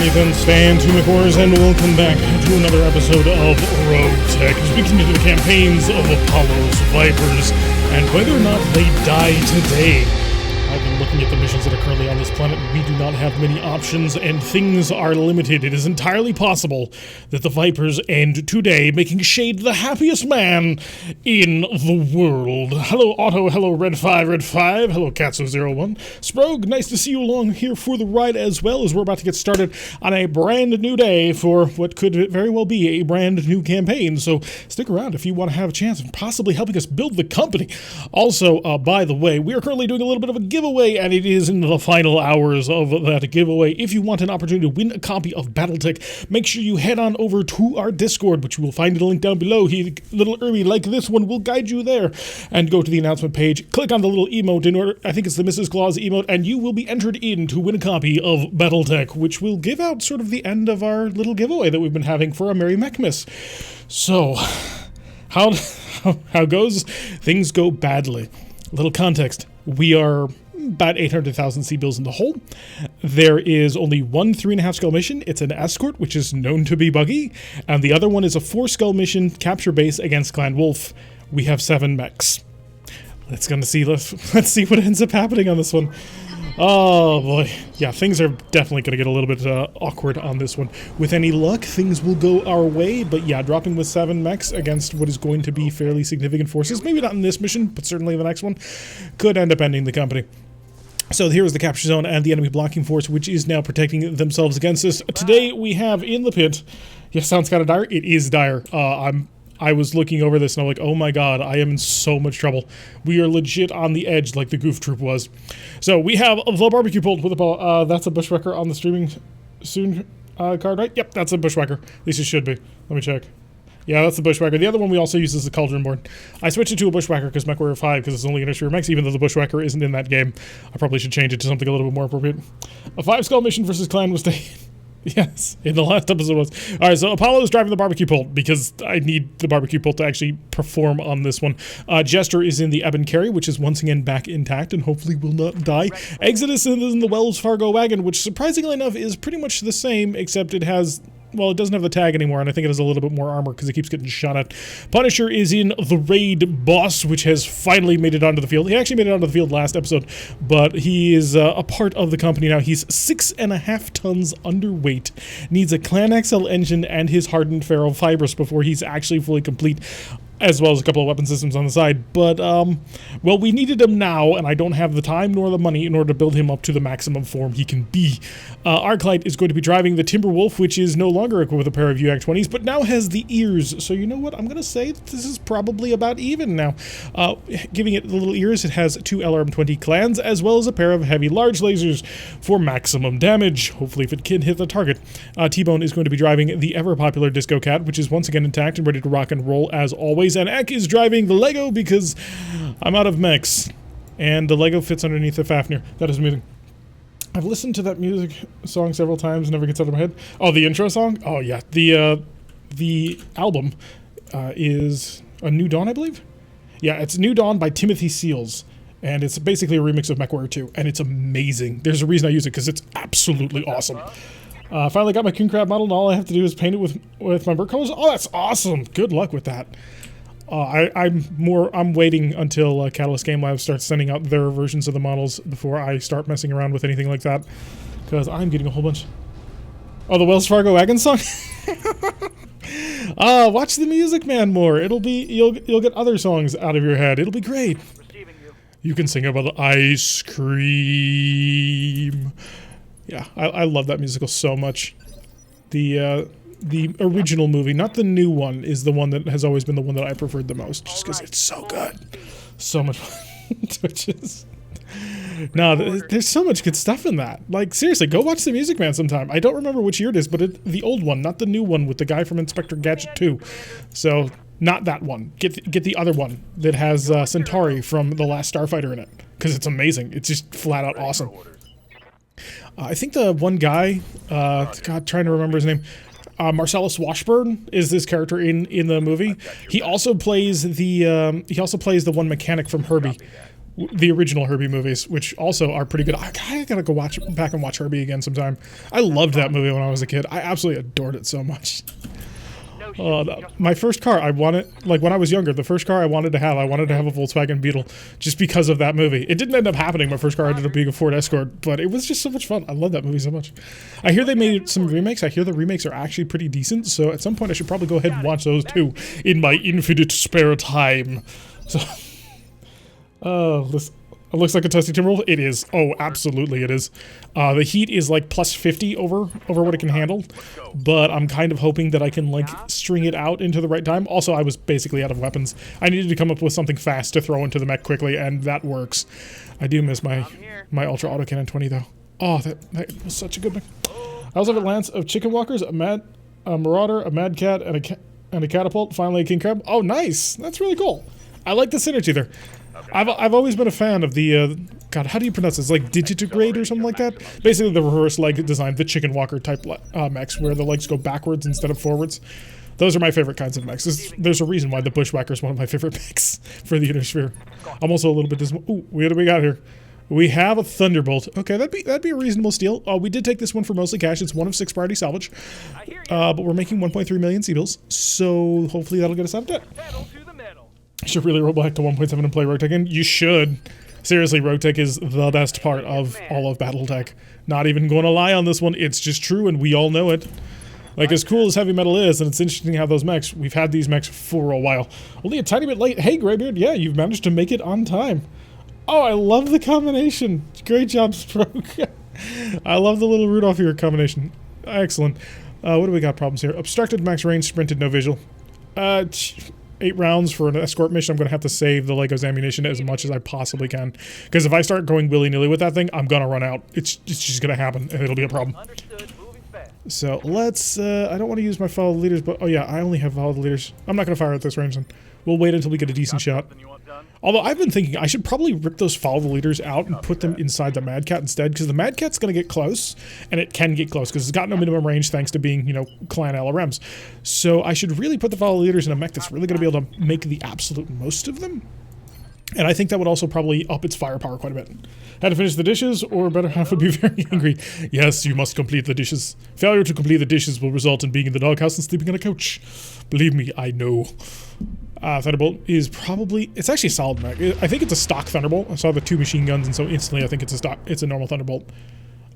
Ethan, stand to McWhorrs, and welcome back to another episode of RogueTech, as we continue the campaigns of Apollo's Vipers, and whether or not they die today. I've been looking at the missions that are currently on this planet, and we do not have many options, and things are limited. It is entirely possible that the Vipers end today, making Shade the happiest man in the world. Hello, Otto. Hello, Red 5. Hello, Katsu01. Sprogue, nice to see you along here for the ride, as well as we're about to get started on a brand new day for what could very well be a brand new campaign. So stick around if you want to have a chance of possibly helping us build the company. Also, by the way, we are currently doing a little bit of a giveaway, and it is in the final hours of that giveaway. If you want an opportunity to win a copy of BattleTech, make sure you head on over to our Discord, which you will find in the link down below. Little Irby, like this one, will guide you there, and go to the announcement page, click on the little emote in order, I think it's the Mrs. Claus emote, and you will be entered in to win a copy of BattleTech, which will give out sort of the end of our little giveaway that we've been having for a Merry Mechmas. So, how goes? Things go badly. A little context. We are about 800,000 C-bills in the hole. There is only one 3.5 skull mission. It's an escort, which is known to be buggy, and the other one is a 4 skull mission, capture base against Clan Wolf. We have 7 mechs. Let's see what ends up happening on this one. Oh boy, yeah, things are definitely going to get a little bit awkward on this one. With any luck, things will go our way, but yeah, dropping with 7 mechs against what is going to be fairly significant forces, maybe not in this mission, but certainly the next one, could end up ending the company. So here is the capture zone and the enemy blocking force, which is now protecting themselves against us. Today we have in the pit, yeah, sounds kind of dire, it is dire. I was looking over this and I'm like, oh my god, I am in so much trouble. We are legit on the edge like the Goof Troop was. So we have the barbecue pult with a bow. That's a bushwhacker on the streaming soon card, right? Yep, that's a bushwhacker. At least it should be. Let me check. Yeah, that's the bushwhacker. The other one we also use is the cauldron board. I switched it to a bushwhacker because MechWarrior 5 because it's only an issue for mechs, even though the bushwhacker isn't in that game. I probably should change it to something a little bit more appropriate. A 5 skull mission versus clan was taken. Yes, in the last episode was. Alright, so Apollo is driving the barbecue pult because I need the barbecue pult to actually perform on this one. Jester is in the Ebon Carry, which is once again back intact and hopefully will not die. Exodus is in the Wells Fargo wagon, which surprisingly enough is pretty much the same, except it has... well, it doesn't have the tag anymore, and I think it has a little bit more armor because it keeps getting shot at. Punisher is in the Raid Boss, which has finally made it onto the field. He actually made it onto the field last episode, but he is a part of the company now. He's 6.5 tons underweight, needs a Clan XL engine and his hardened ferro fibers before he's actually fully complete, as well as a couple of weapon systems on the side. But, well, we needed him now, and I don't have the time nor the money in order to build him up to the maximum form he can be. Arclight is going to be driving the Timberwolf, which is no longer equipped with a pair of UAC-20s, but now has the ears. So you know what? I'm going to say this is probably about even now. Giving it the little ears, it has 2 LRM-20 clans, as well as a pair of heavy large lasers for maximum damage. Hopefully if it can hit the target. T-Bone is going to be driving the ever-popular Disco Cat, which is once again intact and ready to rock and roll as always. And Ek is driving the Lego because I'm out of mechs. And the Lego fits underneath the Fafnir. That is amazing. I've listened to that music song several times, never gets out of my head. Oh, the intro song? Oh, yeah. The album is A New Dawn, I believe? Yeah, it's New Dawn by Timothy Seals. And it's basically a remix of MechWarrior 2. And it's amazing. There's a reason I use it, because it's absolutely awesome. Finally got my Coon Crab model, and all I have to do is paint it with my bird colors. Oh, that's awesome! Good luck with that. I'm waiting until Catalyst Game Labs starts sending out their versions of the models before I start messing around with anything like that, because I'm getting a whole bunch. Oh, the Wells Fargo wagon song. Watch the music, man. More. It'll be you'll get other songs out of your head. It'll be great. You can sing about the ice cream. Yeah, I love that musical so much. The original movie, not the new one, is the one that has always been the one that I preferred the most, just because it's so good. So much fun. Twitches. No, there's so much good stuff in that. Like, seriously, go watch The Music Man sometime. I don't remember which year it is, but the old one, not the new one with the guy from Inspector Gadget 2. So, not that one. Get the other one that has Centauri from The Last Starfighter in it, because it's amazing. It's just flat out awesome. I think the one guy, God, trying to remember his name, Marcellus Washburn is this character in the movie. He also plays the one mechanic from Herbie, the original Herbie movies, which also are pretty good. I gotta go back and watch Herbie again sometime. I loved that movie when I was a kid. I absolutely adored it so much. My first car, I wanted, like when I was younger, the first car I wanted to have a Volkswagen Beetle just because of that movie. It didn't end up happening. My first car ended up being a Ford Escort, but it was just so much fun. I love that movie so much. I hear they made some remakes. I hear the remakes are actually pretty decent, so at some point I should probably go ahead and watch those too in my infinite spare time. So, this looks like a testing timberwolf. It is. Oh, absolutely it is. The heat is like plus 50 over what it can handle, but I'm kind of hoping that I can like string it out into the right time. Also, I was basically out of weapons. I needed to come up with something fast to throw into the mech quickly, and that works. I do miss my Ultra Autocannon 20 though. Oh, that was such a good mech. I also have a lance of chicken walkers, a marauder, a mad cat, and a catapult. Finally, a king crab. Oh, nice. That's really cool. I like the synergy there. I've always been a fan of the, God, how do you pronounce this? Like digitigrade or something like that? Basically the reverse leg design, the chicken walker type mechs, where the legs go backwards instead of forwards. Those are my favorite kinds of mechs. There's a reason why the Bushwhacker is one of my favorite mechs for the Unisphere. I'm also a little bit disappointed. Ooh, what do we got here? We have a Thunderbolt. Okay, that'd be a reasonable steal. We did take this one for mostly cash. It's one of 6 priority salvage. But we're making 1.3 million C-bills, so hopefully that'll get us out of debt. You should really roll back to 1.7 and play RogueTech in. You should. Seriously, RogueTech is the best part of all of BattleTech. Not even going to lie on this one. It's just true, and we all know it. Like, as cool as heavy metal is, and it's interesting how those mechs, we've had these mechs for a while. Only a tiny bit late. Hey, Greybeard, yeah, you've managed to make it on time. Oh, I love the combination. Great job, Stroke. I love the little Rudolph here combination. Excellent. What do we got problems here? Obstructed max range, sprinted, no visual. 8 rounds for an escort mission. I'm going to have to save the Legos ammunition as much as I possibly can. Because if I start going willy-nilly with that thing, I'm going to run out. It's just going to happen, and it'll be a problem. So let's, I don't want to use my follow the leaders, but, oh yeah, I only have follow the leaders. I'm not going to fire at this range then. We'll wait until we get a decent shot. Although I've been thinking I should probably rip those follow the leaders out and put them inside the Mad Cat instead, because the Mad Cat's going to get close, and it can get close, because it's got no minimum range thanks to being, you know, clan LRMs. So I should really put the follow the leaders in a mech that's really going to be able to make the absolute most of them. And I think that would also probably up its firepower quite a bit. Had to finish the dishes, or better half would be very angry. Yes, you must complete the dishes. Failure to complete the dishes will result in being in the doghouse and sleeping on a couch. Believe me, I know. Thunderbolt is probably, it's actually a solid mech. I think it's a stock Thunderbolt. I saw the 2 machine guns, and so instantly I think it's a normal Thunderbolt.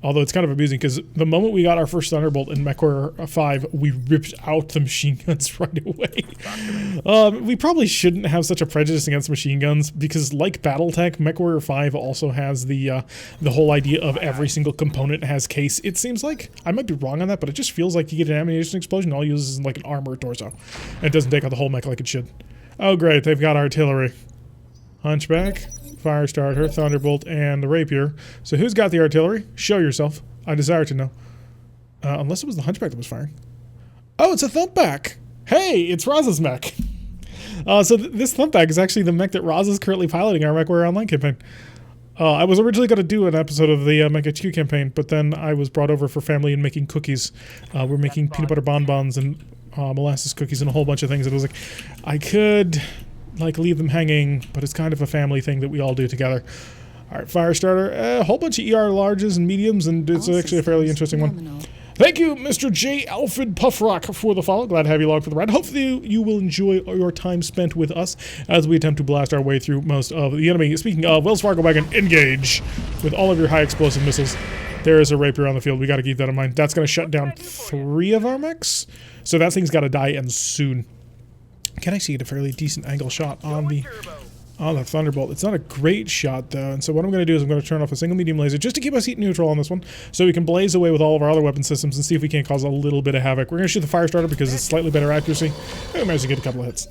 Although it's kind of amusing, because the moment we got our first Thunderbolt in MechWarrior 5, we ripped out the machine guns right away. We probably shouldn't have such a prejudice against machine guns, because like BattleTech, MechWarrior 5 also has the whole idea of every single component has case, it seems like. I might be wrong on that, but it just feels like you get an ammunition explosion, all you use is like an armor or torso. And it doesn't take out the whole mech like it should. Oh great, they've got artillery. Hunchback, Firestarter, Thunderbolt, and the Rapier. So who's got the artillery? Show yourself. I desire to know. Unless it was the Hunchback that was firing. Oh, it's a Thumpback! Hey, it's Roz's mech. So this Thumpback is actually the mech that Roz is currently piloting our MechWarrior Online campaign. I was originally going to do an episode of the Mech HQ campaign, but then I was brought over for family and making cookies. We're making peanut butter bonbons and molasses cookies and a whole bunch of things. And it was like, I could like leave them hanging, but it's kind of a family thing that we all do together. All right, Firestarter, a whole bunch of ER larges and mediums, and it's actually a fairly interesting one. Thank you, Mr. J. Alfred Puffrock, for the follow. Glad to have you along for the ride. Hopefully you will enjoy your time spent with us as we attempt to blast our way through most of the enemy. Speaking of, Wells Fargo Wagon, engage with all of your high explosive missiles. There is a Rapier on the field. We got to keep that in mind. That's going to shut down 3 of our mechs, so that thing's got to die, and soon. Can I see get a fairly decent angle shot on the Thunderbolt? It's not a great shot though, and so what I'm going to do is I'm going to turn off a single medium laser just to keep us heat neutral on this one, so we can blaze away with all of our other weapon systems and see if we can't cause a little bit of havoc. We're going to shoot the Firestarter because it's slightly better accuracy. We managed to get a couple of hits.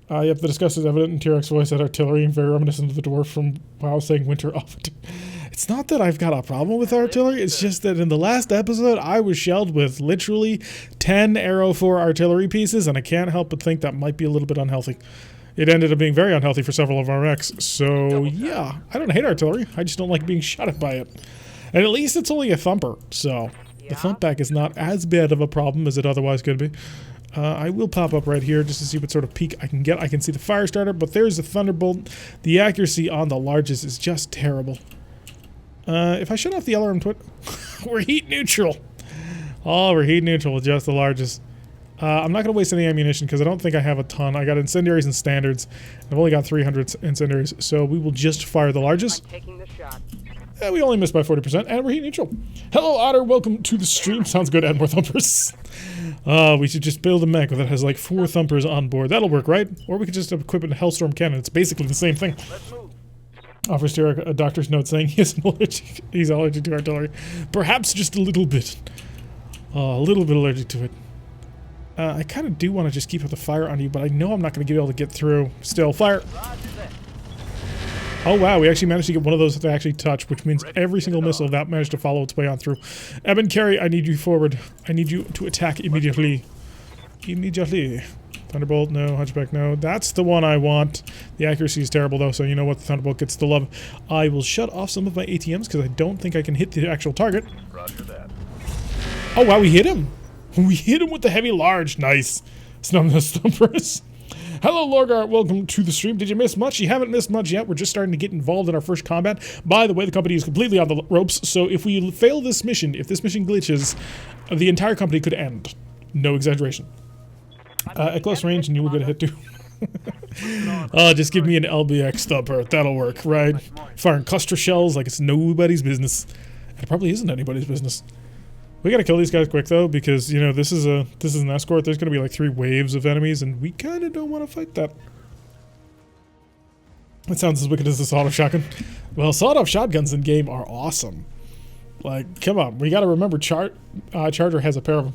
Yep, the disgust is evident in T-Rex voice at artillery, very reminiscent of the dwarf from WoW saying winter off. It's not that I've got a problem with artillery, it's just that in the last episode I was shelled with literally 10 Arrow 4 artillery pieces, and I can't help but think that might be a little bit unhealthy. It ended up being very unhealthy for several of our mechs, so yeah, I don't hate artillery, I just don't like being shot at by it. And at least it's only a thumper, so the Thumpback is not as bad of a problem as it otherwise could be. I will pop up right here just to see what sort of peak I can get. I can see the fire starter, but there's the Thunderbolt. The accuracy on the largest is just terrible. If I shut off the LRM twit, we're heat neutral. Oh, we're heat neutral with just the largest. I'm not going to waste any ammunition because I don't think I have a ton. I got incendiaries and standards. I've only got 300 incendiaries, so we will just fire the largest. I'm taking the shot. And we only missed by 40%, and we're heat neutral. Hello, Otter. Welcome to the stream. Sounds good. Add more thumpers. We should just build a mech that has like 4 thumpers on board. That'll work, right? Or we could just equip a Hellstorm cannon. It's basically the same thing. Let's move. Offers to a doctor's note saying he's allergic to artillery. Perhaps just a little bit. A little bit allergic to it. I kind of do want to just keep up the fire on you, but I know I'm not going to be able to get through. Still, fire! Oh wow, we actually managed to get one of those to actually touch, which means every single missile that managed to follow its way on through. Eben Carey, I need you forward. I need you to attack immediately. Immediately. Thunderbolt, no. Hunchback, no. That's the one I want. The accuracy is terrible though, so you know what? The Thunderbolt gets the love. I will shut off some of my ATMs because I don't think I can hit the actual target. Roger that. Oh wow, we hit him! We hit him with the heavy large. Nice. Snub the Stumpers. Hello, Lorgar. Welcome to the stream. Did you miss much? You haven't missed much yet. We're just starting to get involved in our first combat. By the way, the company is completely on the ropes, so if we fail this mission, if this mission glitches, the entire company could end. No exaggeration. At close range, and you will get a hit too. Just give me an LBX thumper. That'll work, right? Firing cluster shells like it's nobody's business. It probably isn't anybody's business. We gotta kill these guys quick though, because you know this is an escort. There's gonna be like 3 waves of enemies, and we kind of don't want to fight that. It sounds as wicked as the sawed-off shotgun. Well, sawed-off shotguns in game are awesome. Like, come on, we gotta remember Charger has a pair of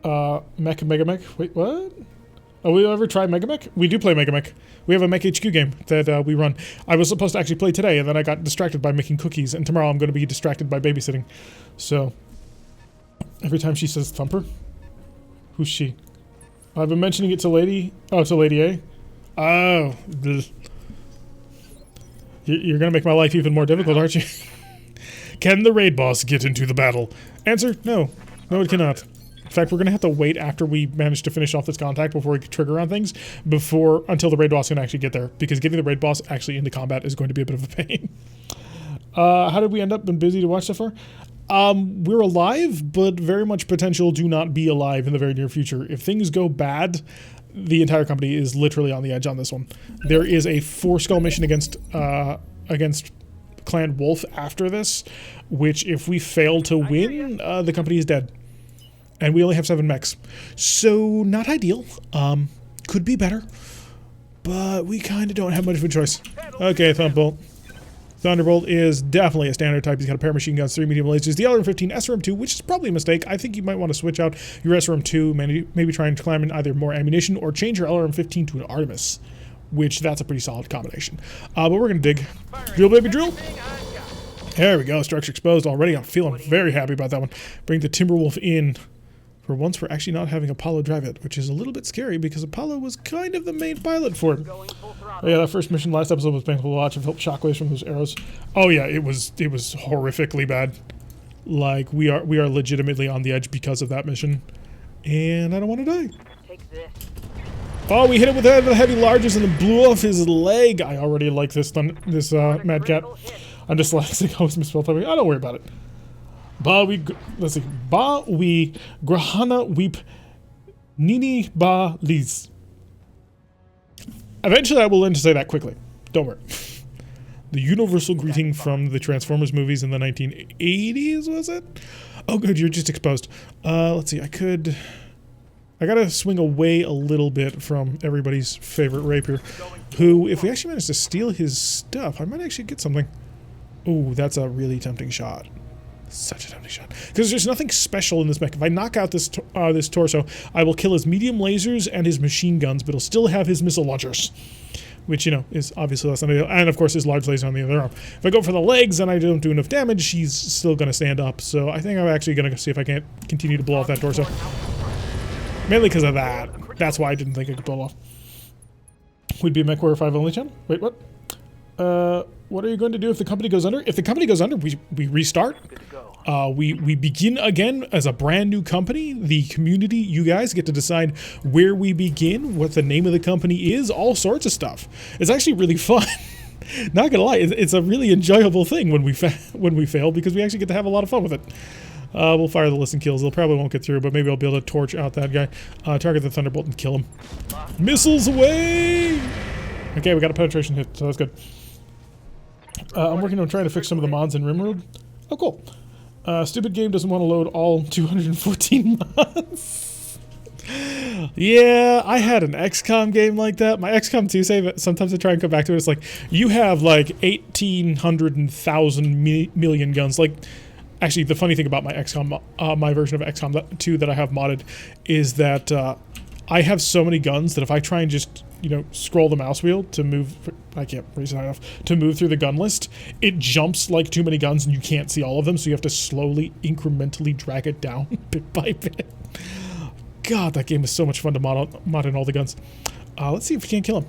them. Mega Mech. Wait, what? Oh, we ever tried Mega Mech? We do play Mega Mech. We have a Mech HQ game that we run. I was supposed to actually play today, and then I got distracted by making cookies, and tomorrow I'm going to be distracted by babysitting. So, every time she says Thumper, who's she? I've been mentioning it to Lady. Oh, to Lady A. Oh, you're going to make my life even more difficult, aren't you? Can the raid boss get into the battle? Answer: no. No, it cannot. In fact, we're going to have to wait after we manage to finish off this contact before we trigger on things, until the raid boss can actually get there, because getting the raid boss actually into combat is going to be a bit of a pain. How did we end up been busy to watch so far? We're alive, but very much potential to not be alive in the very near future. If things go bad, the entire company is literally on the edge on this one. There is a 4-skull mission against Clan Wolf after this, which if we fail to win, the company is dead. And we only have 7 mechs. So, not ideal. Could be better. But we kind of don't have much of a choice. Okay, Thunderbolt. Thunderbolt is definitely a standard type. He's got a pair of machine guns, 3 medium lasers, the LRM-15, SRM-2, which is probably a mistake. I think you might want to switch out your SRM-2, maybe try and climb in either more ammunition, or change your LRM-15 to an Artemis, which that's a pretty solid combination. But we're going to dig. Drill, baby, drill. There we go. Structure exposed already. I'm feeling very happy about that one. Bring the Timberwolf in. For once, we're actually not having Apollo drive it, which is a little bit scary because Apollo was kind of the main pilot for it. Oh yeah, that first mission last episode was painful to watch. I felt shockwaves from those arrows. Oh yeah, it was horrifically bad. Like we are legitimately on the edge because of that mission, and I don't want to die. Take this. Oh, we hit it with the heavy larges and it blew off his leg. I already like this Mad Cat. I'm dyslexic. I always misspelled something. I don't worry about it. Let's see. Ba we grahana weep nini ba lis. Eventually I will learn to say that quickly. Don't worry. The universal greeting from the Transformers movies in the 1980s, was it? Oh good, you're just exposed. Let's see, I gotta swing away a little bit from everybody's favorite rapier, who, if we actually manage to steal his stuff, I might actually get something. Ooh, that's a really tempting shot. Such a tempting shot. Because there's nothing special in this mech. If I knock out this torso, I will kill his medium lasers and his machine guns, but he'll still have his missile launchers. Which, you know, is obviously less than ideal. And, of course, his large laser on the other arm. If I go for the legs and I don't do enough damage, he's still going to stand up. So I think I'm actually going to see if I can't continue to blow off that torso. Mainly because of that. That's why I didn't think I could blow off. We'd be a mech warrior 5 only channel? Wait, what? What are you going to do if the company goes under? If the company goes under, we restart. We begin again as a brand new company. The community, you guys get to decide where we begin, what the name of the company is, all sorts of stuff. It's actually really fun. Not gonna lie, it's a really enjoyable thing when we fail, because we actually get to have a lot of fun with it. We'll fire the listen kills. They'll probably won't get through, but maybe I'll be able to torch out that guy. Target the Thunderbolt and kill him. Missiles away! Okay, we got a penetration hit, so that's good. I'm working on trying to fix some of the mods in Rimworld. Oh, cool. Stupid game doesn't want to load all 214 mods. Yeah, I had an XCOM game like that. My XCOM 2 save, sometimes I try and come back to it. It's like, you have like 1,800 and 1,000 million guns. Like, actually, the funny thing about my XCOM, my version of XCOM 2 that I have modded is that I have so many guns that if I try and just, you know, scroll the mouse wheel to move, I can't raise it high enough, to move through the gun list, it jumps like too many guns and you can't see all of them, so you have to slowly, incrementally drag it down bit by bit. God, that game is so much fun to mod in all the guns. Let's see if we can't kill him.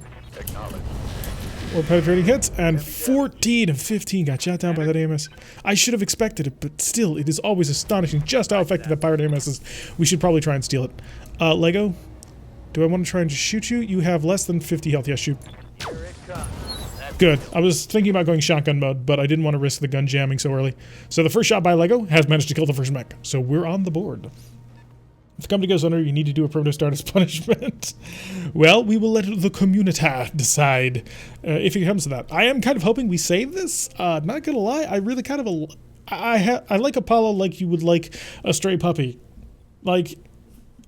More penetrating hits, and 14 of 15 got shot down by that AMS. I should have expected it, but still, it is always astonishing just how effective that pirate AMS is. We should probably try and steal it. Lego, do I want to try and just shoot you? You have less than 50 health. Yes, shoot. Good. I was thinking about going shotgun mode, but I didn't want to risk the gun jamming so early. So the first shot by Lego has managed to kill the first mech. So we're on the board. If the company goes under, you need to do a primitive start as punishment. Well, we will let the community decide if it comes to that. I am kind of hoping we save this. Not gonna lie, I really kind of I like Apollo like you would like a stray puppy. Like,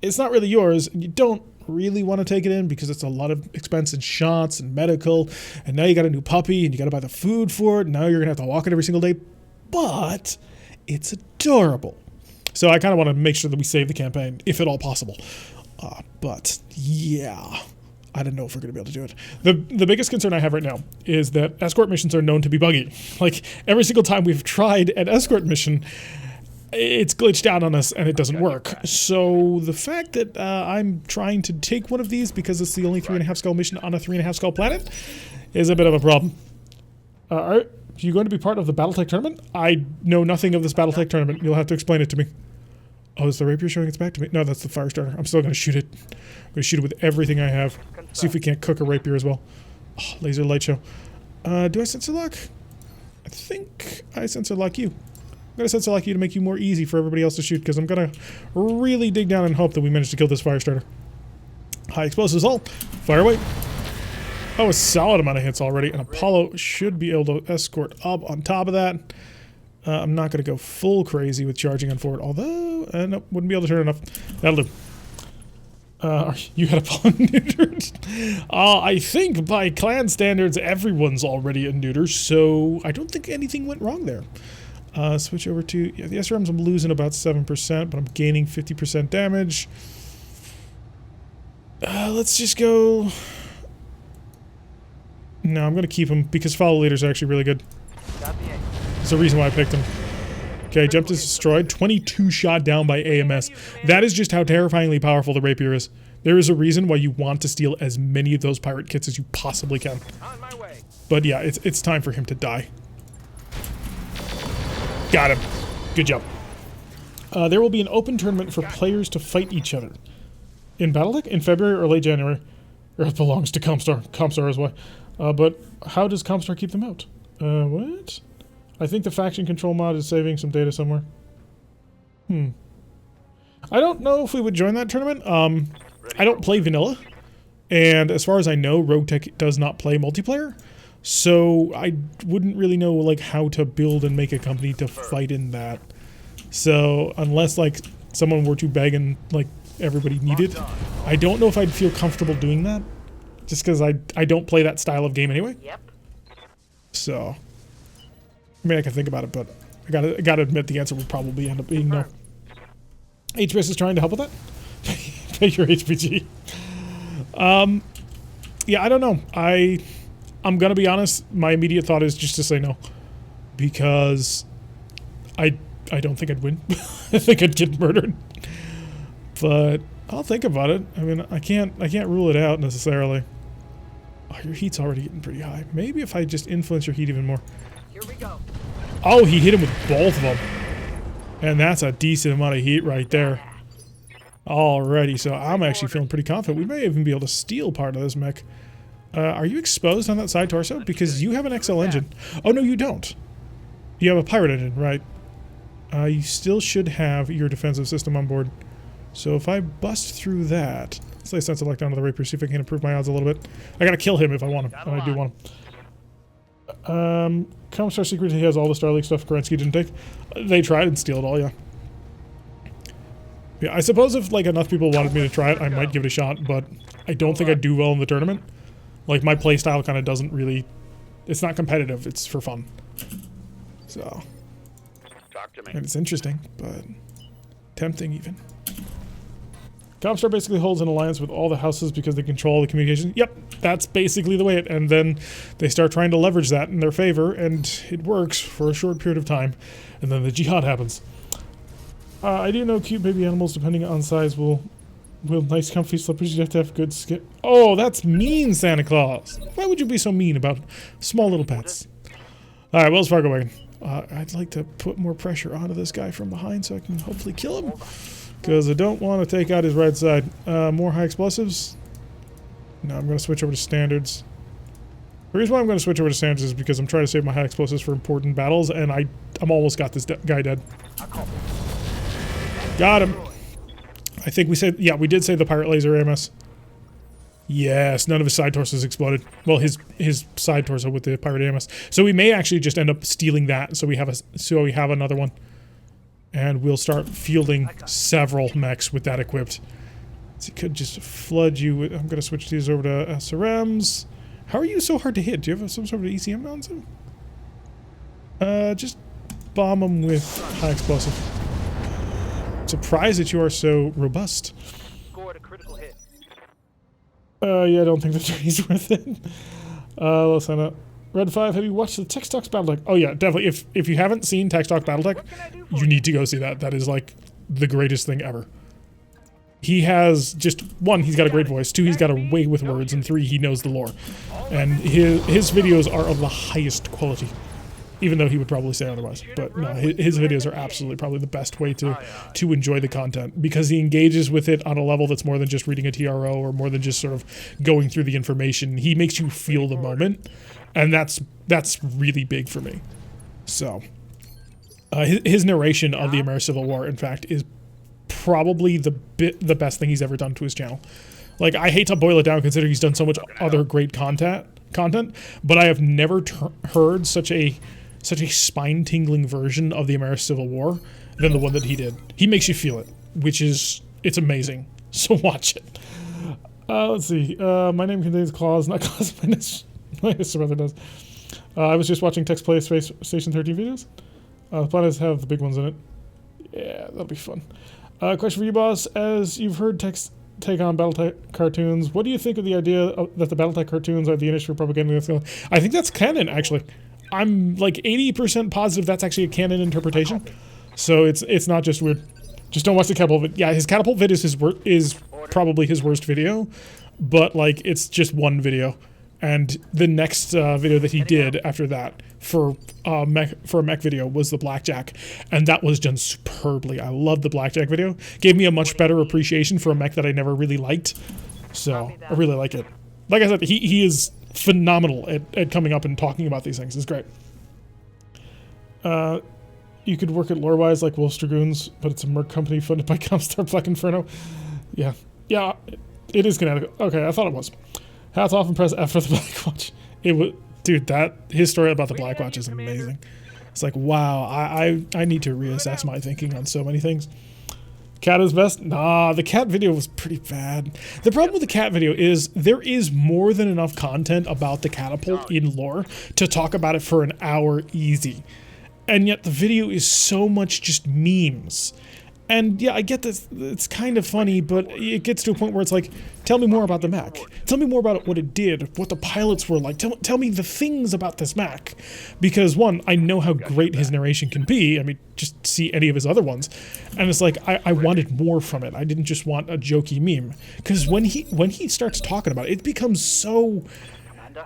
it's not really yours, and you don't really want to take it in because it's a lot of expense and shots and medical, and now you got a new puppy and you got to buy the food for it, and now you're gonna have to walk it every single day. But it's adorable. So I kind of want to make sure that we save the campaign, if at all possible. But yeah, I don't know if we're going to be able to do it. The biggest concern I have right now is that escort missions are known to be buggy. Like, every single time we've tried an escort mission, it's glitched out on us and it doesn't work. So the fact that I'm trying to take one of these because it's the only 3.5 skull mission on a 3.5 skull planet is a bit of a problem. Are you going to be part of the BattleTech tournament? I know nothing of this BattleTech tournament. You'll have to explain it to me. Oh, is the rapier showing its back to me? No, that's the fire starter. I'm still going to shoot it. I'm going to shoot it with everything I have. See if we can't cook a rapier as well. Oh, laser light show. Do I sensor lock? I think I sensor lock you. I'm going to sensor lock you to make you more easy for everybody else to shoot, because I'm going to really dig down and hope that we manage to kill this fire starter. High explosives all. Fire away. Oh, a solid amount of hits already, and Apollo should be able to escort up on top of that. I'm not going to go full crazy with charging on forward, although, nope, wouldn't be able to turn enough. That'll do. You had Apollo neutered? I think by clan standards, everyone's already a neuter, so I don't think anything went wrong there. Switch over to, yeah, the SRMs I'm losing about 7%, but I'm gaining 50% damage. Let's just go... No, I'm going to keep him because follow leaders are actually really good. That's the reason why I picked him. Okay, jump is destroyed. 22 shot down by AMS. That is just how terrifyingly powerful the rapier is. There is a reason why you want to steal as many of those pirate kits as you possibly can. But yeah, it's time for him to die. Got him. Good job. There will be an open tournament for players to fight each other. In BattleTech? In February or late January. Earth belongs to Comstar. Comstar is why. But how does Comstar keep them out? What? I think the faction control mod is saving some data somewhere. I don't know if we would join that tournament. I don't play vanilla. And as far as I know, RogueTech does not play multiplayer. So I wouldn't really know like how to build and make a company to fight in that. So unless like someone were to beg and like everybody needed, I don't know if I'd feel comfortable doing that. Just because I don't play that style of game anyway. Yep. So, I mean, I can think about it, but I gotta admit the answer will probably end up being no. HBS is trying to help with that. Pay your HPG. Yeah, I don't know. I'm gonna be honest. My immediate thought is just to say no, because I don't think I'd win. I think I'd get murdered. But I'll think about it. I mean, I can't rule it out necessarily. Oh, your heat's already getting pretty high. Maybe if I just influence your heat even more. Here we go. Oh, he hit him with both of them. And that's a decent amount of heat right there. Alrighty, so I'm actually feeling pretty confident. We may even be able to steal part of this mech. Are you exposed on that side torso? Because you have an XL engine. Oh, no, you don't. You have a pirate engine, right? You still should have your defensive system on board. So if I bust through that... Let's lay a sense of lockdown on the Rapier, see if I can improve my odds a little bit. I gotta kill him if I want him, and I do want him. Comstar Secret, he has all the Starlink stuff Kerensky didn't take. They tried and steal it all, yeah. Yeah, I suppose if like enough people wanted me to try it, I might give it a shot, but I don't think I'd do well in the tournament. Like, my playstyle kind of doesn't really... It's not competitive, it's for fun. So... Talk to me. And it's interesting, but... tempting, even. Comstar basically holds an alliance with all the houses because they control the communication. Yep, that's basically the way it... And then they start trying to leverage that in their favor, and it works for a short period of time. And then the jihad happens. I do know cute baby animals, depending on size, will nice comfy slippers. You have to have good skin. Oh, that's mean, Santa Claus. Why would you be so mean about small little pets? Alright, Wells Fargo wagon. I'd like to put more pressure onto this guy from behind so I can hopefully kill him. Because I don't want to take out his right side. More high explosives? No, I'm going to switch over to standards. The reason why I'm going to switch over to standards is because I'm trying to save my high explosives for important battles, and I'm almost got this guy dead. Got him. I think we said, yeah, we did say the pirate laser AMS. Yes, none of his side torsos exploded. Well, his side torso with the pirate AMS. So we may actually just end up stealing that, so we have another one, and we'll start fielding several mechs with that equipped. So it could just flood you with. I'm gonna switch these over to SRMs. How are you so hard to hit? Do you have some sort of ECM on some? Just bomb them with high explosive. Surprised that you are so robust. Scored a critical hit. Yeah, I don't think the journey's worth it. Let's sign up. Red 5, have you watched the Tech Talks Battletech? Oh yeah, definitely. If you haven't seen Tech Talk Battletech, you need to go see that. That is like the greatest thing ever. He has just, one, he's got a great voice. Two, he's got a way with words. And three, he knows the lore. And his videos are of the highest quality. Even though he would probably say otherwise. But no, his videos are absolutely probably the best way to enjoy the content. Because he engages with it on a level that's more than just reading a TRO or more than just sort of going through the information. He makes you feel the moment. And that's really big for me. So, his narration of the American Civil War, in fact, is probably the best thing he's ever done to his channel. Like, I hate to boil it down considering he's done so much other great content, but I have never heard such a spine-tingling version of the American Civil War than the one that he did. He makes you feel it, it's amazing. So watch it. Let's see. My name contains claws, not claws. My brother does. I was just watching Tex play Space Station 13 videos. The planets have the big ones in it. Yeah, that'll be fun. Question for you, boss. As you've heard Tex take on Battletech cartoons, what do you think of the idea that the Battletech cartoons are the initial propaganda? I think that's canon, actually. I'm like 80% positive that's actually a canon interpretation. So it's not just weird. Just don't watch the catapult vid. Yeah, his catapult vid is probably his worst video, but like it's just one video. And the next video that he did after that for a mech video was the Blackjack, and that was done superbly. I loved the Blackjack video. Gave me a much better appreciation for a mech that I never really liked. So I really like it. Like I said, he is phenomenal at coming up and talking about these things. It's great. You could work at Lorewise like Wolf's Dragoons, but it's a merc company funded by Comstar Black Inferno. Yeah, it is Connecticut. Okay, I thought it was. Hats off and press F for the Black Watch. It was, dude. His story about the Black Watch is amazing. It's like, wow, I need to reassess my thinking on so many things. Cat is best? Nah, the cat video was pretty bad. The problem with the cat video is there is more than enough content about the catapult in lore to talk about it for an hour easy. And yet the video is so much just memes. And yeah, I get this, it's kind of funny, but it gets to a point where it's like, tell me more about the Mac. Tell me more about what it did, what the pilots were like. Tell me the things about this Mac. Because one, I know how great his narration can be. I mean, just see any of his other ones. And it's like, I wanted more from it. I didn't just want a jokey meme. Because when he starts talking about it, it becomes so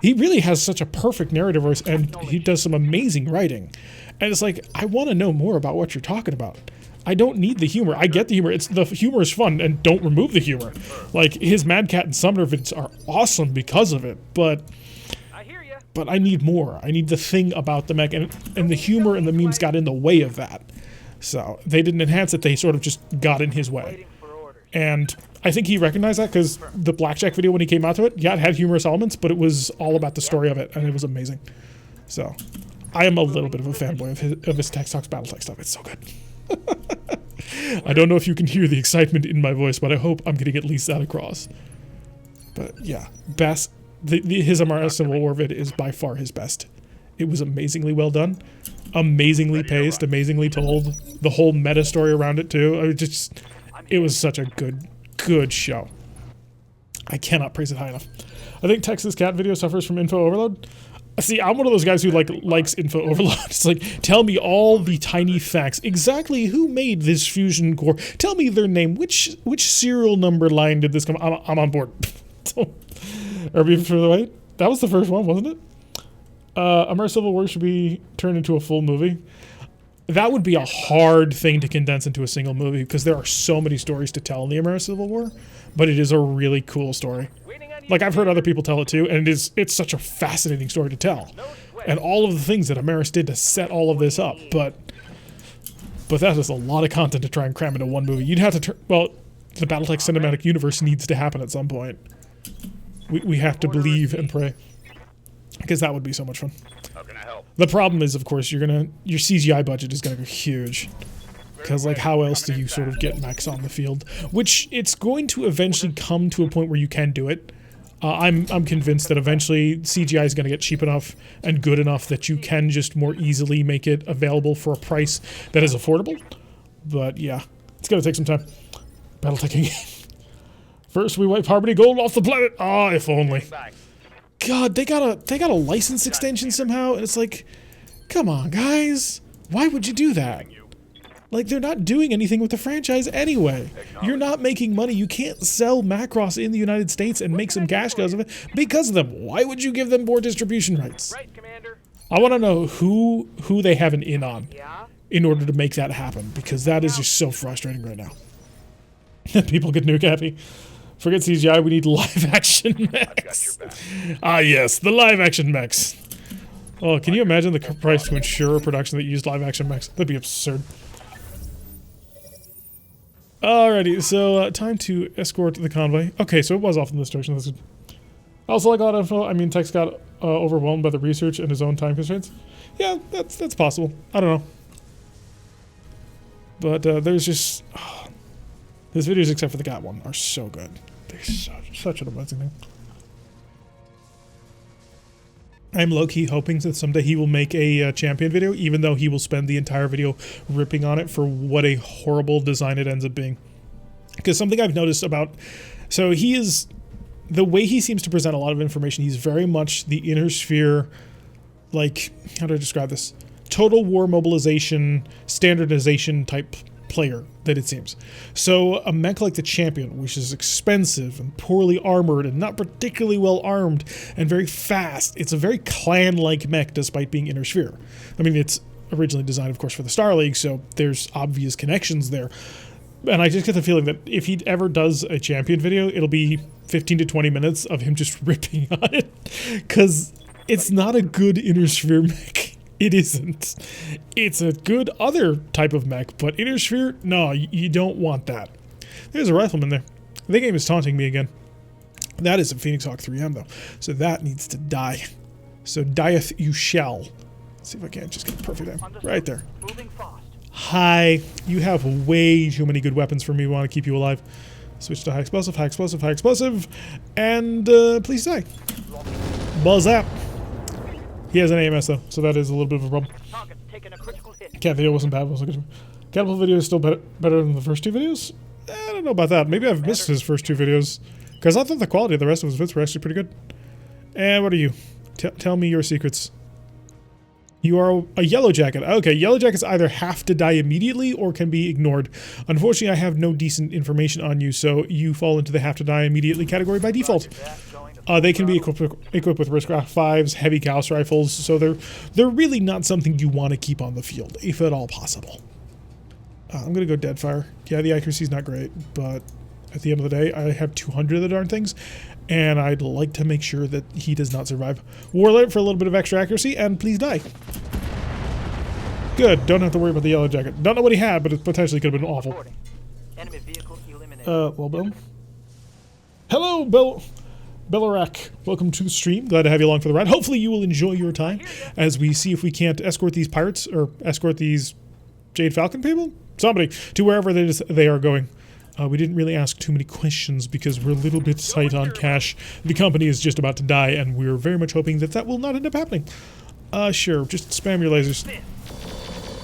He really has such a perfect narrative voice, and he does some amazing writing. And it's like, I want to know more about what you're talking about. I don't need the humor. I get the humor. The humor is fun, and don't remove the humor. Like, his Mad Cat and Summoner vids are awesome because of it, but I need more. I need the thing about the mech, and the humor and the memes got in the way of that. So they didn't enhance it, they sort of just got in his way. And I think he recognized that, because the Blackjack video, when he came out to it, yeah, it had humorous elements, but it was all about the story of it, and it was amazing. So I am a little bit of a fanboy of his Tech Talks Battletech stuff. It's so good. I don't know if you can hear the excitement in my voice, but I hope I'm getting at least that across. But yeah, best. His MRS Civil War vid is by far his best. It was amazingly well done, amazingly paced, amazingly told. The whole meta story around it too. It was such a good show. I cannot praise it high enough. I think Texas Cat video suffers from info overload. See, I'm one of those guys who likes info overload. It's like, tell me all the tiny facts. Exactly who made this fusion core. Tell me their name. Which serial number line did this come? I'm on board. Urban Warfare Compatibility. That was the first one, wasn't it? Immersive Civil War should be turned into a full movie. That would be a hard thing to condense into a single movie, because there are so many stories to tell in the Immersive Civil War, but it is a really cool story. Like, I've heard other people tell it too, and it's such a fascinating story to tell. And all of the things that Amaris did to set all of this up, but that is a lot of content to try and cram into one movie. You'd have to well, the Battletech cinematic universe needs to happen at some point. We have to believe and pray, because that would be so much fun. How can I help? The problem is, of course, your CGI budget is gonna go huge, because like, how else do you sort of get mechs on the field? Which it's going to eventually come to a point where you can do it. I'm convinced that eventually CGI is gonna get cheap enough and good enough that you can just more easily make it available for a price that is affordable. But yeah, it's gonna take some time. Battletech. First, we wipe Harmony Gold off the planet. Ah, if only. God, they got a license extension somehow, and it's like, come on, guys, why would you do that? Like, they're not doing anything with the franchise anyway. You're not making money. You can't sell Macross in the United States and make some cash because of it because of them. Why would you give them more distribution rights? Right, Commander. I want to know who they have an in on in order to make that happen, because that is just so frustrating right now. People get nuke happy. Forget CGI, we need live action mechs. Ah yes, the live action mechs. Oh, can you imagine the price to ensure a production that used live action mechs? That'd be absurd. Alrighty, so time to escort the convoy. Okay, so it was off in this direction. That's good. Also, like a lot of info, I mean, Tech's got overwhelmed by the research and his own time constraints. Yeah, that's possible. I don't know. But there's just... his videos, except for the Gat one, are so good. They're such an amazing thing. I'm low-key hoping that someday he will make a champion video, even though he will spend the entire video ripping on it for what a horrible design it ends up being. Because something I've noticed about... So he is... The way he seems to present a lot of information, he's very much the inner sphere, like, how do I describe this? Total war mobilization, standardization type player that it seems. So a mech like the Champion, which is expensive and poorly armored and not particularly well armed and very fast, it's a very clan-like mech despite being inner sphere. I mean, it's originally designed, of course, for the Star League, so there's obvious connections there. And I just get the feeling that if he ever does a Champion video, it'll be 15 to 20 minutes of him just ripping on it, because it's not a good inner sphere mech. It isn't. It's a good other type of mech, but inner sphere, no, you don't want that. There's a rifleman there. The game is taunting me again. That is a Phoenix Hawk 3M though, so that needs to die. So dieth you shall. Let's see if I can just get the perfect aim. Right there. Hi. You have way too many good weapons for me. We want to keep you alive. Switch to high explosive, high explosive, high explosive, and please die. Buzz up. He has an AMS though, so that is a little bit of a problem. Cat video wasn't bad. Catapult video is still better than the first two videos? I don't know about that. Maybe I've missed his first two videos, because I thought the quality of the rest of his vids were actually pretty good. And what are you? Tell me your secrets. You are a yellow jacket. Okay, yellow jackets either have to die immediately or can be ignored. Unfortunately, I have no decent information on you, so you fall into the have to die immediately category by default. They can be equipped with Risk-Raft 5s, heavy Gauss rifles, so they're really not something you want to keep on the field, if at all possible. I'm going to go Deadfire. Yeah, the accuracy's not great, but at the end of the day, I have 200 of the darn things, and I'd like to make sure that he does not survive. Warlord for a little bit of extra accuracy, and please die. Good, don't have to worry about the yellow jacket. Don't know what he had, but it potentially could have been awful. Enemy vehicle eliminated. Well, Bill. Hello, Bill. Bellarak, welcome to the stream. Glad to have you along for the ride. Hopefully you will enjoy your time as we see if we can't escort these pirates, or escort these Jade Falcon people? Somebody, to wherever they are going. We didn't really ask too many questions because we're a little bit tight on cash. The company is just about to die, and we're very much hoping that that will not end up happening. Sure, just spam your lasers.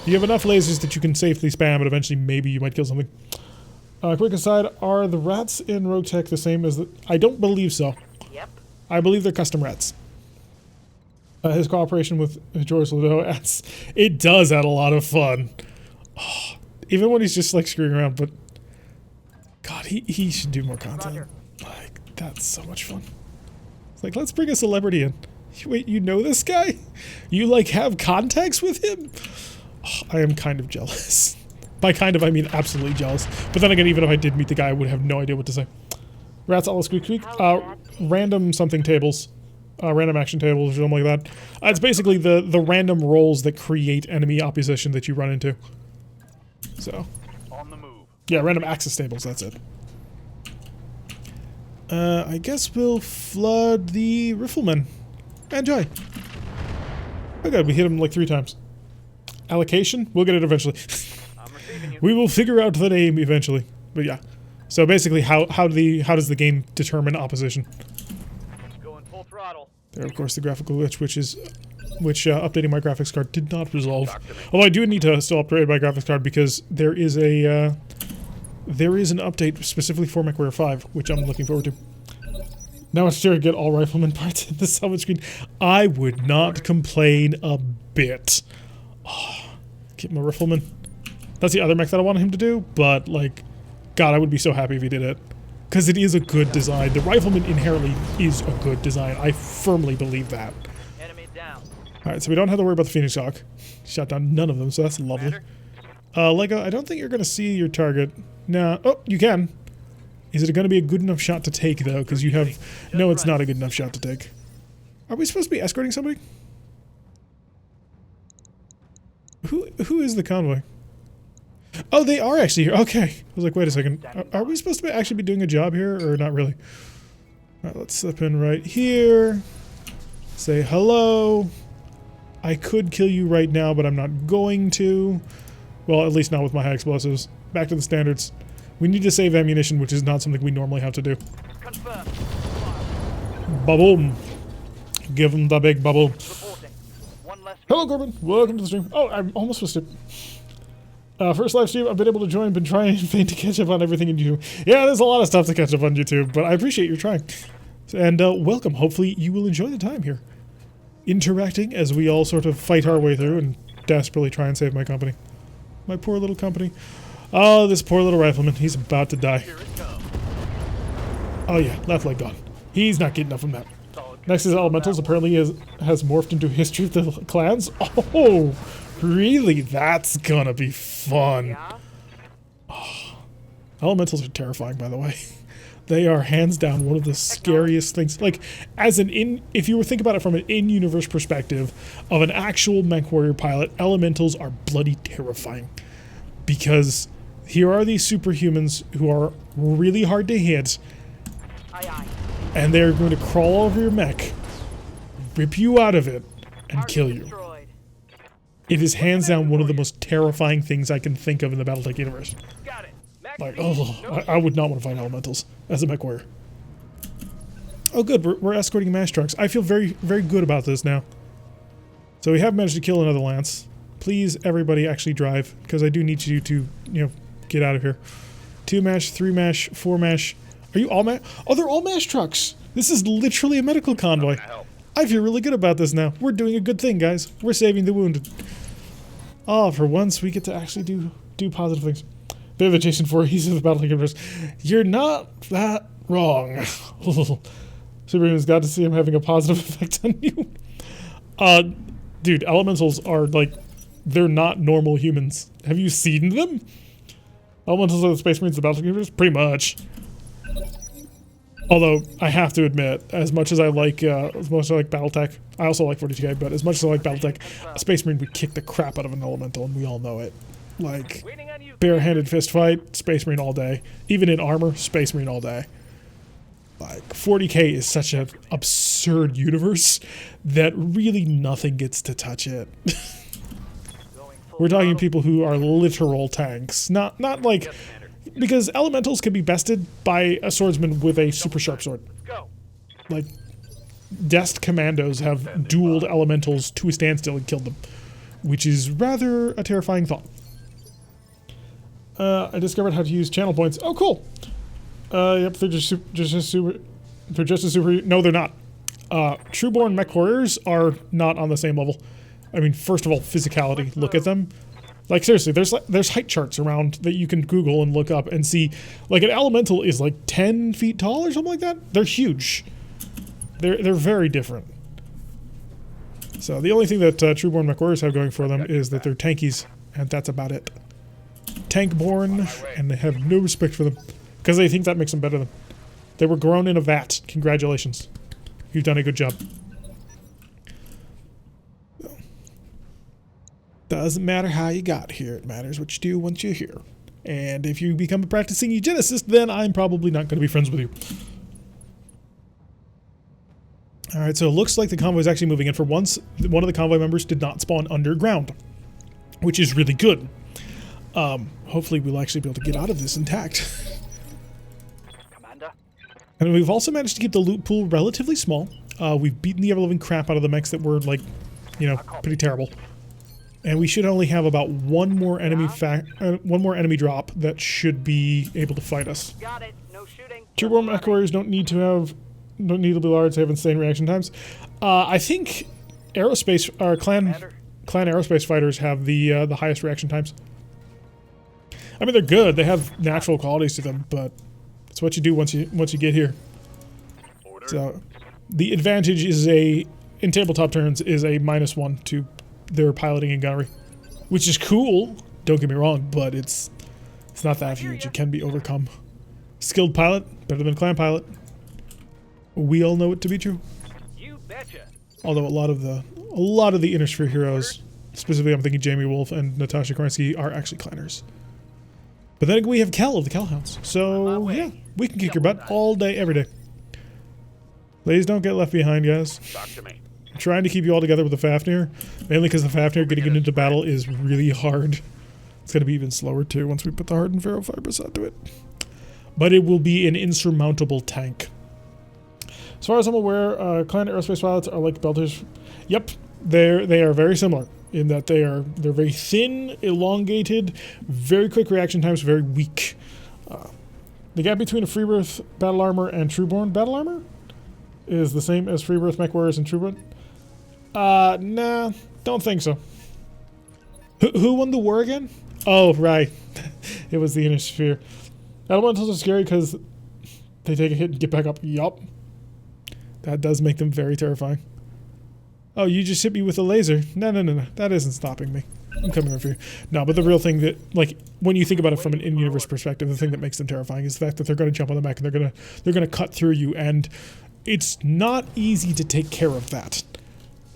You have enough lasers that you can safely spam, but eventually maybe you might kill something. Quick aside, are the rats in RogueTech the same as the... I don't believe so. Yep. I believe they're custom rats. His cooperation with George Ludo adds... It does add a lot of fun. Oh, even when he's just like screwing around, but... God, he should do more content. Roger. Like, that's so much fun. It's like, let's bring a celebrity in. Wait, you know this guy? You, like, have contacts with him? Oh, I am kind of jealous. By kind of, I mean absolutely jealous. But then again, even if I did meet the guy, I would have no idea what to say. Rats all squeak squeak. Random something tables. Random action tables or something like that. It's basically the random roles that create enemy opposition that you run into. So. On the move. Yeah, random access tables, that's it. I guess we'll flood the riflemen. Enjoy. Okay, we hit him like 3 times. Allocation? We'll get it eventually. We will figure out the name eventually. But yeah. So basically, how does the game determine opposition? Going full throttle. There, of course, the graphical glitch, which updating my graphics card did not resolve. Although I do need to still upgrade my graphics card because there is an update specifically for MechWarrior 5, which I'm looking forward to. Now it's sure to get all rifleman parts in the salvage screen. I would not complain a bit. Oh, get my rifleman. That's the other mech that I wanted him to do, but like, God, I would be so happy if he did it. Because it is a good design. The rifleman inherently is a good design. I firmly believe that. Enemy down. Alright, so we don't have to worry about the Phoenix Hawk. Shot down none of them, so that's lovely. Lego, I don't think you're going to see your target. Nah. Oh, you can. Is it going to be a good enough shot to take, though? Because you have... No, it's not a good enough shot to take. Are we supposed to be escorting somebody? Who is the convoy? Oh, they are actually here. Okay. I was like, wait a second. Are we supposed to actually be doing a job here, or not really? Alright, let's slip in right here. Say hello. I could kill you right now, but I'm not going to. Well, at least not with my high explosives. Back to the standards. We need to save ammunition, which is not something we normally have to do. Confirm. Ba-boom. Give them the big bubble. Reporting. One less. Hello, Corbin. Welcome to the stream. Oh, I'm almost supposed to... first live stream, I've been able to join, been trying to catch up on everything in YouTube. Yeah, there's a lot of stuff to catch up on YouTube, but I appreciate you trying. And welcome. Hopefully you will enjoy the time here. Interacting as we all sort of fight our way through and desperately try and save my company. My poor little company. Oh, this poor little rifleman. He's about to die. Oh yeah, left leg gone. He's not getting up from that. Next is Elementals. Apparently has morphed into History of the Clans. Oh, really? That's gonna be fun. Oh. Elementals are terrifying, by the way. They are hands down one of the scariest things. Like, if you were think about it from an in-universe perspective of an actual MechWarrior pilot, Elementals are bloody terrifying. Because here are these superhumans who are really hard to hit, and they're going to crawl over your mech, rip you out of it, and kill you. It is hands down one of the most terrifying things I can think of in the Battletech universe. Like, oh, I would not want to fight Elementals as a MechWarrior. Oh good, we're escorting mash trucks. I feel very, very good about this now. So we have managed to kill another Lance. Please, everybody, actually drive, because I do need you to, get out of here. 2 mash, 3 mash, 4 mash. Are you all mash? Oh, they're all mash trucks. This is literally a medical convoy. I feel really good about this now. We're doing a good thing, guys. We're saving the wounded. Oh, for once, we get to actually do positive things. They're the Jason Voorhees of the Battletech universe. You're not that wrong. Superhuman's got to see him having a positive effect on you. Dude, elementals are like, they're not normal humans. Have you seen them? Elementals are the Space Marines, the Battletech universe? Pretty much. Although, I have to admit, as much as I like Battletech, I also like 40k, but as much as I like Battletech, a Space Marine would kick the crap out of an elemental, and we all know it. Like, bare-handed fist fight, Space Marine all day. Even in armor, Space Marine all day. Like, 40k is such an absurd universe that really nothing gets to touch it. We're talking people who are literal tanks, not like, because elementals can be bested by a swordsman with a super sharp sword. Like, Dest commandos have dueled elementals to a standstill and killed them, which is rather a terrifying thought. I discovered how to use channel points. Oh, cool. Yep, they're just as super. No, they're not. Trueborn mech warriors are not on the same level. I mean, first of all, physicality. Look at them. Like, seriously, there's height charts around that you can Google and look up and see. Like, an elemental is like 10 feet tall or something like that. They're huge. They're very different. So the only thing that Trueborn mech warriors have going for them is that they're tankies, and that's about it. Tank-born, and they have no respect for them because they think that makes them better than them. They were grown in a vat. Congratulations. You've done a good job. Doesn't matter how you got here. It matters what you do once you're here. And if you become a practicing eugenicist, then I'm probably not going to be friends with you. Alright, so it looks like the convoy is actually moving. And for once, one of the convoy members did not spawn underground, which is really good. Hopefully we'll actually be able to get out of this intact. Commander. And we've also managed to keep the loot pool relatively small. We've beaten the ever-living crap out of the mechs that were, like, you know, pretty terrible. And we should only have about one more enemy drop that should be able to fight us. Got it. No shooting. Trueborn mech warriors don't need to be large. They have insane reaction times. I think aerospace or clan aerospace fighters have the highest reaction times. I mean, they're good. They have natural qualities to them, but it's what you do once you get here. Order. So the advantage is in tabletop turns is a -1 to their piloting and gunnery, which is cool. Don't get me wrong, but it's not that huge. It can be overcome. Skilled pilot, better than clan pilot. We all know it to be true. You betcha. Although a lot of the Inner Sphere heroes, specifically I'm thinking Jamie Wolf and Natasha Kornsky, are actually clanners. But then we have Kel of the Kelhounds. So yeah, we can kick your butt all day, every day. Ladies, don't get left behind, guys. Talk to me. I'm trying to keep you all together with the Fafnir, mainly because the Fafnir getting into battle is really hard. It's going to be even slower too once we put the hardened ferro fibers onto it. But it will be an insurmountable tank. As far as I'm aware, clan aerospace pilots are like belters. Yep, they are very similar in that they're very thin, elongated, very quick reaction times, very weak. The gap between a Freebirth battle armor and Trueborn battle armor is the same as Freebirth mech warriors and Trueborn. Nah, don't think so. Who won the war again? Oh, right. It was the Inner Sphere. Elementals are scary because they take a hit and get back up. Yup. That does make them very terrifying. Oh, you just hit me with a laser. No. That isn't stopping me. I'm coming over here. No, but the real thing that, like, when you think about it from an in-universe perspective, the thing that makes them terrifying is the fact that they're going to jump on the mech and they're gonna cut through you, and it's not easy to take care of that.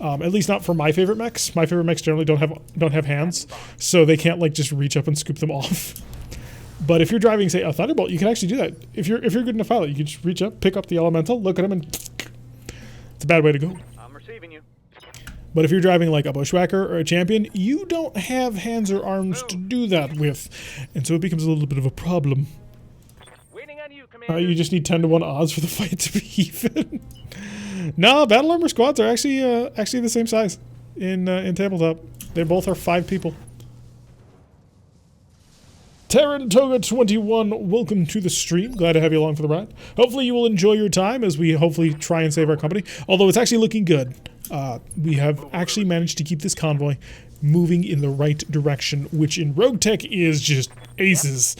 At least not for my favorite mechs. My favorite mechs generally don't have hands, so they can't like just reach up and scoop them off. But if you're driving, say, a Thunderbolt, you can actually do that. If you're good enough pilot, you can just reach up, pick up the elemental, look at him, and it's a bad way to go. I'm receiving you. But if you're driving like a Bushwhacker or a Champion, you don't have hands or arms to do that with, and so it becomes a little bit of a problem. Waiting on you, Commander. You just need 10-to-1 odds for the fight to be even. No, battle armor squads are actually the same size in tabletop. They both are 5 people. Terran Toga 21, welcome to the stream. Glad to have you along for the ride. Hopefully you will enjoy your time as we hopefully try and save our company. Although it's actually looking good. We have actually managed to keep this convoy moving in the right direction, which in RogueTech is just aces.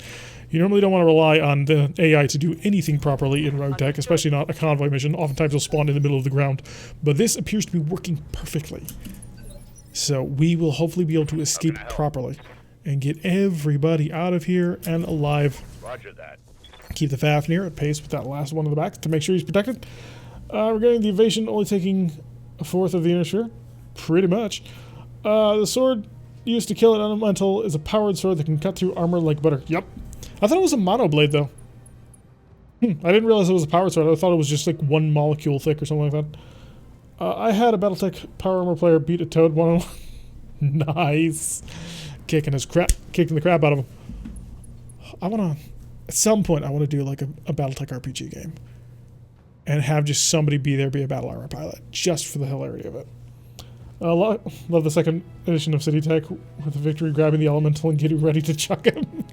You normally don't want to rely on the AI to do anything properly in RogueTech, especially not a convoy mission. Oftentimes you'll spawn in the middle of the ground. But this appears to be working perfectly. So we will hopefully be able to escape properly and get everybody out of here and alive. Roger that. Keep the Fafnir at pace with that last one in the back to make sure he's protected. Regarding the evasion, only taking a fourth of the inner sphere. Pretty much. The sword used to kill an elemental is a powered sword that can cut through armor like butter. Yep. I thought it was a mono blade though. I didn't realize it was a powered sword. I thought it was just like one molecule thick or something like that. I had a BattleTech power armor player beat a toad one-on-one. Nice. Kicking the crap out of him. At some point I want to do like a BattleTech RPG game. And have just somebody be a battle armor pilot. Just for the hilarity of it. Love the second edition of City Tech with the victory grabbing the elemental and getting ready to chuck him.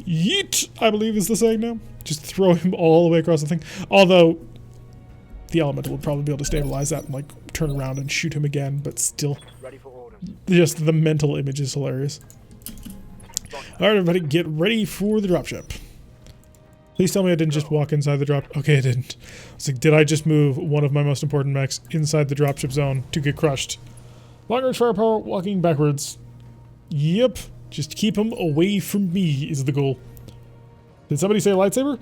Yeet, I believe is the saying now. Just throw him all the way across the thing. Although, the elemental would probably be able to stabilize that and like turn around and shoot him again, but still. Ready for orders. Just the mental image is hilarious. Alright everybody, get ready for the dropship. Please tell me I didn't just walk inside the drop. Okay, I didn't. I was like, did I just move one of my most important mechs inside the dropship zone to get crushed? Long range firepower, walking backwards. Yep. Just keep him away from me is the goal. Did somebody say lightsaber?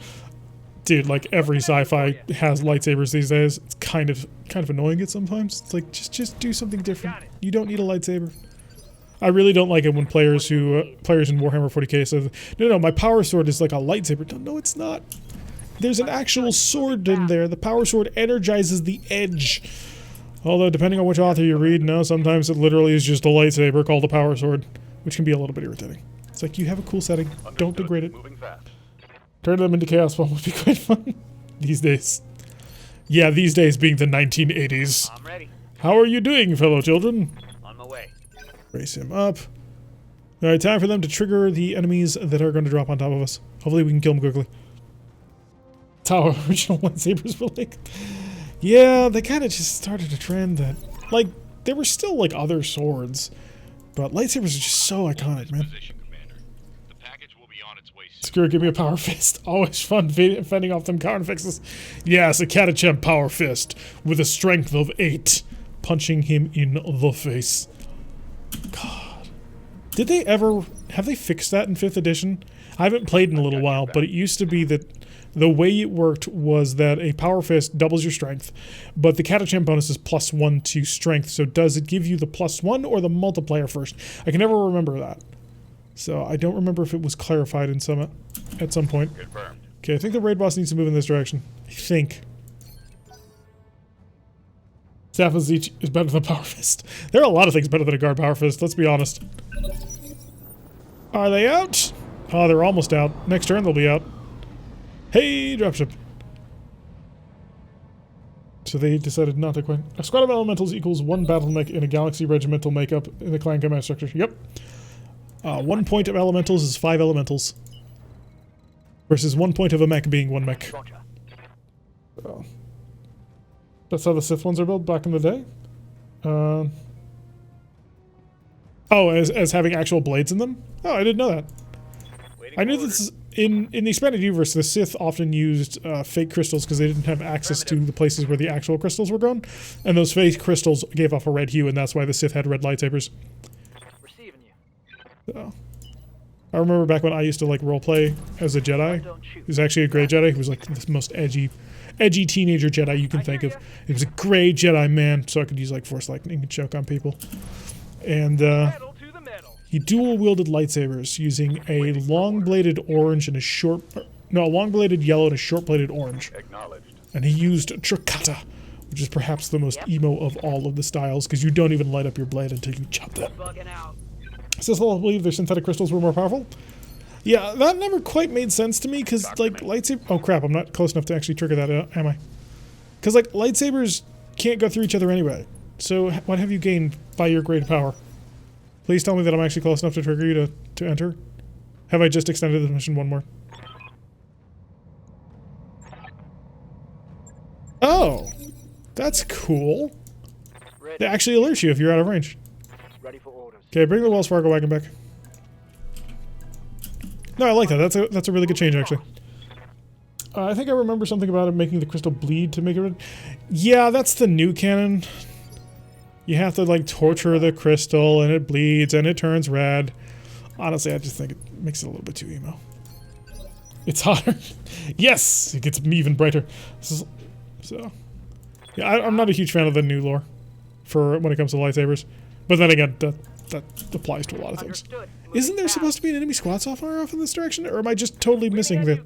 Dude, like every sci-fi has lightsabers these days. It's kind of annoying it sometimes. It's like just do something different. You don't need a lightsaber. I really don't like it when players in Warhammer 40k say, no, my power sword is like a lightsaber. No, it's not. There's an actual sword in there. The power sword energizes the edge. Although, depending on which author you read, no, sometimes it literally is just a lightsaber called a power sword, which can be a little bit irritating. It's like, you have a cool setting. Don't degrade it. Turn them into chaos bomb would be quite fun these days. Yeah, these days being the 1980s. I'm ready. How are you doing, fellow children? On my way. Raise him up. Alright, time for them to trigger the enemies that are going to drop on top of us. Hopefully we can kill them quickly. That's how original lightsabers were like. Yeah, they kind of just started a trend that, like, there were still, like, other swords. But lightsabers are just so iconic, man. Screw it, give me a power fist. Always fun fending off them counter fixes. Yes, a Catachem power fist with a strength of 8. Punching him in the face. God. Did they ever... Have they fixed that in 5th edition? I haven't played in a little while, but it used to be that the way it worked was that a power fist doubles your strength, but the Catachem bonus is +1 to strength, so does it give you the +1 or the multiplier first? I can never remember that. So I don't remember if it was clarified in at some point. Confirmed. Okay, I think the raid boss needs to move in this direction. I think. Staff of Zeech is better than Power Fist. There are a lot of things better than a guard Power Fist, let's be honest. Are they out? Oh, they're almost out. Next turn they'll be out. Hey, dropship. So they decided not to quit. A squad of elementals equals 1 battle mech in a galaxy regimental makeup in the clan command structure. Yep. 1 point of elementals is 5 elementals. Versus 1 point of a mech being 1 mech. So, that's how the Sith ones are built back in the day. Oh, as having actual blades in them? Oh, I didn't know that. I knew this in the expanded universe, the Sith often used fake crystals because they didn't have access to the places where the actual crystals were grown, and those fake crystals gave off a red hue, and that's why the Sith had red lightsabers. Receiving you. So, I remember back when I used to like roleplay as a Jedi. He was actually a gray Jedi who was like the most edgy teenager Jedi you can think of. He was a gray Jedi man, so I could use like Force Lightning and choke on people. And he dual-wielded lightsabers using a long-bladed orange and a long-bladed yellow and a short-bladed orange. And he used Trikata, which is perhaps the most emo of all of the styles, because you don't even light up your blade until you chop them. Sith will believe their synthetic crystals were more powerful. Yeah, that never quite made sense to me, because, like, lightsaber... Oh, crap, I'm not close enough to actually trigger that, am I? Because, like, lightsabers can't go through each other anyway. So, what have you gained by your great power? Please tell me that I'm actually close enough to trigger you to enter. Have I just extended the mission one more? Oh! That's cool. They actually alert you if you're out of range. Ready for orders. Okay, bring the Wells Fargo wagon back. No, I like that. That's a really good change, actually. I think I remember something about it making the crystal bleed to make it red. Yeah, that's the new canon. You have to, like, torture the crystal, and it bleeds, and it turns red. Honestly, I just think it makes it a little bit too emo. It's hotter. Yes! It gets even brighter. So, yeah, I'm not a huge fan of the new lore for when it comes to lightsabers. But then again, that applies to a lot of things. Isn't there supposed to be an enemy squad so far off in this direction? Or am I just totally missing it?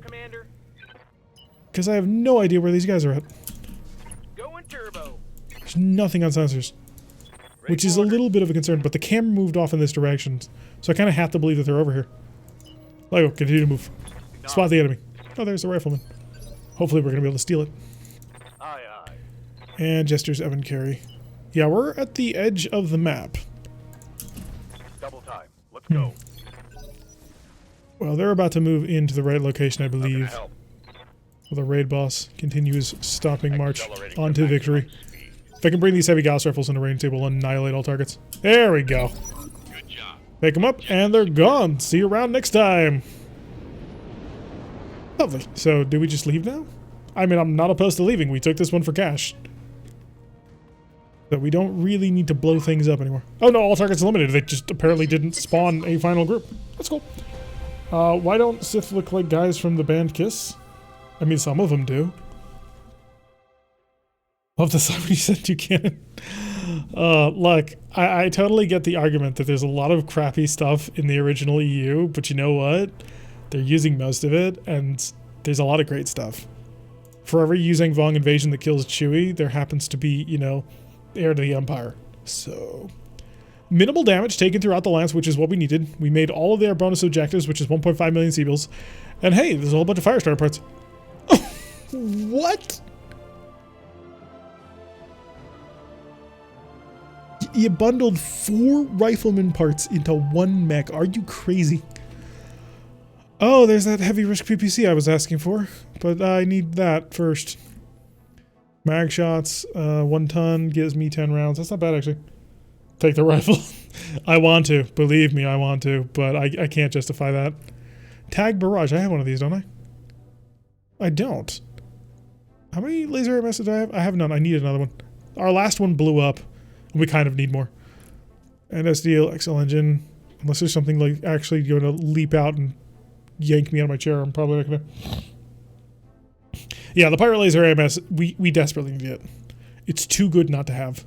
Because I have no idea where these guys are at. There's nothing on sensors. Which is a little bit of a concern, but the camera moved off in this direction. So I kind of have to believe that they're over here. Lego, continue to move. Spot the enemy. Oh, there's the rifleman. Hopefully we're going to be able to steal it. Aye, aye. And gestures Evan Carey. Yeah, we're at the edge of the map. Double time. Let's go. Well, they're about to move into the right location, I believe. Well, the raid boss continues stopping march onto victory. If I can bring these heavy Gauss rifles into range, they will annihilate all targets. There we go. Good job. Pick them up, and they're gone. See you around next time. Lovely. So, do we just leave now? I mean, I'm not opposed to leaving. We took this one for cash. So we don't really need to blow things up anymore. Oh no, all targets eliminated. They just apparently didn't spawn a final group. That's cool. Why don't Sith look like guys from the band Kiss? I mean, some of them do. Love the side when you said you can't. Look, I totally get the argument that there's a lot of crappy stuff in the original EU, but you know what? They're using most of it, and there's a lot of great stuff. For every Yuzhang Vong invasion that kills Chewie, there happens to be, you know, heir to the Empire. So, minimal damage taken throughout the lance, which is what we needed. We made all of their bonus objectives, which is 1.5 million Seabills. And hey, there's a whole bunch of Firestarter parts. What? You bundled 4 rifleman parts into 1 mech. Are you crazy? Oh, there's that heavy risk PPC I was asking for, but I need that first. Mag shots, 1 ton gives me 10 rounds. That's not bad, actually. Take the rifle. I want to. Believe me, I want to, but I can't justify that. Tag barrage. I have one of these, don't I? I don't. How many laser AMSs do I have? I have none. I need another one. Our last one blew up. We kind of need more. And SDL XL engine. Unless there's something like actually going to leap out and yank me out of my chair, I'm probably not going to. Yeah, the Pirate Laser AMS, we desperately need it. It's too good not to have.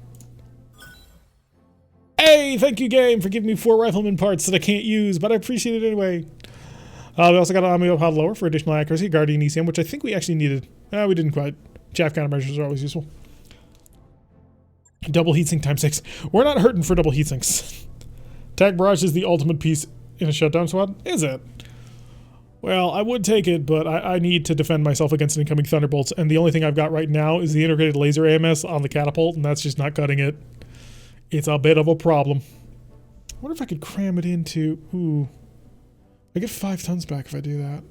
Hey, thank you, game, for giving me 4 rifleman parts that I can't use, but I appreciate it anyway. We also got an ammo pod lower for additional accuracy, Guardian ECM, which I think we actually needed. We didn't quite. Chaff countermeasures are always useful. Double heatsink times 6. We're not hurting for double heatsinks. Tag barrage is the ultimate piece in a shutdown squad. Is it? Well, I would take it, but I need to defend myself against incoming thunderbolts, and the only thing I've got right now is the integrated laser AMS on the catapult, and that's just not cutting it. It's a bit of a problem. I wonder if I could cram it into... Ooh. I get 5 tons back if I do that.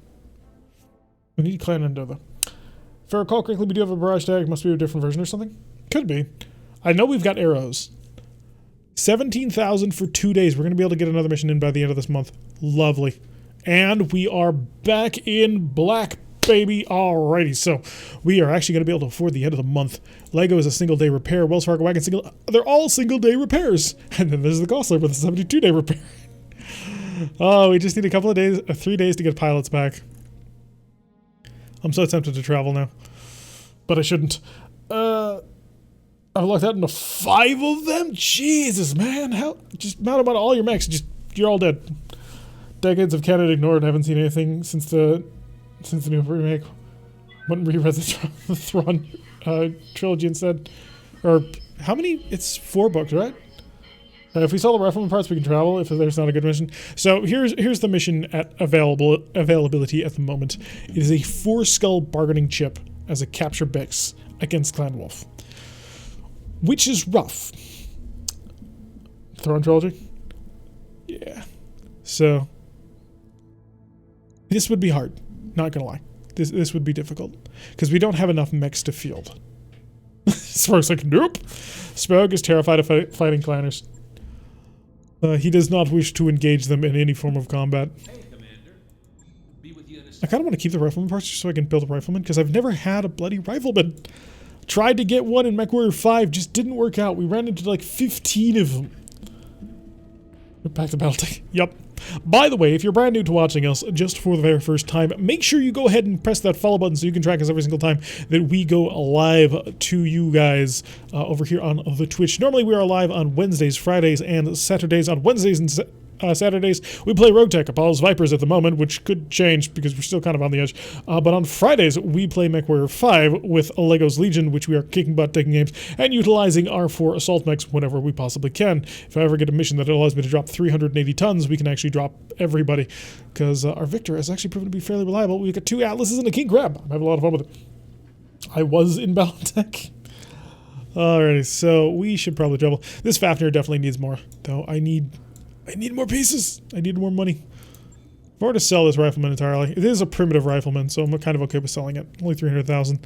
I need to clan under though. If I recall correctly, we do have a barrage tag. Must be a different version or something. Could be. I know we've got arrows. 17,000 for 2 days. We're going to be able to get another mission in by the end of this month. Lovely. And we are back in black, baby. Alrighty, so we are actually going to be able to afford the end of the month. Lego is a single-day repair. Wells Fargo Wagon single... They're all single-day repairs. And then there's the Gosler with a 72-day repair. Oh, we just need a couple of days, 3 days to get pilots back. I'm so tempted to travel now. But I shouldn't. I've lucked out into 5 of them? Jesus, man. How? Just mount them on all your mechs. You're all dead. Decades of Canada ignored. Haven't seen anything since the new remake. Went and reread the Thrawn trilogy instead. Or, how many? It's 4 books, right? If we sell the rifleman parts, we can travel if there's not a good mission. So here's the mission at availability at the moment. It is a 4-skull bargaining chip as a capture base against Clan Wolf, which is rough. Thrawn trilogy? Yeah. So this would be hard. Not gonna lie. This would be difficult because we don't have enough mechs to field. Spark's like, nope. Spark is terrified of fighting clanners. He does not wish to engage them in any form of combat. Hey, Commander. I kind of want to keep the rifleman parts just so I can build a rifleman, because I've never had a bloody rifleman. Tried to get one in MechWarrior 5, just didn't work out. We ran into like 15 of them. Back to BattleTech. Yep. By the way, if you're brand new to watching us, just for the very first time, make sure you go ahead and press that follow button so you can track us every single time that we go live to you guys over here on the Twitch. Normally we are live on Wednesdays, Fridays, and Saturdays. On Wednesdays and Saturdays, we play RogueTech, Apollo's Vipers at the moment, which could change because we're still kind of on the edge. But on Fridays, we play MechWarrior 5 with Lego's Legion, which we are kicking butt, taking games, and utilizing our 4 assault mechs whenever we possibly can. If I ever get a mission that allows me to drop 380 tons, we can actually drop everybody, because our Victor has actually proven to be fairly reliable. We've got 2 Atlases and a King Crab. I'm having a lot of fun with it. I was in BattleTech. Alrighty, so we should probably travel. This Fafnir definitely needs more, though. I need more pieces. I need more money. If I were to sell this rifleman entirely, it is a primitive rifleman, so I'm kind of okay with selling it. Only 300,000.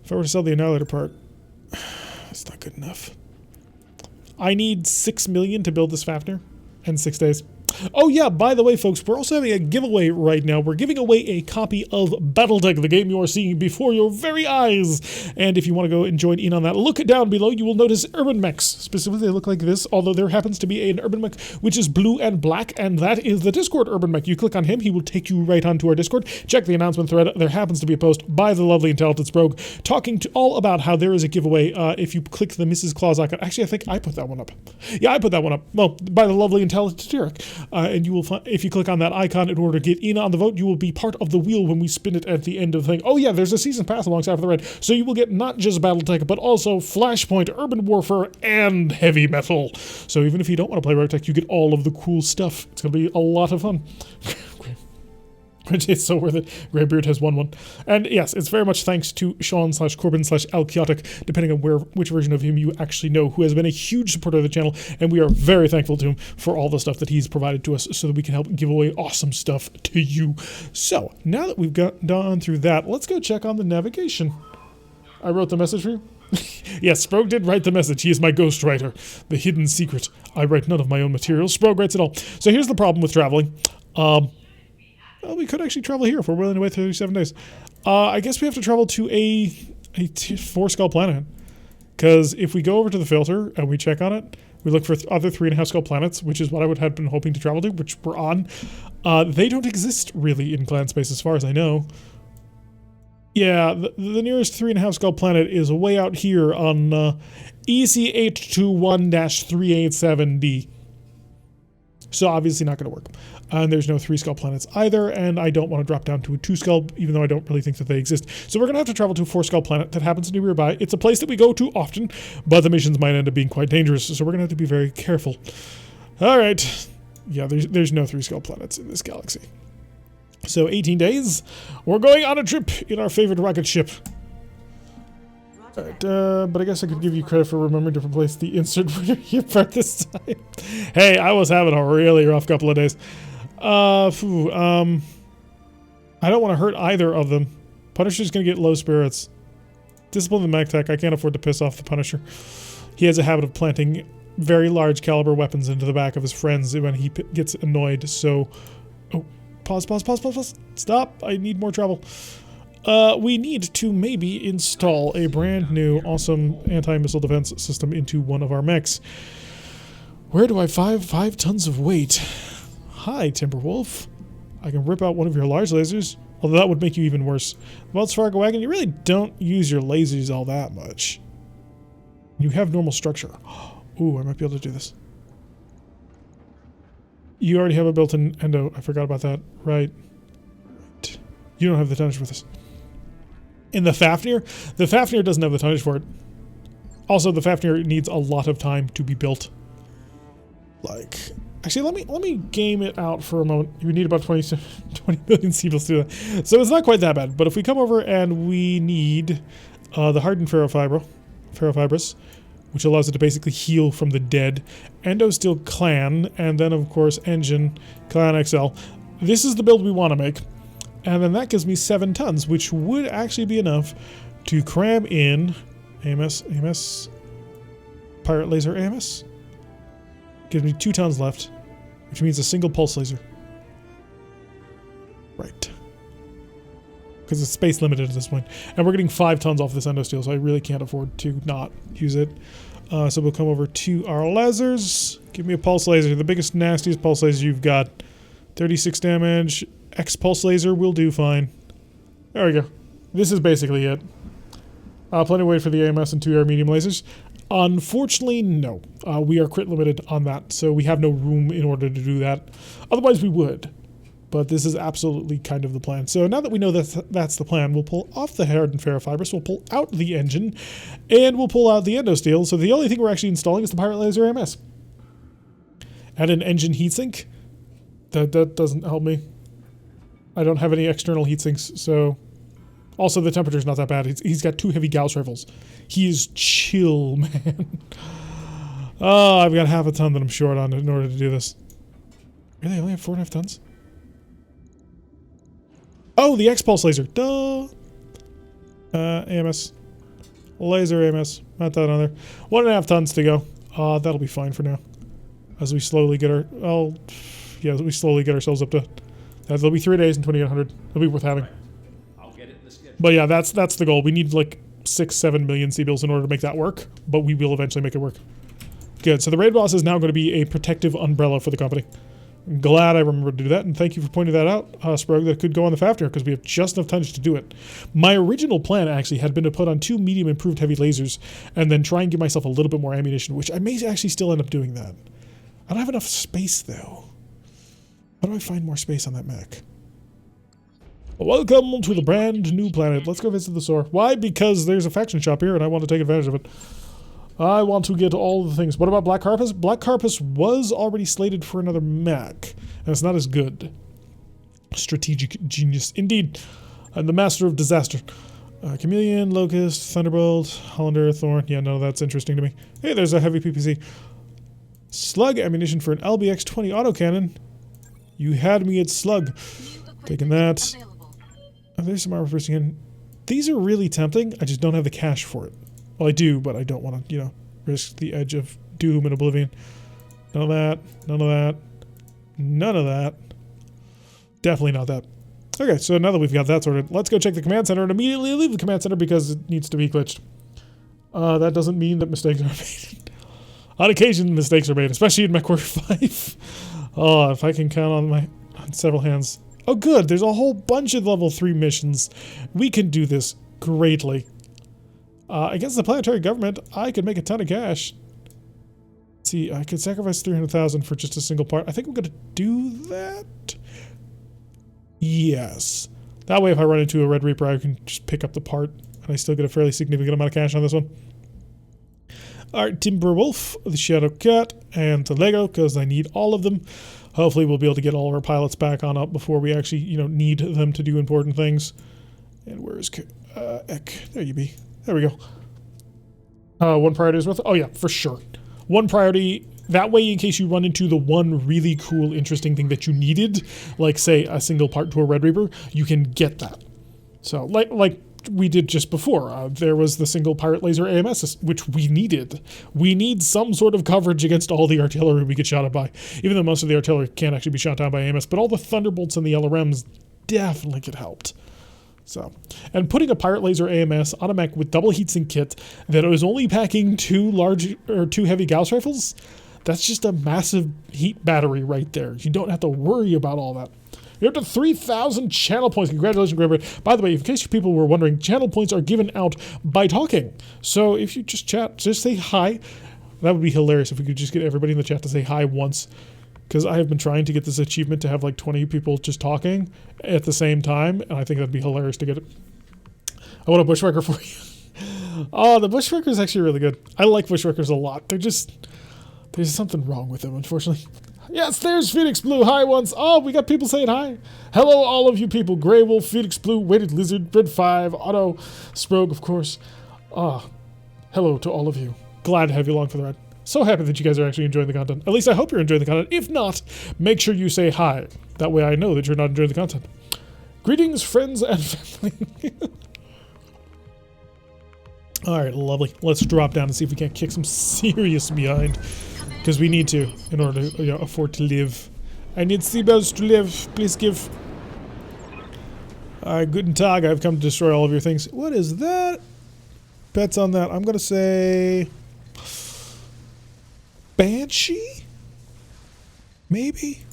If I were to sell the Annihilator part, it's not good enough. I need 6 million to build this Fafnir in 6 days. Oh yeah, by the way, folks, we're also having a giveaway right now. We're giving away a copy of BattleTech, the game you are seeing before your very eyes. And if you want to go and join in on that, look down below. You will notice urban mechs. Specifically, they look like this, although there happens to be an urban mech which is blue and black, and that is the Discord urban mech. You click on him, he will take you right onto our Discord. Check the announcement thread. There happens to be a post by the lovely and talented Rogue talking to all about how there is a giveaway. If you click the Mrs. Claus icon, actually, I think I put that one up. Yeah, I put that one up. Well, by the lovely and talented Derek. And you will find, if you click on that icon in order to get in on the vote, you will be part of the wheel when we spin it at the end of the thing. Oh yeah, there's a season pass alongside for the red, so you will get not just BattleTech, but also Flashpoint, Urban Warfare, and Heavy Metal. So even if you don't want to play RogueTech, you get all of the cool stuff. It's going to be a lot of fun. It's so worth it. Greybeard has won one. And yes, it's very much thanks to Sean/Corbin/Alchaotic, depending on which version of him you actually know, who has been a huge supporter of the channel, and we are very thankful to him for all the stuff that he's provided to us so that we can help give away awesome stuff to you. So, now that we've gone through that, let's go check on the navigation. I wrote the message for you. Yes, Sprogue did write the message. He is my ghostwriter. The hidden secret. I write none of my own material. Sprogue writes it all. So here's the problem with traveling. Well, we could actually travel here if we're willing to wait 37 days. I guess we have to travel to a 4-skull planet. Because if we go over to the filter and we check on it, we look for other 3.5-skull planets, which is what I would have been hoping to travel to, which we're on. They don't exist really in clan space as far as I know. Yeah, the nearest 3.5-skull planet is way out here on EC821-387D. So obviously not going to work. And there's no 3-skull planets either, and I don't want to drop down to a 2-skull, even though I don't really think that they exist. So we're going to have to travel to a 4-skull planet that happens to be nearby. It's a place that we go to often, but the missions might end up being quite dangerous, so we're going to have to be very careful. All right. Yeah, there's no 3-skull planets in this galaxy. So 18 days, we're going on a trip in our favorite rocket ship. Alright, but I guess I could give you credit for remembering to replace the insert printer here part this time. Hey, I was having a really rough couple of days. I don't want to hurt either of them. Punisher's gonna get low spirits. Discipline the mech tech. I can't afford to piss off the Punisher. He has a habit of planting very large caliber weapons into the back of his friends when he gets annoyed, so... Oh, pause. Stop, I need more travel. We need to maybe install a brand new awesome anti-missile defense system into one of our mechs. Where do I find 5 tons of weight? Hi, Timberwolf. I can rip out one of your large lasers, although that would make you even worse. Wells Fargo Wagon, you really don't use your lasers all that much. You have normal structure. Ooh, I might be able to do this. You already have a built-in endo. I forgot about that. Right. You don't have the tonnage for this. In the Fafnir doesn't have the tonnage for it. Also, the Fafnir needs a lot of time to be built. Like, actually, let me game it out for a moment. You need about 20 million seals to do that. So it's not quite that bad. But if we come over and we need the hardened ferrofibrous, which allows it to basically heal from the dead, Endo Steel Clan, and then of course Engine Clan XL. This is the build we want to make. And then that gives me 7 tons, which would actually be enough to cram in AMS, Pirate Laser AMS. Gives me 2 tons left, which means a single pulse laser. Right. because it's space limited at this point. And we're getting 5 tons off this endo steel, so I really can't afford to not use it. So we'll come over to our lasers. Give me a pulse laser, the biggest, nastiest pulse laser you've got. 36 damage. X pulse laser will do fine. There we go. This is basically it. Plenty of weight for the AMS and 2 air medium lasers. Unfortunately, no. We are crit limited on that, so we have no room in order to do that. Otherwise, we would. But this is absolutely kind of the plan. So now that we know that's the plan, we'll pull off the hardened ferrofibrous, we'll pull out the engine, and we'll pull out the endosteel. So the only thing we're actually installing is the Pirate Laser AMS. Add an engine heatsink. That doesn't help me. I don't have any external heatsinks, so... Also, the temperature's not that bad. He's got 2 heavy Gauss rifles. He is chill, man. Oh, I've got half a ton that I'm short on in order to do this. Really? I only have 4.5 tons? Oh, the X-Pulse laser. Duh. AMS. Laser AMS. Not that on there. 1.5 tons to go. That'll be fine for now. As we slowly get our... Oh, yeah, as we slowly get ourselves up to... That'll be 3 days and 2,800. It'll be worth having. I'll get it in the schedule. But yeah, that's the goal. We need like 6-7 million C-bills in order to make that work. But we will eventually make it work. Good. So the raid boss is now going to be a protective umbrella for the company. I'm glad I remembered to do that, and thank you for pointing that out, Sprague. That could go on the Fafnir, because we have just enough tonnage to do it. My original plan, actually, had been to put on 2 medium improved heavy lasers, and then try and give myself a little bit more ammunition, which I may actually still end up doing that. I don't have enough space, though. How do I find more space on that mech? Welcome to the brand new planet. Let's go visit the store. Why? Because there's a faction shop here, and I want to take advantage of it. I want to get all the things. What about Black Carpus? Black Carpus was already slated for another mech, and it's not as good. Strategic genius. Indeed. I'm the master of disaster. Chameleon, Locust, Thunderbolt, Hollander, Thorn. Yeah, no, that's interesting to me. Hey, there's a heavy PPC. Slug ammunition for an LBX-20 autocannon. You had me at slug. Taking that. Oh, there's some armor piercing in. These are really tempting. I just don't have the cash for it. Well, I do, but I don't want to, you know, risk the edge of doom and oblivion. None of that. None of that. None of that. Definitely not that. Okay, so now that we've got that sorted, let's go check the command center and immediately leave the command center because it needs to be glitched. That doesn't mean that mistakes are made. On occasion, mistakes are made, especially in MechWarrior 5. Oh, if I can count on several hands. Oh, good. There's a whole bunch of level 3 missions. We can do this greatly. Against the planetary government, I could make a ton of cash. Let's see, I could sacrifice 300,000 for just a single part. I think I'm going to do that. Yes. That way, if I run into a Red Reaper, I can just pick up the part, and I still get a fairly significant amount of cash on this one. Alright, Timberwolf, the Shadow Cat, and the Lego, because I need all of them. Hopefully, we'll be able to get all of our pilots back on up before we actually, you know, need them to do important things. And where is Ek? There you be. There we go. 1 priority is worth it. Oh yeah, for sure. 1 priority. That way, in case you run into the one really cool, interesting thing that you needed, like say a single part to a Red Reaper, you can get that. So like we did just before, there was the single pirate laser AMS, which we needed. We need some sort of coverage against all the artillery we get shot at by, even though most of the artillery can't actually be shot down by AMS. But all the Thunderbolts and the LRMs definitely get helped. So, and putting a pirate laser AMS on a mech with double heatsink kit that was only packing 2 heavy Gauss rifles, that's just a massive heat battery right there. You don't have to worry about all that. You're up to 3,000 channel points. Congratulations, Great Britain. By the way, in case people were wondering, channel points are given out by talking. So if you just chat, just say hi. That would be hilarious if we could just get everybody in the chat to say hi once. Because I have been trying to get this achievement to have like 20 people just talking at the same time, and I think that'd be hilarious to get it. I want a Bushwhacker for you. Oh, the Bushwhacker is actually really good. I like Bushwhackers a lot. There's something wrong with them, unfortunately. Yes, there's Phoenix Blue. Hi once. Oh, we got people saying hi. Hello, all of you people. Grey Wolf, Phoenix Blue, Weighted Lizard, Red 5, Otto, Sprogue, of course. Hello to all of you. Glad to have you along for the ride. So happy that you guys are actually enjoying the content. At least I hope you're enjoying the content. If not, make sure you say hi. That way I know that you're not enjoying the content. Greetings, friends and family. Alright, lovely. Let's drop down and see if we can't kick some serious behind. Because we need to, in order to afford to live. I need seabells to live. Please give. Guten Tag, I've come to destroy all of your things. What is that? Bets on that. I'm going to say... Banshee? Maybe?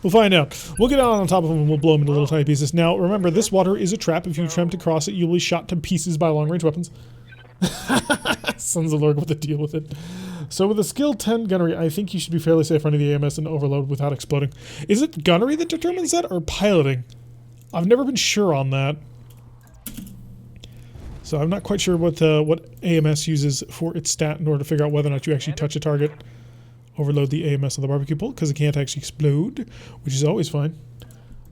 We'll find out. We'll get out on top of them and we'll blow them into little tiny pieces. Now, remember, this water is a trap. If you attempt to cross it, you'll be shot to pieces by long-range weapons. Sons of Lord with the deal with it. So with a skill 10 gunnery, I think you should be fairly safe running the AMS and overload without exploding. Is it gunnery that determines that, or piloting? I've never been sure on that. So I'm not quite sure what AMS uses for its stat in order to figure out whether or not you actually touch a target. Overload the AMS on the barbecue pole, because it can't actually explode, which is always fine.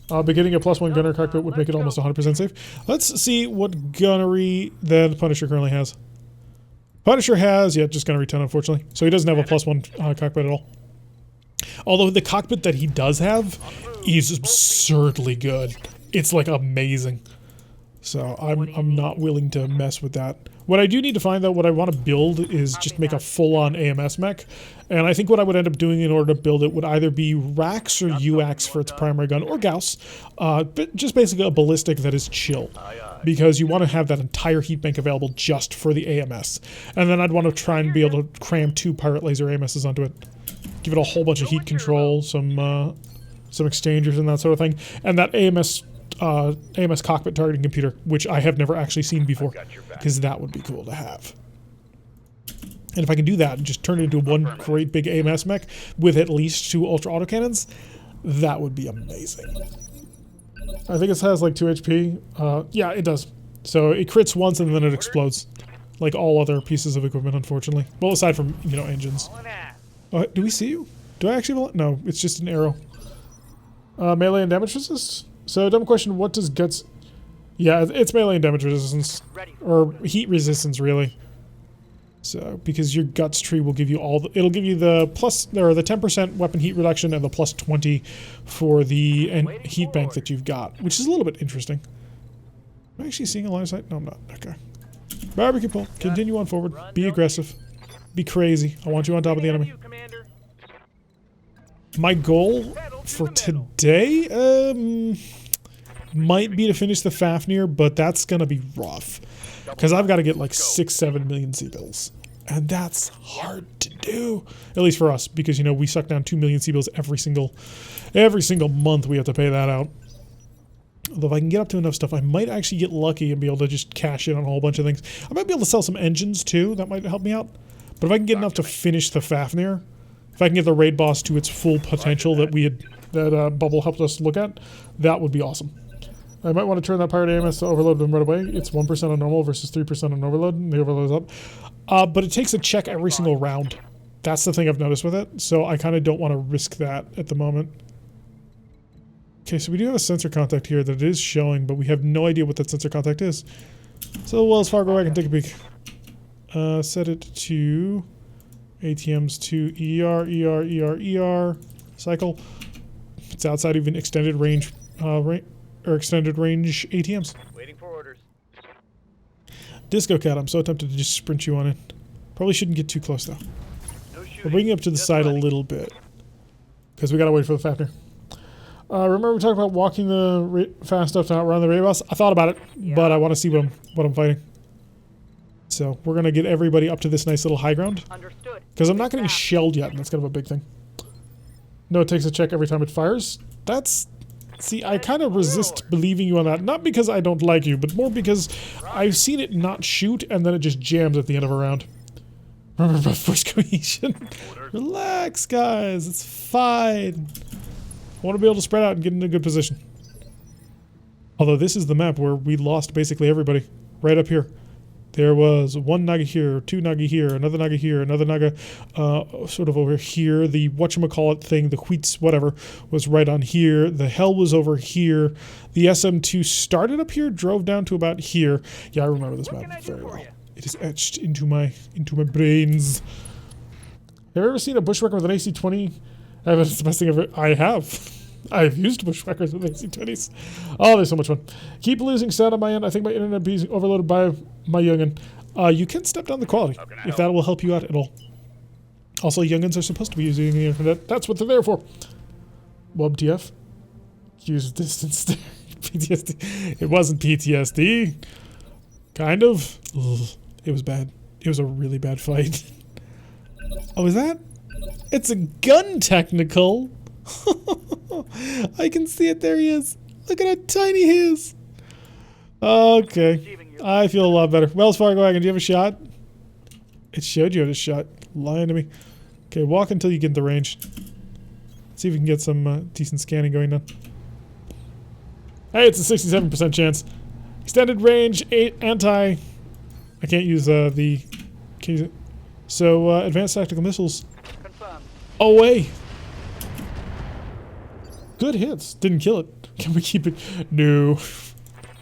But getting a +1 gunner cockpit would make it almost 100% safe. Let's see what gunnery the Punisher currently has. Punisher has, yeah, just gunnery 10, unfortunately. So he doesn't have a +1 cockpit at all. Although the cockpit that he does have is absurdly good. It's like amazing. So I'm not willing to mess with that. What I do need to find, though, what I want to build is just make a full-on AMS mech. And I think what I would end up doing in order to build it would either be Rax or UX for its primary gun, or Gauss. But just basically a ballistic that is chill. Because you want to have that entire heat bank available just for the AMS. And then I'd want to try and be able to cram 2 pirate laser AMSs onto it. Give it a whole bunch of heat control, some exchangers and that sort of thing. And that AMS cockpit targeting computer, which I have never actually seen before, because that would be cool to have. And if I can do that and just turn it into one great big AMS mech with at least 2 ultra autocannons, that would be amazing. I think it has like 2 HP. Yeah, it does. So it crits once and then it explodes, like all other pieces of equipment, unfortunately. Well, aside from, you know, engines. Do we see you? Do I actually? No, it's just an arrow. Melee and damage resist? So, dumb question, what does guts... Yeah, it's melee and damage resistance. Or heat resistance, really. So, because your guts tree will give you all the... It'll give you the plus... Or the 10% weapon heat reduction and the plus 20 for the heat bank that you've got. Which is a little bit interesting. Am I actually seeing a line of sight? No, I'm not. Okay. Barbecue pole. Continue on forward. Be aggressive. Be crazy. I want you on top of the enemy. My goal for today might be to finish the Fafnir, but that's gonna be rough because I've got to get like 6-7 million C-bills, and that's hard to do, at least for us, because you know we suck down 2 million C-bills every single month. We have to pay that out. Although if I can get up to enough stuff, I might actually get lucky and be able to just cash in on a whole bunch of things. I might be able to sell some engines too. That might help me out. But if I can get enough to finish the Fafnir, if I can get the raid boss to its full potential that Bubble helped us look at, that would be awesome. I might want to turn that pirate AMS to overload them right away. It's 1% on normal versus 3% on overload, and the overload is up. But it takes a check every single round. That's the thing I've noticed with it, so I kind of don't want to risk that at the moment. Okay, so we do have a sensor contact here that it is showing, but we have no idea what that sensor contact is. So Wells Fargo, I can take a peek. Set it to... ATMs to ER, cycle. It's outside even extended range, extended range ATMs. Waiting for orders. Disco Cat, I'm so tempted to just sprint you on in. Probably shouldn't get too close though. No shooting. We're bringing you up to the side a little bit, because we gotta wait for the Fafnir. Remember we talked about walking the fast enough to outrun the raid boss? I thought about it, but I want to see what I'm fighting. So we're gonna get everybody up to this nice little high ground. Understood. Because I'm not getting shelled yet, and that's kind of a big thing. No, it takes a check every time it fires. That's... See, I kind of resist believing you on that. Not because I don't like you, but more because I've seen it not shoot, and then it just jams at the end of a round. Remember about force cohesion? Relax, guys. It's fine. I want to be able to spread out and get in a good position. Although this is the map where we lost basically everybody. Right up here. There was 1 Naga here, 2 Naga here, another Naga here, another Naga sort of over here. The whatchamacallit thing, the Wheats, whatever, was right on here. The Hell was over here. The SM2 started up here, drove down to about here. Yeah, I remember this map very well. It is etched into my brains. Have you ever seen a bushwhacker with an AC-20? It's the best thing ever. I have. I've used bushwhackers with AC-20s. Oh, they're so much fun. Keep losing sound on my end. I think my internet is overloaded by my youngin. You can step down the quality if that will help you out at all. Also, youngins are supposed to be using the internet. That's what they're there for. WebTF. Use distance there. PTSD. It wasn't PTSD. Kind of. Ugh. It was bad. It was a really bad fight. Oh, is that? It's a gun technical. I can see it. There he is. Look at how tiny he is. Okay. I feel a lot better. Wells Fargo Wagon, do you have a shot? It showed you had a shot. Lying to me. Okay, walk until you get the range. See if we can get some decent scanning going on. Hey, it's a 67% chance. Extended range, 8 anti. I can't use the. So, advanced tactical missiles. Confirmed. Away. Good hits. Didn't kill it. Can we keep it? No.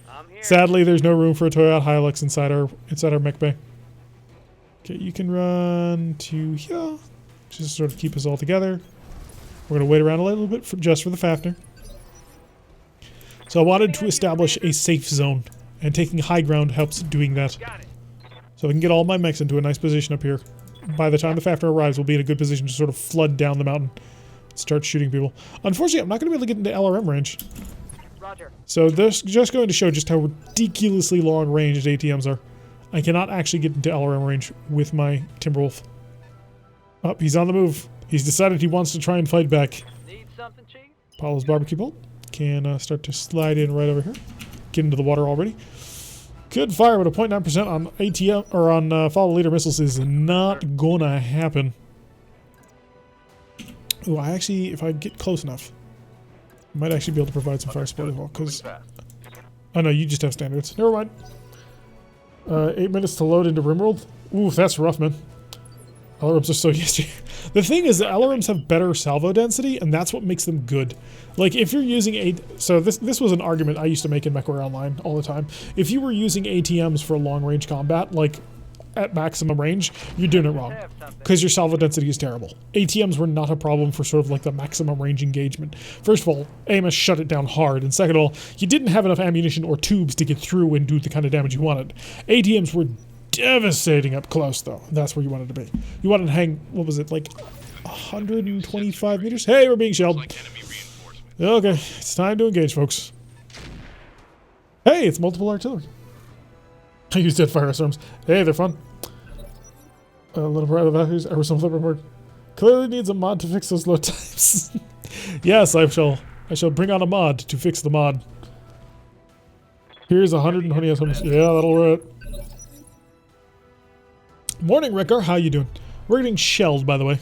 I'm here. Sadly, there's no room for a Toyota Hilux inside our mech bay. Okay, you can run to here. Just sort of keep us all together. We're going to wait around a little bit just for the Fafnir. So I wanted to establish a safe zone, and taking high ground helps doing that. So I can get all my mechs into a nice position up here. By the time the Fafnir arrives, we'll be in a good position to sort of flood down the mountain. Start shooting people. Unfortunately, I'm not going to be able to get into LRM range. Roger. So this is just going to show just how ridiculously long ranged ATMs are. I cannot actually get into LRM range with my Timberwolf. Oh, he's on the move. He's decided he wants to try and fight back. Need something, Chief? Apollo's barbecue bolt can start to slide in right over here. Get into the water already. Good fire, but a 0.9% on ATM or on follow leader missiles is not gonna happen. Oh, I actually, if I get close enough, I might actually be able to provide some fire support as well. Because, oh no, you just have standards. Never mind. 8 minutes to load into RimWorld. Ooh, that's rough, man. LRMs are so used to. The thing is, the LRMs have better salvo density, and that's what makes them good. Like, if you're using so this was an argument I used to make in MechWarrior Online all the time. If you were using ATMs for long-range combat, like at maximum range, you're doing it wrong. Because your salvo density is terrible. ATMs were not a problem for sort of like the maximum range engagement. First of all, Amos shut it down hard, and second of all, you didn't have enough ammunition or tubes to get through and do the kind of damage you wanted. ATMs were devastating up close, though. That's where you wanted to be. You wanted to hang, what was it, like 125 meters? Hey, we're being shelled. Okay, it's time to engage, folks. Hey, it's multiple artillery. I use dead fire storms. Hey, they're fun. A little bright of values. Or some flipper board. Clearly needs a mod to fix those load times. Yes, I shall bring on a mod to fix the mod. Here's 120 atoms. Yeah, that'll work. Morning, Ricker. How you doing? We're getting shelled, by the way.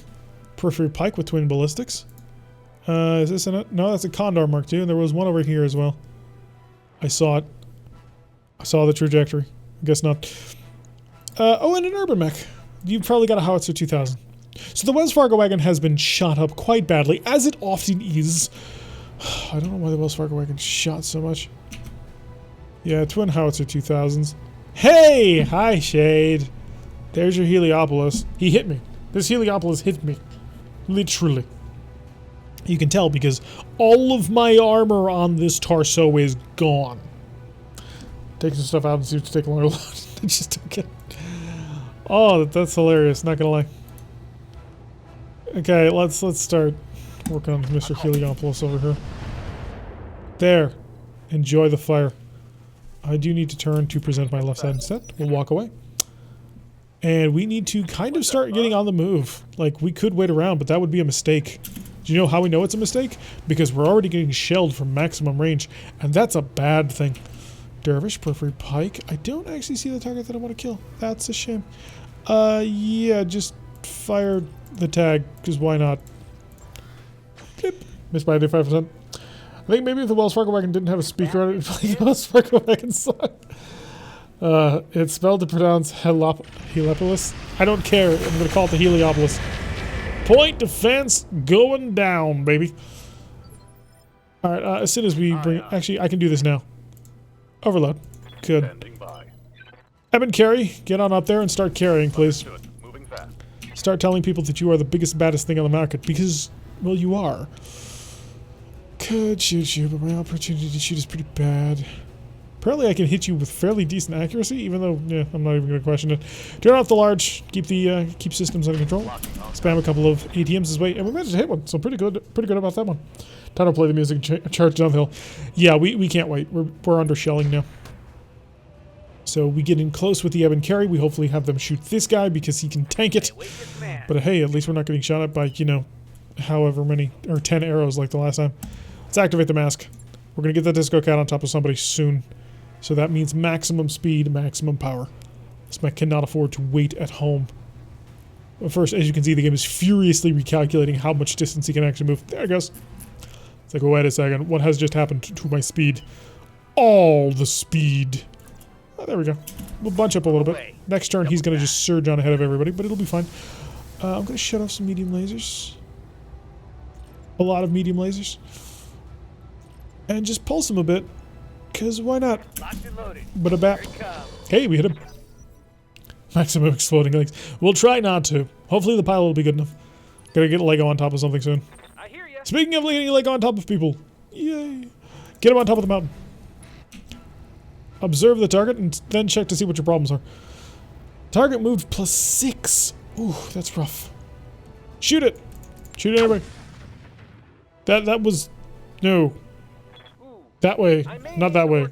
Periphery Pike with twin ballistics. Is this no, that's a Condor Mark II, and there was one over here as well. I saw it. I saw the trajectory. I guess not. Oh, and an Urban Mech. You've probably got a Howitzer 2000. So the Wells Fargo Wagon has been shot up quite badly, as it often is. I don't know why the Wells Fargo Wagon shot so much. Yeah, twin Howitzer 2000s. Hey! Hi, Shade. There's your Heliopolis. He hit me. This Heliopolis hit me. Literally. You can tell because all of my armor on this torso is gone. Take some stuff out and see if it's taking longer to load. I just took it. Oh, that's hilarious. Not gonna lie. Okay, let's start working on Mr. Heliopolis over here. There. Enjoy the fire. I do need to turn to present my left side instead. We'll walk away. And we need to kind of start getting on the move. Like, we could wait around, but that would be a mistake. Do you know how we know it's a mistake? Because we're already getting shelled from maximum range, and that's a bad thing. Dervish, Periphery Pike. I don't actually see the target that I want to kill. That's a shame. Yeah, just fire the tag, because why not? Clip. Missed by 85%. I think maybe if the Wells Fargo Wagon didn't have a speaker on it, it'd play the Wells Fargo Wagon song. It's spelled to pronounce Heliopolis. I don't care. I'm going to call it the Heliopolis. Point defense going down, baby. Alright, as soon as we bring... Actually, I can do this now. Overload. Good. Eben Carey, get on up there and start carrying, please. Start telling people that you are the biggest, baddest thing on the market. Because, well, you are. Could shoot you, but my opportunity to shoot is pretty bad. Apparently I can hit you with fairly decent accuracy, even though, yeah, I'm not even going to question it. Turn off the large, keep systems under control. Spam a couple of ATMs this way, and we managed to hit one, so pretty good about that one. Time to play the music, charge downhill. Yeah, we can't wait. We're under shelling now. So we get in close with the ebb and carry. We hopefully have them shoot this guy because he can tank it. But hey, at least we're not getting shot at by, you know, however many, or 10 arrows like the last time. Let's activate the mask. We're going to get the disco cat on top of somebody soon. So that means maximum speed, maximum power. This mech cannot afford to wait at home. But first, as you can see, the game is furiously recalculating how much distance he can actually move. There it goes. It's like, wait a second. What has just happened to my speed? All the speed. Oh, there we go. We'll bunch up a little bit. Next turn, he's going to just surge on ahead of everybody, but it'll be fine. I'm going to shut off some medium lasers. A lot of medium lasers. And just pulse him a bit. Because why not? But a bat. Hey, we hit him. Maximum exploding legs. We'll try not to. Hopefully the pilot will be good enough. Gotta get Lego on top of something soon. I hear ya. Speaking of getting Lego on top of people. Yay. Get him on top of the mountain. Observe the target and then check to see what your problems are. Target moved +6. Ooh, that's rough. Shoot it. Shoot it anyway. That was... No. That way. Not that way.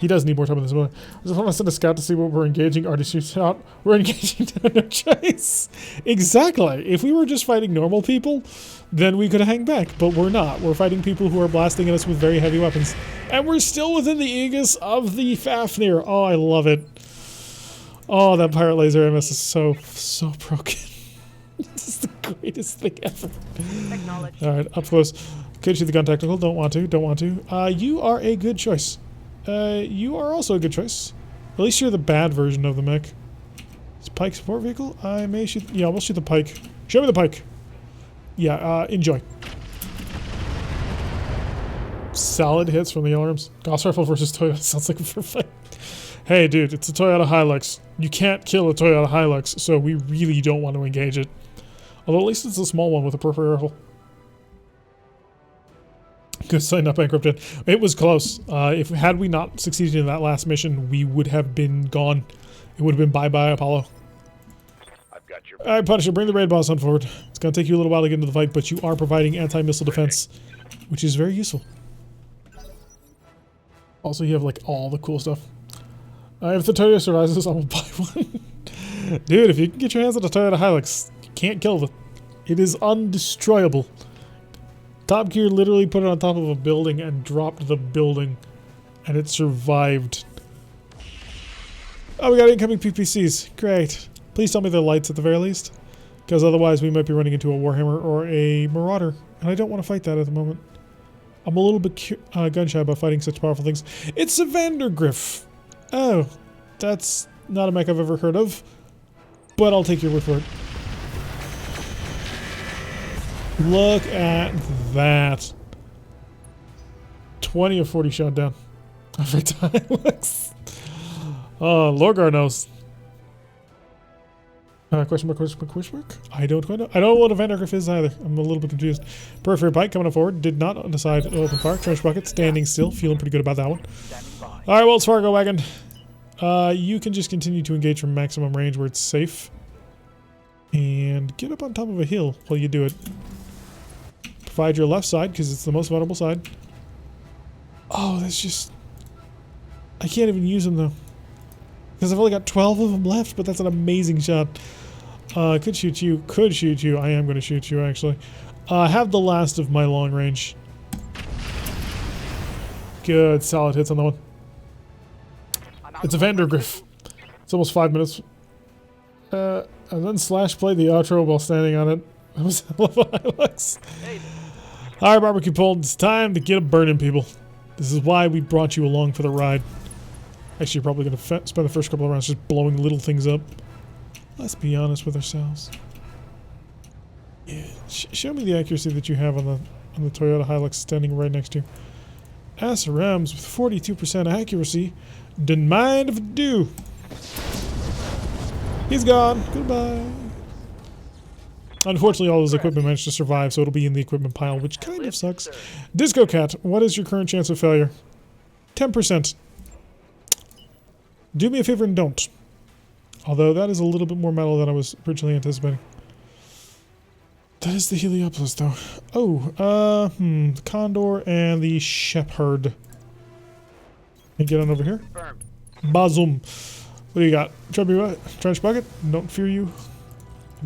He does need more time in the simulator. I just want to send a scout to see what we're engaging. Already shoots out. We're engaging no chase. Exactly. If we were just fighting normal people, then we could hang back. But we're not. We're fighting people who are blasting at us with very heavy weapons. And we're still within the aegis of the Fafnir. Oh, I love it. Oh, that pirate laser MS is so broken. This is the greatest thing ever. Alright, up close. Could shoot the gun tactical. Don't want to. You are a good choice. You are also a good choice. At least you're the bad version of the mech. Is Pike support vehicle? I may shoot... Yeah, we'll shoot the Pike. Show me the Pike. Yeah, enjoy. Solid hits from the alarms. Gauss Rifle versus Toyota sounds like a fair fight. Hey, dude, it's a Toyota Hilux. You can't kill a Toyota Hilux, so we really don't want to engage it. Although at least it's a small one with a peripheral rifle. Good sign, not bankrupted. It was close. Had we not succeeded in that last mission, we would have been gone. It would have been bye-bye, Apollo. I've got your... Alright, Punisher, bring the raid boss on forward. It's going to take you a little while to get into the fight, but you are providing anti-missile defense, which is very useful. Also, you have, like, all the cool stuff. If the Toyota survives this, I will buy one. Dude, if you can get your hands on a Toyota Hilux, you can't kill it. It is undestroyable. Top Gear literally put it on top of a building and dropped the building, and it survived. Oh, we got incoming PPCs. Great. Please tell me they're lights at the very least, because otherwise we might be running into a Warhammer or a Marauder, and I don't want to fight that at the moment. I'm a little bit gun-shy about fighting such powerful things. It's a Vandergriff. Oh, that's not a mech I've ever heard of, but I'll take your word for it. Look at that. 20 of 40 shot down. Every time it looks. Oh, Lorgar knows. Question mark? I don't quite know. I don't know what a Vandergriff is either. I'm a little bit confused. Periphery Pike coming up forward. Did not decide to open fire. Trench Bucket standing still. Feeling pretty good about that one. Alright, Wells Fargo Wagon. You can just continue to engage from maximum range where it's safe. And get up on top of a hill while you do it. Provide your left side, because it's the most vulnerable side. Oh, that's just... I can't even use them, though. Because I've only got 12 of them left, but that's an amazing shot. Could shoot you. Could shoot you. I am going to shoot you, actually. Have the last of my long range. Good. Solid hits on that one. It's a Vandergriff. It's almost 5 minutes. And then Slash played the outro while standing on it. That was a hell of a Hilux. Alright, Barbecue Pole, it's time to get a burning, people. This is why we brought you along for the ride. Actually, you're probably going to spend the first couple of rounds just blowing little things up. Let's be honest with ourselves. Yeah, show me the accuracy that you have on the Toyota Hilux standing right next to you. SRMs with 42% accuracy. Didn't mind if I do. He's gone. Goodbye. Unfortunately, all his equipment managed to survive, so it'll be in the equipment pile, which kind of sucks. Disco Cat, what is your current chance of failure? 10%. Do me a favor and don't. Although that is a little bit more metal than I was originally anticipating. That is the Heliopolis, though. Oh, the Condor and the Shepherd. Can you get on over here? Confirmed. Bazum. What do you got? Trench bucket? Don't fear you.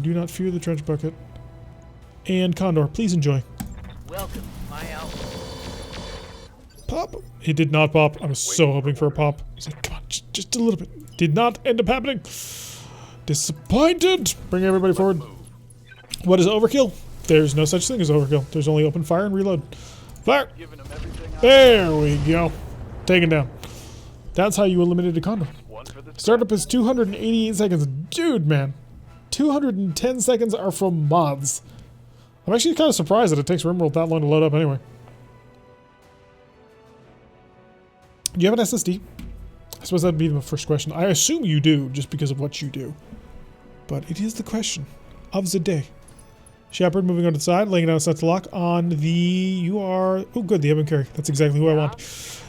Do not fear the trench bucket. And Condor, please enjoy. Welcome, my outlaw. Pop. It did not pop. I was so hoping for a pop. I was like, come on, just a little bit. Did not end up happening. Disappointed. Bring everybody forward. What is overkill? There's no such thing as overkill. There's only open fire and reload. Fire! Giving them everything There we go. Taken down. That's how you eliminated a Condor. One for the Startup is 288 seconds. Dude, man. 210 seconds are from mods. I'm actually kind of surprised that it takes RimWorld that long to load up anyway. Do you have an SSD? I suppose that'd be the first question. I assume you do, just because of what you do. But it is the question of the day. Shepard moving on to the side, laying down a sense lock on the... You are... Oh, good, the Evan Carry. That's exactly who I want.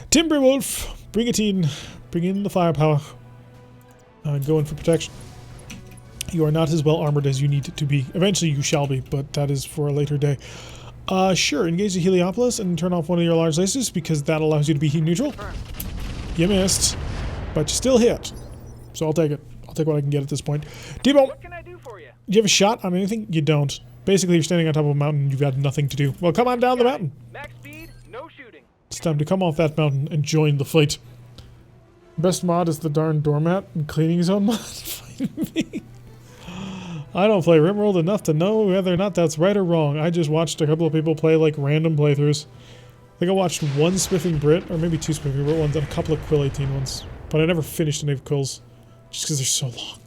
Timber Wolf, bring it in. Bring in the firepower. Go in for protection. You are not as well armored as you need to be. Eventually you shall be, but that is for a later day. Sure, engage the Heliopolis and turn off one of your large lasers because that allows you to be heat neutral. You missed, but you still hit. So I'll take it. I'll take what I can get at this point. T-Bone, What can I do for you? do you have a shot on anything? You don't. Basically, you're standing on top of a mountain and you've got nothing to do. Well, come on down the mountain. Max speed, no shooting. It's time to come off that mountain and join the fight. Best mod is the darn doormat and cleaning zone mod. Find me. I don't play RimWorld enough to know whether or not that's right or wrong. I just watched a couple of people play like random playthroughs. I think I watched one Spiffing Brit, or maybe two Spiffing Brit ones, and a couple of Quill 18 ones. But I never finished any of Quills, just because they're so long.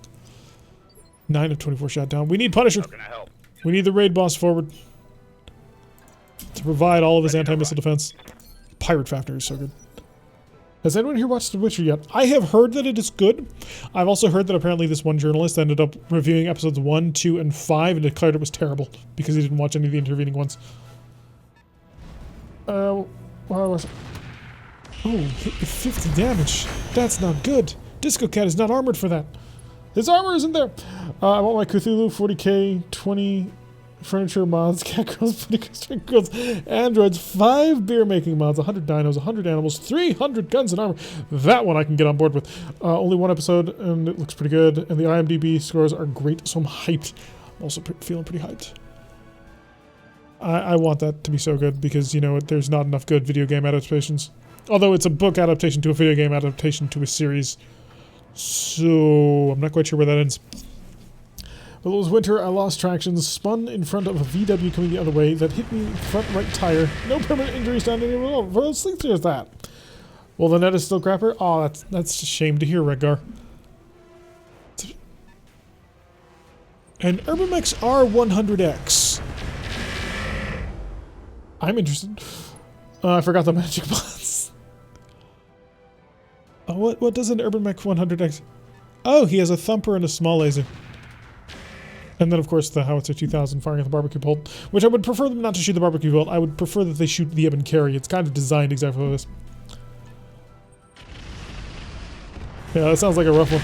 9 of 24 shot down. We need Punisher. How can I help? We need the raid boss forward to provide all of his anti-missile defense. Pirate Fafnir is so good. Has anyone here watched The Witcher yet? I have heard that it is good. I've also heard that apparently this one journalist ended up reviewing episodes 1, 2, and 5 and declared it was terrible because he didn't watch any of the intervening ones. Why was it? Oh, hit with 50 damage. That's not good. Disco Cat is not armored for that. His armor isn't there. I want my Cthulhu 40k 20 furniture mods, cat girls, pretty string girls, androids, 5 beer making mods, 100 dinos, 100 animals, 300 guns and armor. That one I can get on board with. Only one episode and it looks pretty good, and the IMDb scores are great, so I'm hyped. I'm also feeling pretty hyped. I want that to be so good because, you know, there's not enough good video game adaptations. Although it's a book adaptation to a video game adaptation to a series. So, I'm not quite sure where that ends. Well, it was winter, I lost traction, spun in front of a VW coming the other way that hit me front right tire. No permanent injuries down anywhere at all. What else is that? Well, the net is still crapper? Oh, that's a shame to hear, Redgar. An Urban R100X. I'm interested. I forgot the magic bots. What does an Urban 100X? Oh, he has a thumper and a small laser. And then, of course, the Howitzer 2000 firing at the barbecue bolt, which I would prefer them not to shoot the barbecue bolt. I would prefer that they shoot the Eben Carry. It's kind of designed exactly for this. Yeah, that sounds like a rough one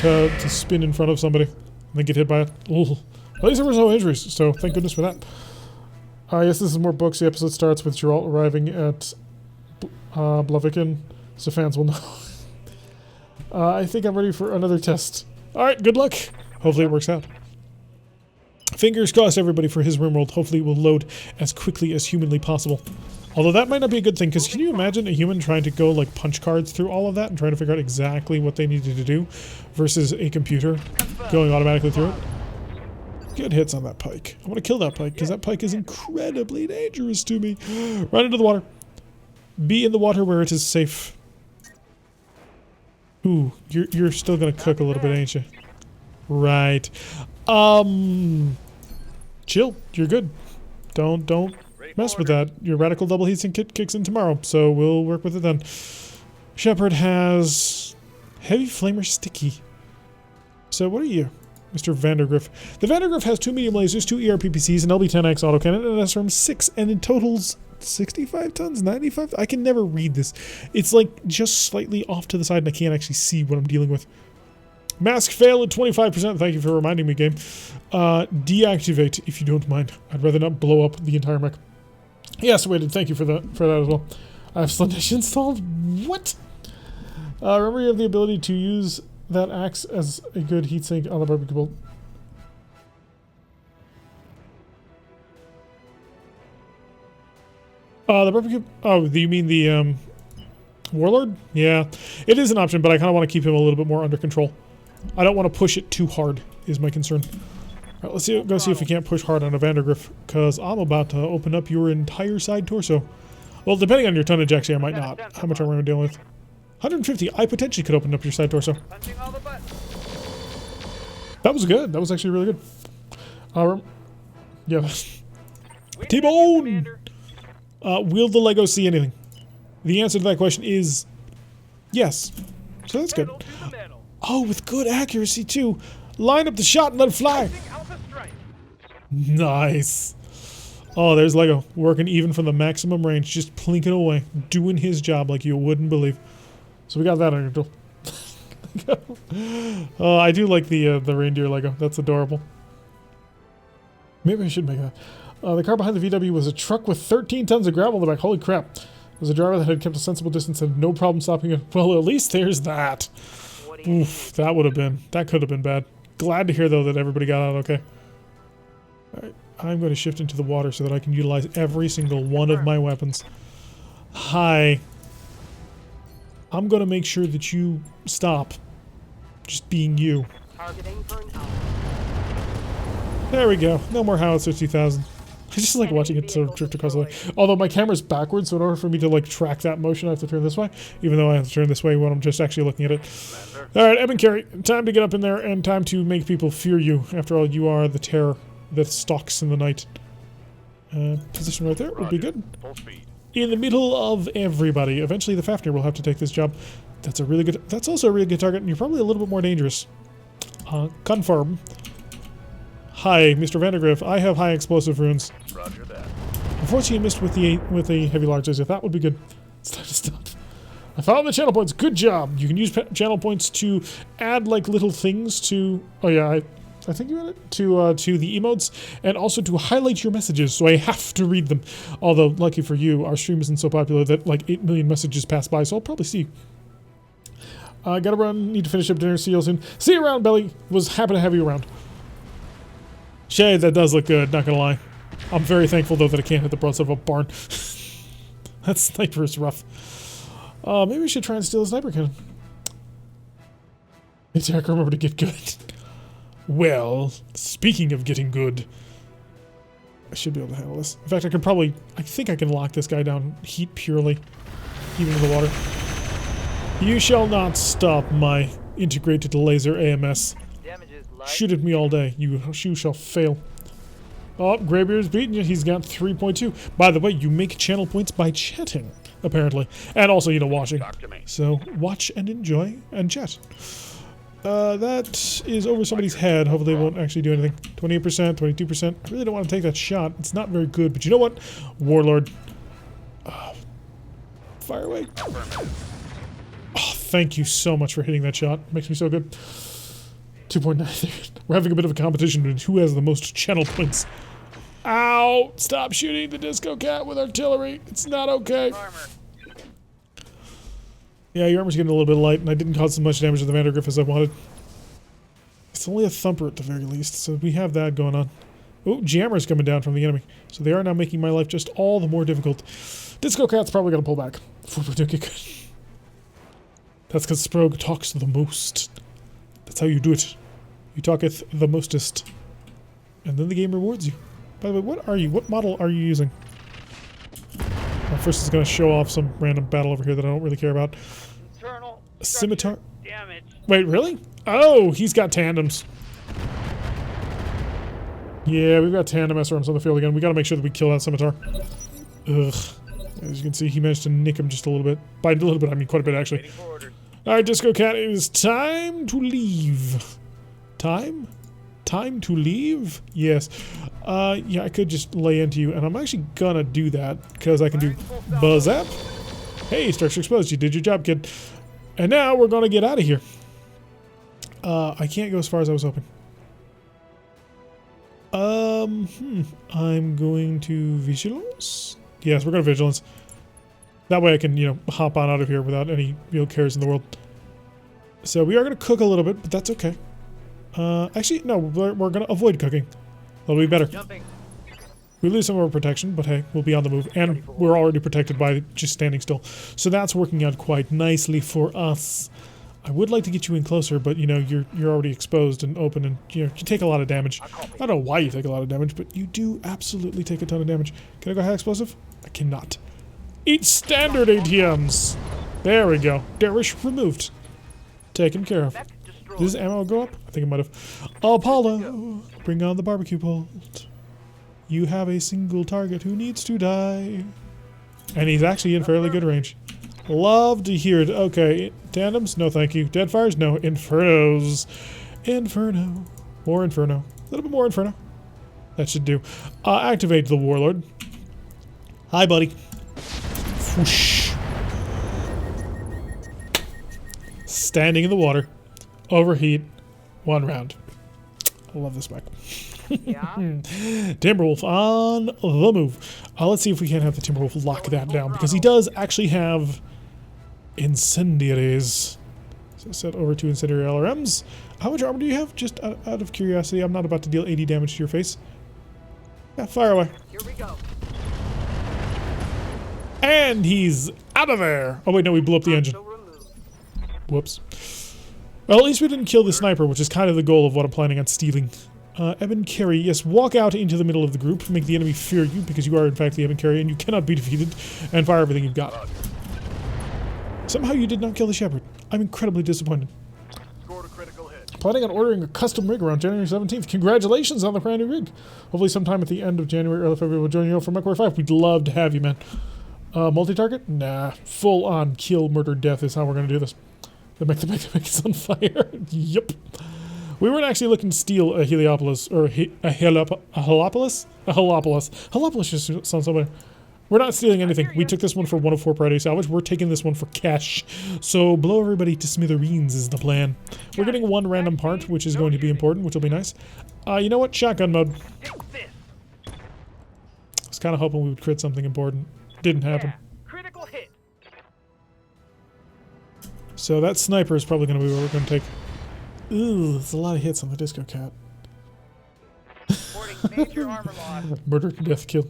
to spin in front of somebody and then get hit by it. Ooh. At least there was no injuries, so thank goodness for that. Yes, this is more books. The episode starts with Geralt arriving at Blaviken, so fans will know. I think I'm ready for another test. Alright, good luck. Hopefully it works out. Fingers crossed, everybody, for his RimWorld. Hopefully it will load as quickly as humanly possible. Although that might not be a good thing, because can you imagine a human trying to go, like, punch cards through all of that and trying to figure out exactly what they needed to do versus a computer going automatically through it? Good hits on that pike. I want to kill that pike, because that pike is incredibly dangerous to me. Run into the water. Be in the water where it is safe. Ooh, you're still gonna cook a little bit, ain't you? Right. Chill. You're good. Don't mess with that. Your radical double heatsink kit kicks in tomorrow, so we'll work with it then. Shepard has heavy flamer sticky. So what are you, Mr. Vandergriff? The Vandergriff has 2 medium lasers, 2 ERPPCs, an LB-10X autocannon, and an SRM-6, and in totals 65 tons, 95. I can never read this. It's like just slightly off to the side, and I can't actually see what I'm dealing with. Mask fail at 25%. Thank you for reminding me, game. Deactivate, if you don't mind. I'd rather not blow up the entire mech. Yes, waited. Thank you for that as well. I have Slundish installed. What? Remember you have the ability to use that axe as a good heatsink on the barbecue bolt. The barbecue. Oh, do you mean the Warlord? Yeah, it is an option, but I kind of want to keep him a little bit more under control. I don't want to push it too hard. Is my concern. All right, let's go see if we can't push hard on a Vandergriff, because I'm about to open up your entire side torso. Well, depending on your tonnage, actually, I might not. How much are we dealing with? 150. I potentially could open up your side torso. Punching all the buttons. That was good. That was actually really good. Yeah. We T-Bone! Commander. Will the Lego see anything? The answer to that question is yes. So that's good. Pedal to the metal. Oh, with good accuracy too. Line up the shot and let it fly. Pressing Alpha Strike. Nice. Oh, there's Lego working even from the maximum range, just plinking away, doing his job like you wouldn't believe. So we got that under control. Oh, I do like the reindeer Lego. That's adorable. Maybe I should make that. The car behind the VW was a truck with 13 tons of gravel in the back. Holy crap. It was a driver that had kept a sensible distance and had no problem stopping it. Well, at least there's that. What do you Oof, that could have been bad. Glad to hear, though, that everybody got out okay. Alright, I'm going to shift into the water so that I can utilize every single one of my weapons. Hi. I'm going to make sure that you stop just being you. Targeting for an hour. There we go. No more Howitzer 2000. I just like watching it sort of drift across the way. Although my camera's backwards, so in order for me to like track that motion, I have to turn this way. Even though I have to turn this way when I'm just actually looking at it. Alright, Eben Carey, time to get up in there and time to make people fear you. After all, you are the terror that stalks in the night. Position right there would be good. Full speed. In the middle of everybody. Eventually the Fafnir will have to take this job. That's also a really good target, and you're probably a little bit more dangerous. Confirm. Hi, Mr. Vandergriff. I have high explosive runes. Roger that. Unfortunately, you missed with the heavy large laser. That would be good. It's time to stop. I found the channel points. Good job. You can use channel points to add like little things to. Oh yeah, I think you had it to the emotes, and also to highlight your messages. So I have to read them. Although, lucky for you, our stream isn't so popular that like 8 million messages pass by. So I'll probably see. Gotta run. Need to finish up dinner. See you soon. See you around, Belly. Was happy to have you around. Shay, that does look good, not gonna lie. I'm very thankful, though, that I can't hit the broadside of a barn. That sniper is rough. Maybe we should try and steal a sniper cannon. It's Eric, remember to get good. Well, speaking of getting good, I should be able to handle this. In fact, I think I can lock this guy down heat purely, even in the water. You shall not stop my integrated laser AMS. Damage is light. Shoot at me all day. You shall fail. Oh, Greybeard's beating you. He's got 3.2. By the way, you make channel points by chatting, apparently. And also, watching. Talk to me. So, watch and enjoy and chat. That is over somebody's head. Hopefully they won't actually do anything. 28%, 22%. I really don't want to take that shot. It's not very good. But you know what? Warlord. Fire away. Oh, thank you so much for hitting that shot. Makes me so good. 2.9. We're having a bit of a competition with who has the most channel points. Ow! Stop shooting the disco cat with artillery. It's not okay. Armor. Yeah, your armor's getting a little bit light, and I didn't cause as much damage to the Vandergriff as I wanted. It's only a thumper at the very least, so we have that going on. Oh, jammer's coming down from the enemy. So they are now making my life just all the more difficult. Disco cat's probably gonna pull back before we do get good. That's because Sprog talks the most. That's how you do it. You talketh the mostest. And then the game rewards you. By the way, what are you? What model are you using? Well, first it's going to show off some random battle over here that I don't really care about. Internal. A scimitar? Damage. Wait, really? Oh, he's got tandems. Yeah, we've got tandem SRMs on the field again. We got to make sure that we kill that scimitar. Ugh. As you can see, he managed to nick him just a little bit. By a little bit, I mean quite a bit, actually. Waiting for orders. Alright, Disco Cat, it is time to leave. Time? Time to leave? Yes. Yeah, I could just lay into you, and I'm actually gonna do that, because I can do Buzz-Zap. Hey, Structure Exposed, you did your job, kid. And now we're gonna get out of here. I can't go as far as I was hoping. I'm going to vigilance. Yes, we're going to vigilance. That way I can, you know, hop on out of here without any real cares in the world. So we are going to cook a little bit, but that's okay. Actually, no, we're going to avoid cooking. That'll be better. Jumping. We lose some of our protection, but hey, we'll be on the move. And we're already protected by just standing still. So that's working out quite nicely for us. I would like to get you in closer, but you know, you're already exposed and open, and you know, you take a lot of damage. I don't know why you take a lot of damage, but you do absolutely take a ton of damage. Can I go high explosive? I cannot. Eat standard ATMs! There we go. Darish removed. Taken care of. Did this ammo go up? I think it might have. Apollo, bring on the barbecue pult. You have a single target who needs to die. And he's actually in fairly good range. Love to hear it. Okay, tandems? No thank you. Deadfires? No. Infernos. Inferno. More Inferno. A little bit more Inferno. That should do. Activate the Warlord. Hi, buddy. Whoosh. Standing in the water. Overheat. 1 round. I love this back. Yeah. Timberwolf on the move. Let's see if we can have the Timberwolf lock that down, because he does actually have incendiaries. So set over to incendiary LRMs. How much armor do you have? Just out of curiosity. I'm not about to deal 80 damage to your face. Yeah, fire away. Here we go. And he's out of there. Oh wait, no, we blew up the engine. Whoops. Well, at least we didn't kill the sniper, which is kind of the goal of what I'm planning on stealing. Eben Carey, yes, walk out into the middle of the group, make the enemy fear you, because you are in fact the Eben Carey, and you cannot be defeated, and fire everything you've got. Somehow you did not kill the Shepherd. I'm incredibly disappointed. Scored a critical hit. Planning on ordering a custom rig around January 17th. Congratulations on the brand new rig. Hopefully sometime at the end of January, early February, we'll join you for MechWarrior 5. We'd love to have you, man. Multi-target? Nah. Full-on kill, murder, death is how we're going to do this. The mech is on fire. Yep. We weren't actually looking to steal a Heliopolis, or a Helopolis? A Helopolis. Helopolis just sounds so better. We're not stealing anything. We took this one for 104 Friday salvage. We're taking this one for cash. So blow everybody to smithereens is the plan. We're getting 1 random part, which is going to be important, which will be nice. You know what? Shotgun mode. I was kind of hoping we would crit something important. Didn't happen. Critical hit. So that sniper is probably going to be what we're going to take. Ooh, there's a lot of hits on the Disco Cat. Reporting major armor loss. Murder, death, kill.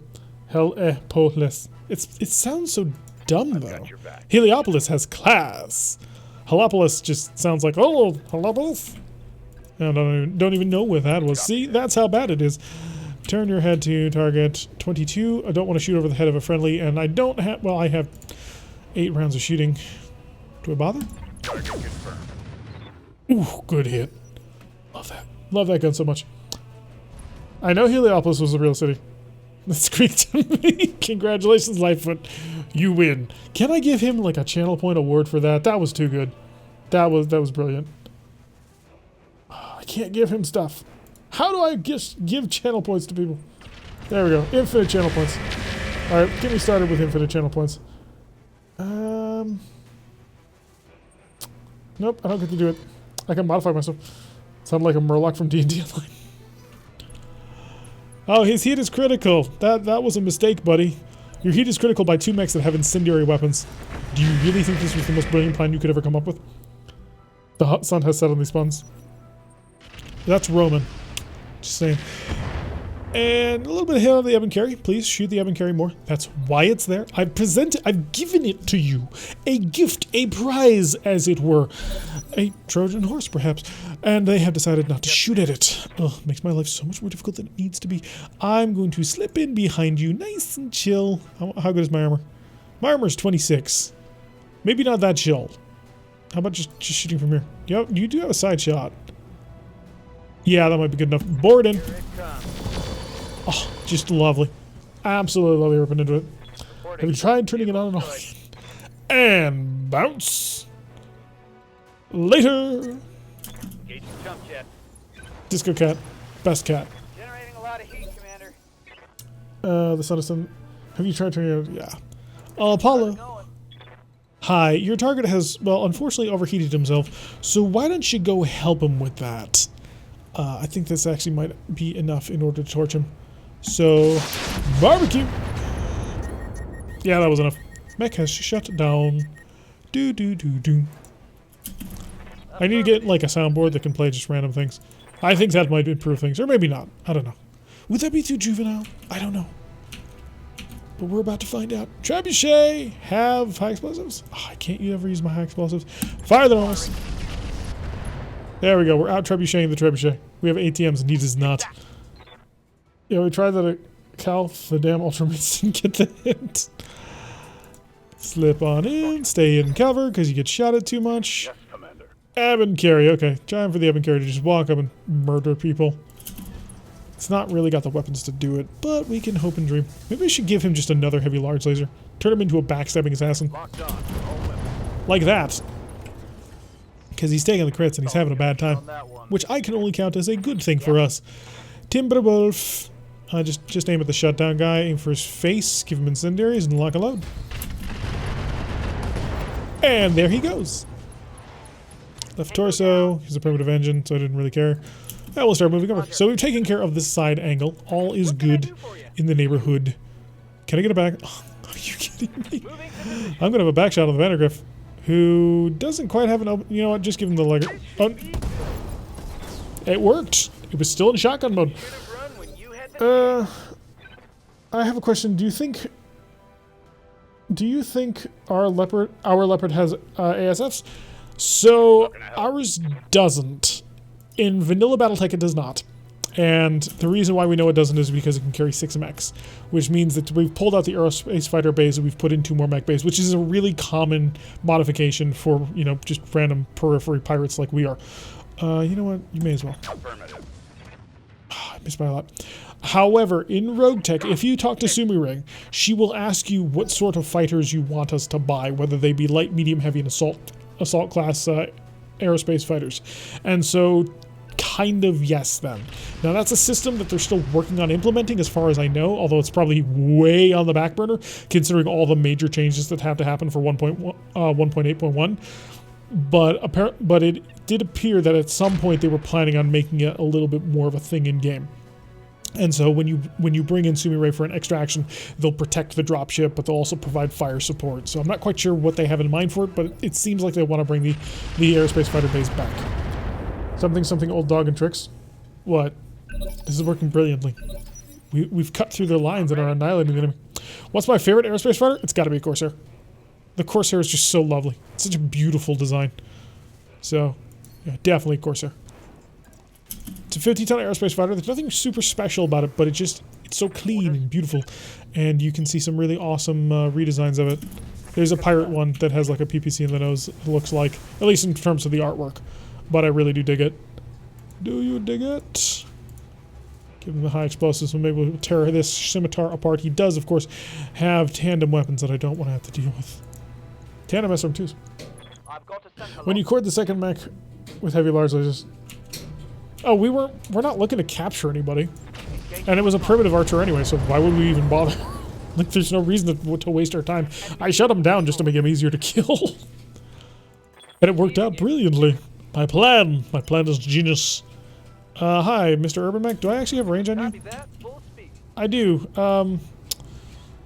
Hell-polis. It sounds so dumb, though. Heliopolis has class. Helopolis just sounds like, oh, Helopolis. I don't even know what that was. See, that's how bad it is. Turn your head to target 22. I don't want to shoot over the head of a friendly, and I don't have, well, I have 8 rounds of shooting. Do I bother? Target confirmed. Ooh, good hit. Love that. Love that gun so much. I know Heliopolis was a real city. That's great to me. Congratulations, Lightfoot. You win. Can I give him like a channel point award for that? That was too good. That was brilliant. I can't give him stuff. How do I give channel points to people? There we go. Infinite channel points. Alright, get me started with infinite channel points. Nope, I don't get to do it. I can modify myself. Sound like a Murloc from D&D Online. Oh, his heat is critical. That was a mistake, buddy. Your heat is critical by 2 mechs that have incendiary weapons. Do you really think this was the most brilliant plan you could ever come up with? The sun has set on these spawns. That's Roman. Just saying. And a little bit of hit on the Eben Carey. Please shoot the Eben Carey more. That's why it's there. I've given it to you. A gift, a prize, as it were. A Trojan horse, perhaps. And they have decided not to shoot at it. Oh, makes my life so much more difficult than it needs to be. I'm going to slip in behind you, nice and chill. How good is my armor? My armor is 26. Maybe not that chill. How about just shooting from here? Yep, you do have a side shot. Yeah, that might be good enough. Board in. Oh, just lovely. Absolutely lovely ripping into it. Have you tried turning it on and off? And bounce. Later. Jump jet. Disco Cat. Best cat. Generating a lot of heat, Commander. The sun is sun. Have you tried turning it on? Yeah. Apollo. Hi, your target has, well, unfortunately overheated himself, so why don't you go help him with that? I think this actually might be enough in order to torch him. So, barbecue! Yeah, that was enough. Mech has shut down. Do do do do. I need to get like a soundboard that can play just random things. I think that might improve things, or maybe not. I don't know. Would that be too juvenile? I don't know. But we're about to find out. Trebuchet have high explosives? Oh, I can't ever use my high explosives. Fire them on us. There we go. We're out trebucheting the trebuchet. We have ATMs and he does not. Yeah, we tried that at Cal. The damn ultramates didn't get the hint. Slip on in. Stay in cover because you get shot at too much. Yes, Commander. Ebb and carry. Okay. Time for the ebb and carry to just walk up and murder people. It's not really got the weapons to do it, but we can hope and dream. Maybe we should give him just another heavy large laser. Turn him into a backstabbing assassin. Locked on. All weapons. Like that. Because he's taking the crits and he's having a bad time. On that one. Which I can only count as a good thing for us. Timberwolf. Just aim at the shutdown guy, aim for his face, give him incendiaries, and lock a load. And there he goes. Left torso. He's a primitive engine, so I didn't really care. Now we'll start moving over. So we've taken care of this side angle. All is good in the neighborhood. Can I get it back? Oh, are you kidding me? I'm going to have a back shot on the Vandergriff, who doesn't quite have an open... You know what? Just give him the leg. Oh. It worked. It was still in shotgun mode. I have a question. Do you think our leopard has ASFs? So ours doesn't. In vanilla Battletech, it does not. And the reason why we know it doesn't is because it can carry 6 mechs, which means that we've pulled out the aerospace fighter bays and we've put in 2 more mech bays, which is a really common modification for, you know, just random periphery pirates like we are. You know what? You may as well. Affirmative. I missed by a lot. However, in RogueTech, if you talk to Sumiring, she will ask you what sort of fighters you want us to buy, whether they be light, medium, heavy, and assault class aerospace fighters. And so, kind of yes then. Now that's a system that they're still working on implementing as far as I know, although it's probably way on the back burner considering all the major changes that have to happen for 1.8.1. But it did appear that at some point they were planning on making it a little bit more of a thing in game. And so when you bring in Sumiray for an extraction, they'll protect the dropship, but they'll also provide fire support. So I'm not quite sure what they have in mind for it, but it seems like they want to bring the aerospace fighter base back. Something old dog and tricks. What? This is working brilliantly. We've cut through their lines and are annihilating the enemy. What's my favorite aerospace fighter? It's got to be a Corsair. The Corsair is just so lovely. It's such a beautiful design. So, yeah, definitely Corsair. It's a 50-ton aerospace fighter. There's nothing super special about it, but it's so clean and beautiful. And you can see some really awesome redesigns of it. There's a pirate one that has like a PPC in the nose, it looks like. At least in terms of the artwork. But I really do dig it. Do you dig it? Give him the high explosives and maybe we'll tear this scimitar apart. He does, of course, have tandem weapons that I don't want to have to deal with. Tandem SRM2s. When you cord the second mech with heavy large lasers... Oh, we're not looking to capture anybody. And it was a primitive archer anyway, so why would we even bother? Like, there's no reason to waste our time. I shut him down just to make him easier to kill. And it worked out brilliantly. My plan is genius. Hi, Mr. Urban Mech. Do I actually have range on you? I do.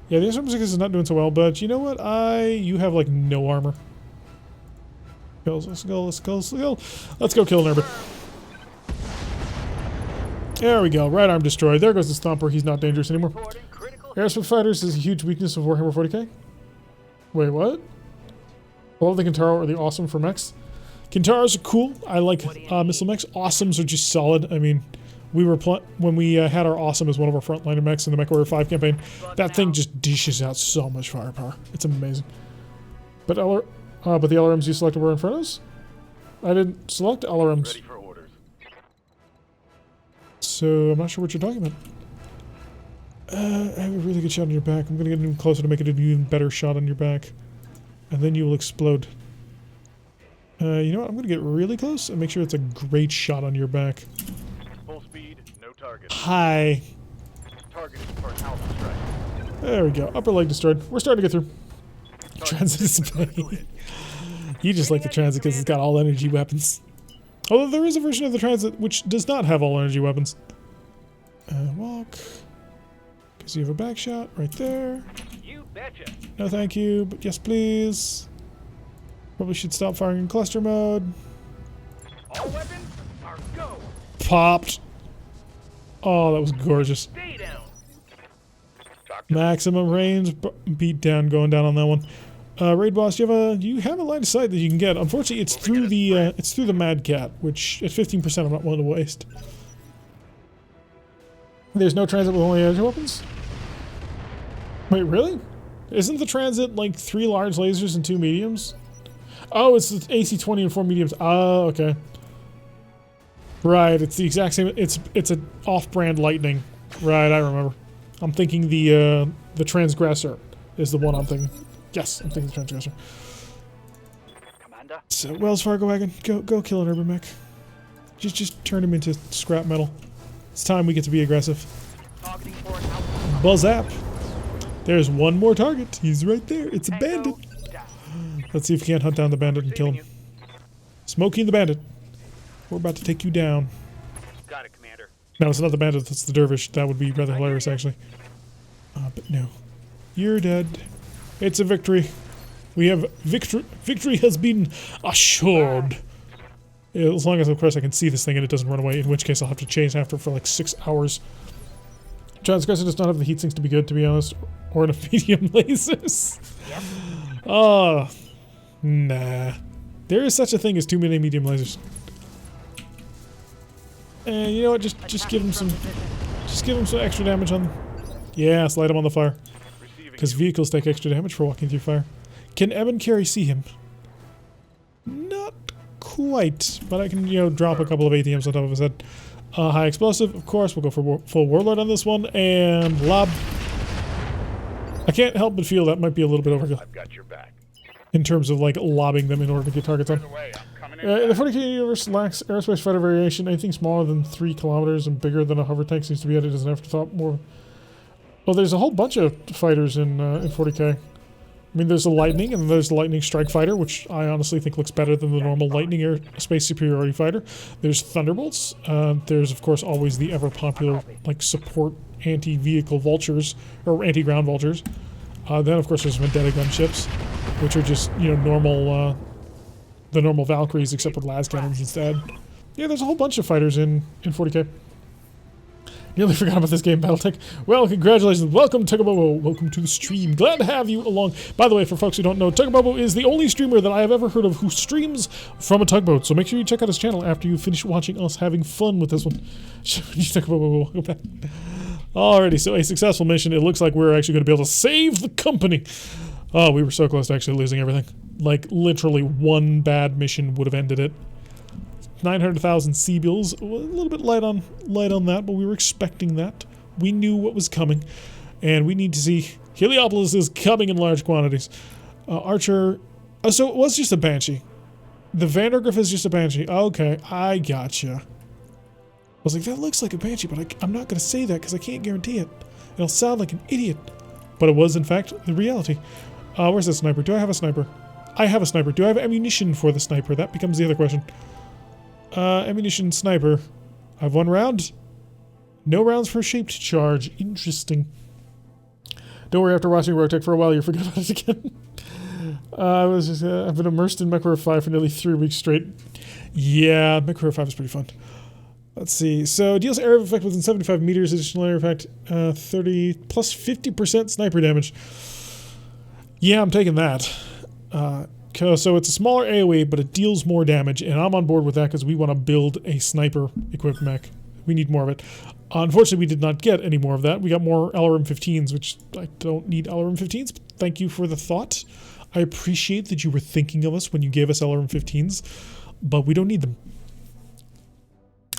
Yeah, the SRM6 is not doing so well, but you know what? You have like no armor. Let's go. Let's go kill an Urban. There we go. Right arm destroyed. There goes the Stomper. He's not dangerous anymore. Aerospace fighters is a huge weakness of Warhammer 40k. Wait, what? All of the Kintaro are the awesome for mechs. Kintaros are cool. I like missile mechs. Awesomes are just solid. I mean, we were when we had our awesome as one of our frontliner mechs in the MechWarrior 5 campaign. That thing just dishes out so much firepower. It's amazing. But the LRMs you selected were Infernos? I didn't select LRMs. Ready for orders. So I'm not sure what you're talking about. I have a really good shot on your back. I'm going to get even closer to make it an even better shot on your back. And then you will explode. You know what? I'm going to get really close and make sure it's a great shot on your back. Full speed, no target. Hi. Targeting for an alpha strike. There we go. Upper leg destroyed. We're starting to get through. transit is funny. You just like the transit because it's got all energy weapons. Although there is a version of the transit which does not have all energy weapons. Walk. Because you have a back shot right there. You betcha. No thank you, but yes please. Probably should stop firing in cluster mode. All weapons are go. Popped. Oh, that was gorgeous. Stay down. Maximum range beat down going down on that one. Raid boss, you have a line of sight that you can get. Unfortunately, it's through the Mad Cat, which at 15% I'm not willing to waste. There's no transit with only energy weapons? Wait, really? Isn't the transit like 3 large lasers and 2 mediums? Oh, it's the AC-20 and 4 mediums. Oh, okay. Right, it's the exact same. It's an off-brand Lightning. Right, I remember. I'm thinking the Transgressor is the one I'm thinking. Yes, I'm thinking the Transgressor. Commander. So, Wells Fargo wagon, go kill an Urban mech. Just turn him into scrap metal. It's time we get to be aggressive. Targeting for an outpost. Buzzap. There's one more target. He's right there. It's a bandit. Down. Let's see if we can't hunt down the bandit and kill him. Smoking the bandit. We're about to take you down. Got it, Commander. No, it's not the bandit. That's the dervish. That would be rather hilarious, actually. But no. You're dead. It's a victory. We have victory. Victory has been assured. Yeah, as long as, of course, I can see this thing and it doesn't run away, in which case I'll have to chase after for like 6 hours. Transgressor does not have the heat sinks to be good, to be honest, or enough medium lasers. Yep. Oh, nah. There is such a thing as too many medium lasers. And you know what? Just give him some extra damage on. Yeah, slide him on the fire. Because vehicles take extra damage for walking through fire. Can Ebb and Carry see him? Not quite, but I can, drop a couple of ATMs on top of his head. High explosive, of course. We'll go for full Warlord on this one, and lob. I can't help but feel that might be a little bit overkill. I've got your back. In terms of, like, lobbing them in order to get targets on. By the way, I'm coming In the 40k universe lacks aerospace fighter variation. Anything smaller than 3 kilometers and bigger than a hover tank seems to be added as an afterthought. More. Well, there's a whole bunch of fighters in 40k. I mean, there's the Lightning, and there's the Lightning Strike Fighter, which I honestly think looks better than the normal Lightning Air Space Superiority Fighter. There's Thunderbolts. There's, of course, always the ever-popular, like, support anti-vehicle vultures, or anti-ground vultures. Then, of course, there's Vendetta gunships, which are just, normal, the normal Valkyries, except with las cannons instead. Yeah, there's a whole bunch of fighters in 40k. Nearly forgot about this game, Battletech. Well, congratulations. Welcome, Tugabobo. Welcome to the stream. Glad to have you along. By the way, for folks who don't know, Tugabobo is the only streamer that I have ever heard of who streams from a tugboat. So make sure you check out his channel after you finish watching us having fun with this one. Tugabobo, welcome back. Alrighty, so a successful mission. It looks like we're actually going to be able to save the company. Oh, we were so close to actually losing everything. Like, literally one bad mission would have ended it. 900,000 C-bills, a little bit light on that, but we were expecting that. We knew what was coming, and we need to see Heliopolis is coming in large quantities. Archer, so it was just a Banshee. The Vandergriff is just a Banshee. Okay, I gotcha. I was like, that looks like a Banshee, but I'm not going to say that because I can't guarantee it. It'll sound like an idiot. But it was, in fact, the reality. Where's the sniper? Do I have a sniper? I have a sniper. Do I have ammunition for the sniper? That becomes the other question. Ammunition sniper. I have 1 round. No rounds for shaped charge. Interesting. Don't worry, after watching RogueTech for a while, you forget about it again. I've been immersed in MechWarrior 5 for nearly 3 weeks straight. Yeah, MechWarrior 5 is pretty fun. Let's see. So, deals area of effect within 75 meters. Additional area effect, 30 plus 50% sniper damage. Yeah, I'm taking that. So it's a smaller AoE, but it deals more damage, and I'm on board with that because we want to build a sniper-equipped mech. We need more of it. Unfortunately, we did not get any more of that. We got more LRM-15s, which I don't need LRM-15s, but thank you for the thought. I appreciate that you were thinking of us when you gave us LRM-15s, but we don't need them.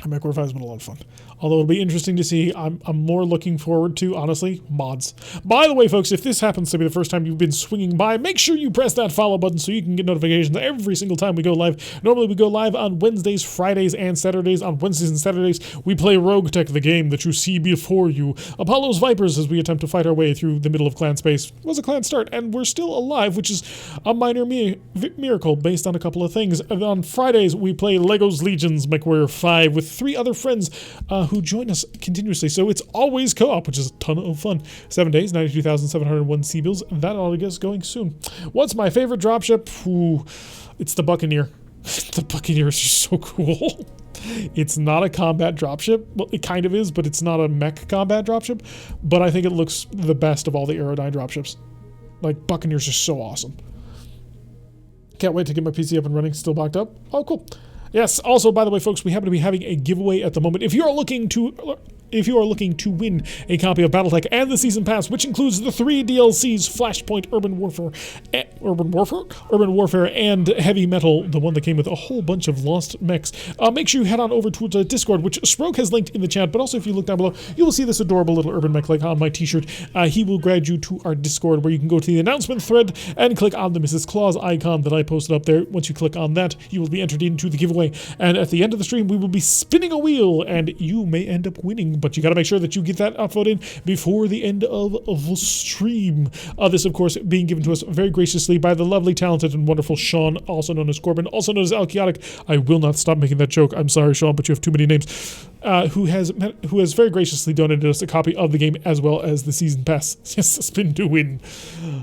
Mech Warfare has been a lot of fun. Although it'll be interesting to see, I'm more looking forward to, honestly, mods. By the way, folks, if this happens to be the first time you've been swinging by, make sure you press that follow button so you can get notifications every single time we go live. Normally, we go live on Wednesdays, Fridays, and Saturdays. On Wednesdays and Saturdays, we play RogueTech, the game that you see before you. Apollo's Vipers, as we attempt to fight our way through the middle of clan space. It was a clan start, and we're still alive, which is a minor miracle based on a couple of things. And on Fridays, we play Lego's Legions MechWarrior 5 with 3 other friends who join us continuously. So it's always co-op, which is a ton of fun. 7 days, 92,701 C-bills. That ought to get us going soon. What's my favorite dropship? Ooh, it's the Buccaneer. The Buccaneer is just so cool. It's not a combat dropship. Well, it kind of is, but it's not a mech combat dropship. But I think it looks the best of all the Aerodyne dropships. Like, Buccaneers are so awesome. Can't wait to get my PC up and running. Still backed up. Oh, cool. Yes, also, by the way, folks, we happen to be having a giveaway at the moment. If you are looking to win a copy of BattleTech and the Season Pass, which includes the 3 DLCs, Flashpoint, Urban Warfare, and Heavy Metal, the one that came with a whole bunch of lost mechs, make sure you head on over to the Discord, which Sproke has linked in the chat, but also if you look down below, you will see this adorable little urban mech like on my t-shirt. He will guide you to our Discord, where you can go to the announcement thread and click on the Mrs. Claus icon that I posted up there. Once you click on that, you will be entered into the giveaway, and at the end of the stream, we will be spinning a wheel, and you may end up winning, but you got to make sure that you get that upvote in before the end of the stream. This, of course, being given to us very graciously by the lovely, talented, and wonderful Sean, also known as Corbin, also known as Alchaotic. I will not stop making that joke. I'm sorry, Sean, but you have too many names. Who has very graciously donated us a copy of the game as well as the Season Pass. Yes, spin to win.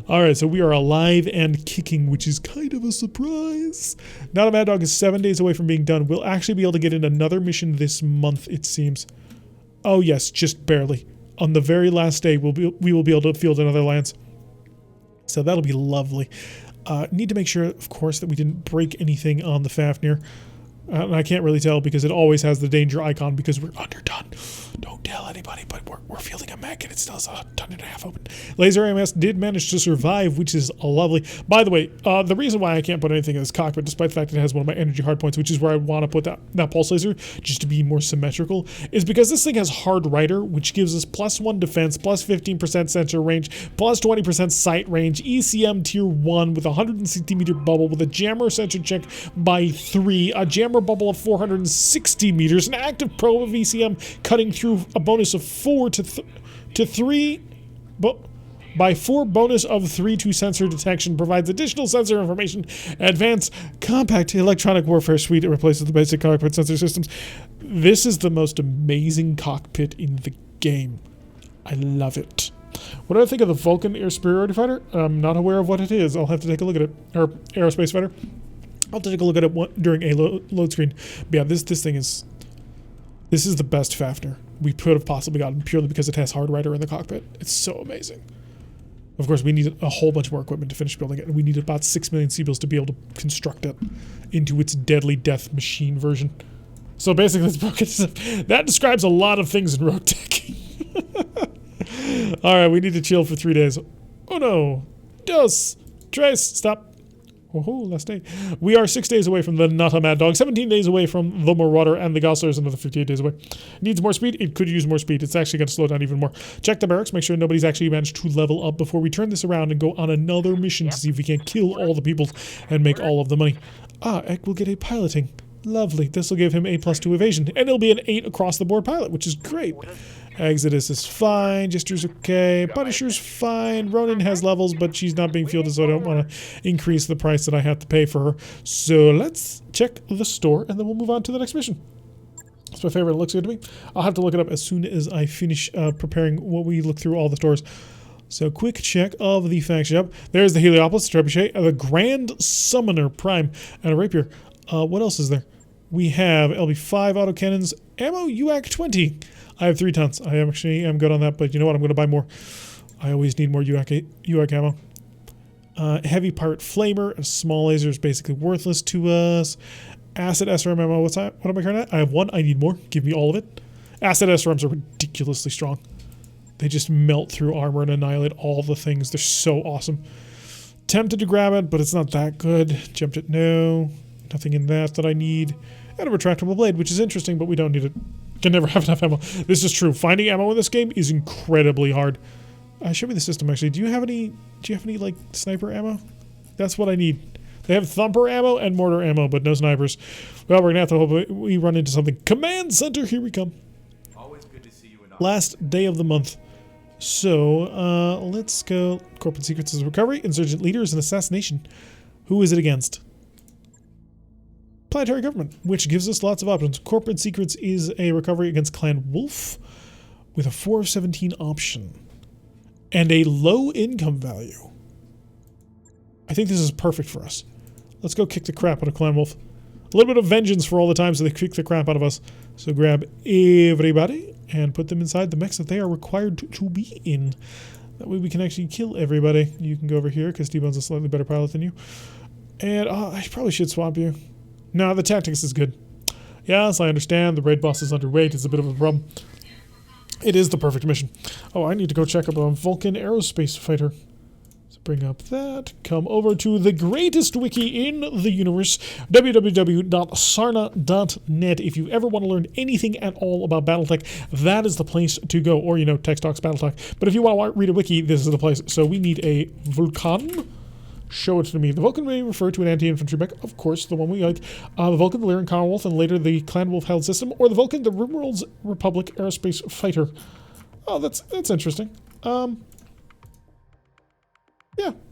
All right, so we are alive and kicking, which is kind of a surprise. Not a Mad Dog is 7 days away from being done. We'll actually be able to get in another mission this month, it seems. Oh yes, just barely. On the very last day, we will be able to field another lance. So that'll be lovely. Need to make sure, of course, that we didn't break anything on the Fafnir. And I can't really tell because it always has the danger icon because we're underdone. Don't tell anybody, but we're fielding a mech and it still has a ton and a half open. Laser AMS did manage to survive, which is lovely. By the way, the reason why I can't put anything in this cockpit, despite the fact that it has one of my energy hardpoints, which is where I want to put that pulse laser, just to be more symmetrical, is because this thing has hard rider, which gives us +1 defense, plus 15% sensor range, plus 20% sight range, ECM tier 1 with a 160 meter bubble with a jammer sensor check by 3, a jammer bubble of 460 meters, an active probe of ECM cutting through a bonus of 4 to 3, but by 4 bonus of 3 to sensor detection, provides additional sensor information, advanced compact electronic warfare suite. It replaces the basic cockpit sensor systems. This is the most amazing cockpit in the game. I love it. What do I think of the Vulcan Air Superiority Fighter? I'm not aware of what it is. I'll have to take a look at it. Or Aerospace Fighter. I'll take a look at it during a load screen. But yeah, this thing is... This is the best Fafnir we could have possibly gotten purely because it has hard rider in the cockpit. It's so amazing. Of course, we need a whole bunch more equipment to finish building it, and we need about 6 million C-bills to be able to construct it into its deadly death machine version. So basically, it's broken stuff. That describes a lot of things in RogueTech. All right, we need to chill for 3 days. Oh no. Dos. Tres. Stop. Oh, last day. We are 6 days away from the Not a Mad Dog, 17 days away from the Marauder, and the Gosler is another 58 days away. Needs more speed? It could use more speed. It's actually going to slow down even more. Check the barracks, make sure nobody's actually managed to level up before we turn this around and go on another mission to see if we can kill all the people and make all of the money. Ek will get a piloting. Lovely. This will give him a +2 evasion, and it'll be an 8 across the board pilot, which is great. Exodus is fine. Jester's okay. Punisher's fine. Ronin has levels, but she's not being fielded, so I don't want to increase the price that I have to pay for her. So let's check the store, and then we'll move on to the next mission. That's my favorite. It looks good to me. I'll have to look it up as soon as I finish preparing what we look through all the stores. So quick check of the faction shop. There's the Heliopolis, the Trebuchet, the Grand Summoner Prime, and a Rapier. What else is there? We have LB5 autocannons, ammo UAC 20. I have 3 tons. I actually am good on that, but you know what? I'm going to buy more. I always need more UAC ammo. Heavy Pirate Flamer, a small laser is basically worthless to us. Acid SRM ammo, what am I currently at? I have 1, I need more. Give me all of it. Acid SRMs are ridiculously strong. They just melt through armor and annihilate all the things. They're so awesome. Tempted to grab it, but it's not that good. Jumped it, no. Nothing in that I need. and a retractable blade, which is interesting, but we don't need it. Can never have enough ammo. This is true. Finding ammo in this game is incredibly hard. Show me the system, actually. Do you have any, like, sniper ammo? That's what I need. They have thumper ammo and mortar ammo, but no snipers. Well, we're gonna have to hope we run into something. Command center, here we come. Always good to see you in Last day of the month. So, let's go. Corporate secrets is recovery. Insurgent leader is an assassination. Who is it against? Planetary government, which gives us lots of options. Corporate secrets is a recovery against Clan Wolf with a 4 of 17 option and a low income value. I think this is perfect for us. Let's go kick the crap out of Clan Wolf. A little bit of vengeance for all the times that they kick the crap out of us. So grab everybody and put them inside the mechs that they are required to be in. That way we can actually kill everybody. You can go over here because T-Bone's a slightly better pilot than you. And I probably should swap you. No, the tactics is good. Yes, I understand. The raid boss is underweight. It's a bit of a problem. It is the perfect mission. Oh, I need to go check up on Vulcan Aerospace Fighter. So bring up that. Come over to the greatest wiki in the universe, www.sarna.net. If you ever want to learn anything at all about Battletech, that is the place to go. Or, you know, Tech Talks Battletech. But if you want to read a wiki, this is the place. So we need a Vulcan. Show it to me. The Vulcan may refer to an anti-infantry mech, of course, the one we like. The Vulcan, the Lyran Commonwealth, and later the Clan Wolf held system, or the Vulcan, the Rimworld's Republic Aerospace Fighter. Oh, that's interesting. Yeah,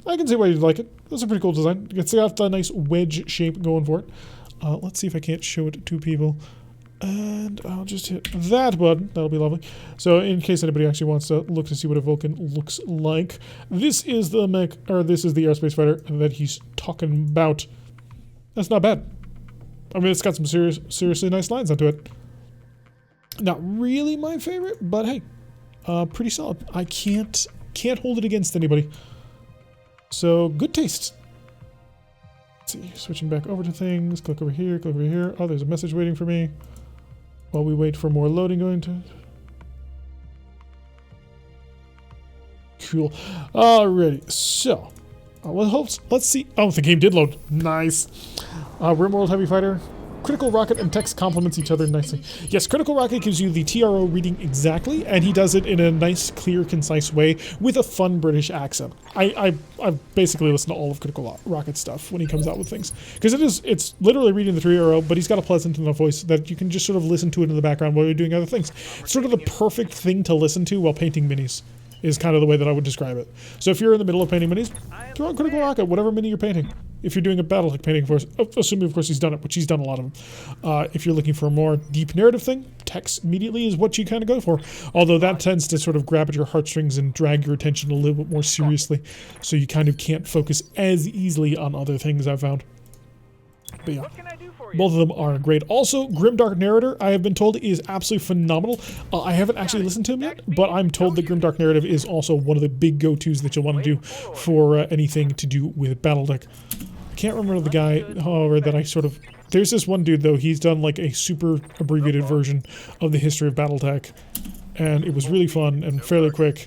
I can see why you'd like it. That's a pretty cool design. It's got a nice wedge shape going for it. Let's see if I can't show it to people. And I'll just hit that button. That'll be lovely. So in case anybody actually wants to look to see what a Vulcan looks like, this is the mech, or this is the aerospace fighter that he's talking about. That's not bad. I mean, it's got some seriously nice lines onto it. Not really my favorite, but hey, pretty solid. I can't hold it against anybody. So good taste. Let's see, switching back over to things. Click over here, click over here. Oh, there's a message waiting for me. While we wait for more loading going to... Cool. Alrighty, so... let's see... Oh, the game did load. Nice. Rimworld Heavy Fighter. Critical Rocket and Tex complements each other nicely. Yes, Critical Rocket gives you the TRO reading exactly, and he does it in a nice, clear, concise way with a fun British accent. I basically listen to all of Critical Rocket stuff when he comes out with things. Because it's literally reading the TRO, but he's got a pleasant enough voice that you can just sort of listen to it in the background while you're doing other things. It's sort of the perfect thing to listen to while painting minis, is kind of the way that I would describe it. So if you're in the middle of painting minis, throw on Critical Rocket, whatever mini you're painting. If you're doing a Battletech painting, of course, assuming of course he's done it, which he's done a lot of them. If you're looking for a more deep narrative thing, text immediately is what you kind of go for. Although that tends to sort of grab at your heartstrings and drag your attention a little bit more seriously. So you kind of can't focus as easily on other things, I've found. But yeah. Both of them are great. Also, Grimdark Narrator, I have been told, is absolutely phenomenal. I haven't actually listened to him yet, but I'm told that Grimdark Narrative is also one of the big go-tos that you'll want to do for anything to do with Battletech. I can't remember the guy, however, that I sort of... There's this one dude, though. He's done like a super abbreviated version of the history of Battletech, and it was really fun and fairly quick,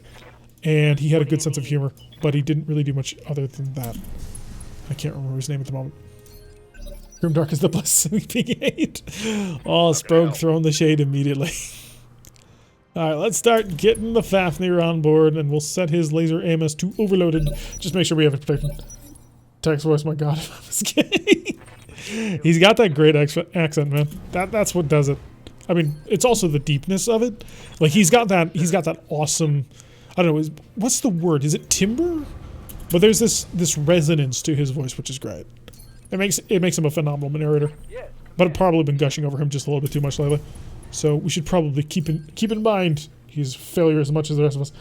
and he had a good sense of humor, but he didn't really do much other than that. I can't remember his name at the moment. Grimdark is the blessed sleeping aid. Oh, Spogue throwing the shade immediately. Alright, let's start getting the Fafnir on board, and we'll set his laser AMS to overloaded. Just make sure we have it protected. Text voice, my god, if I was kidding. He's got that great accent, man. That's what does it. I mean, it's also the deepness of it. Like, he's got that awesome, I don't know, what's the word? Is it timbre? But there's this resonance to his voice, which is great. It makes him a phenomenal narrator, but I've probably been gushing over him just a little bit too much lately. So we should probably keep in mind he's a failure as much as the rest of us.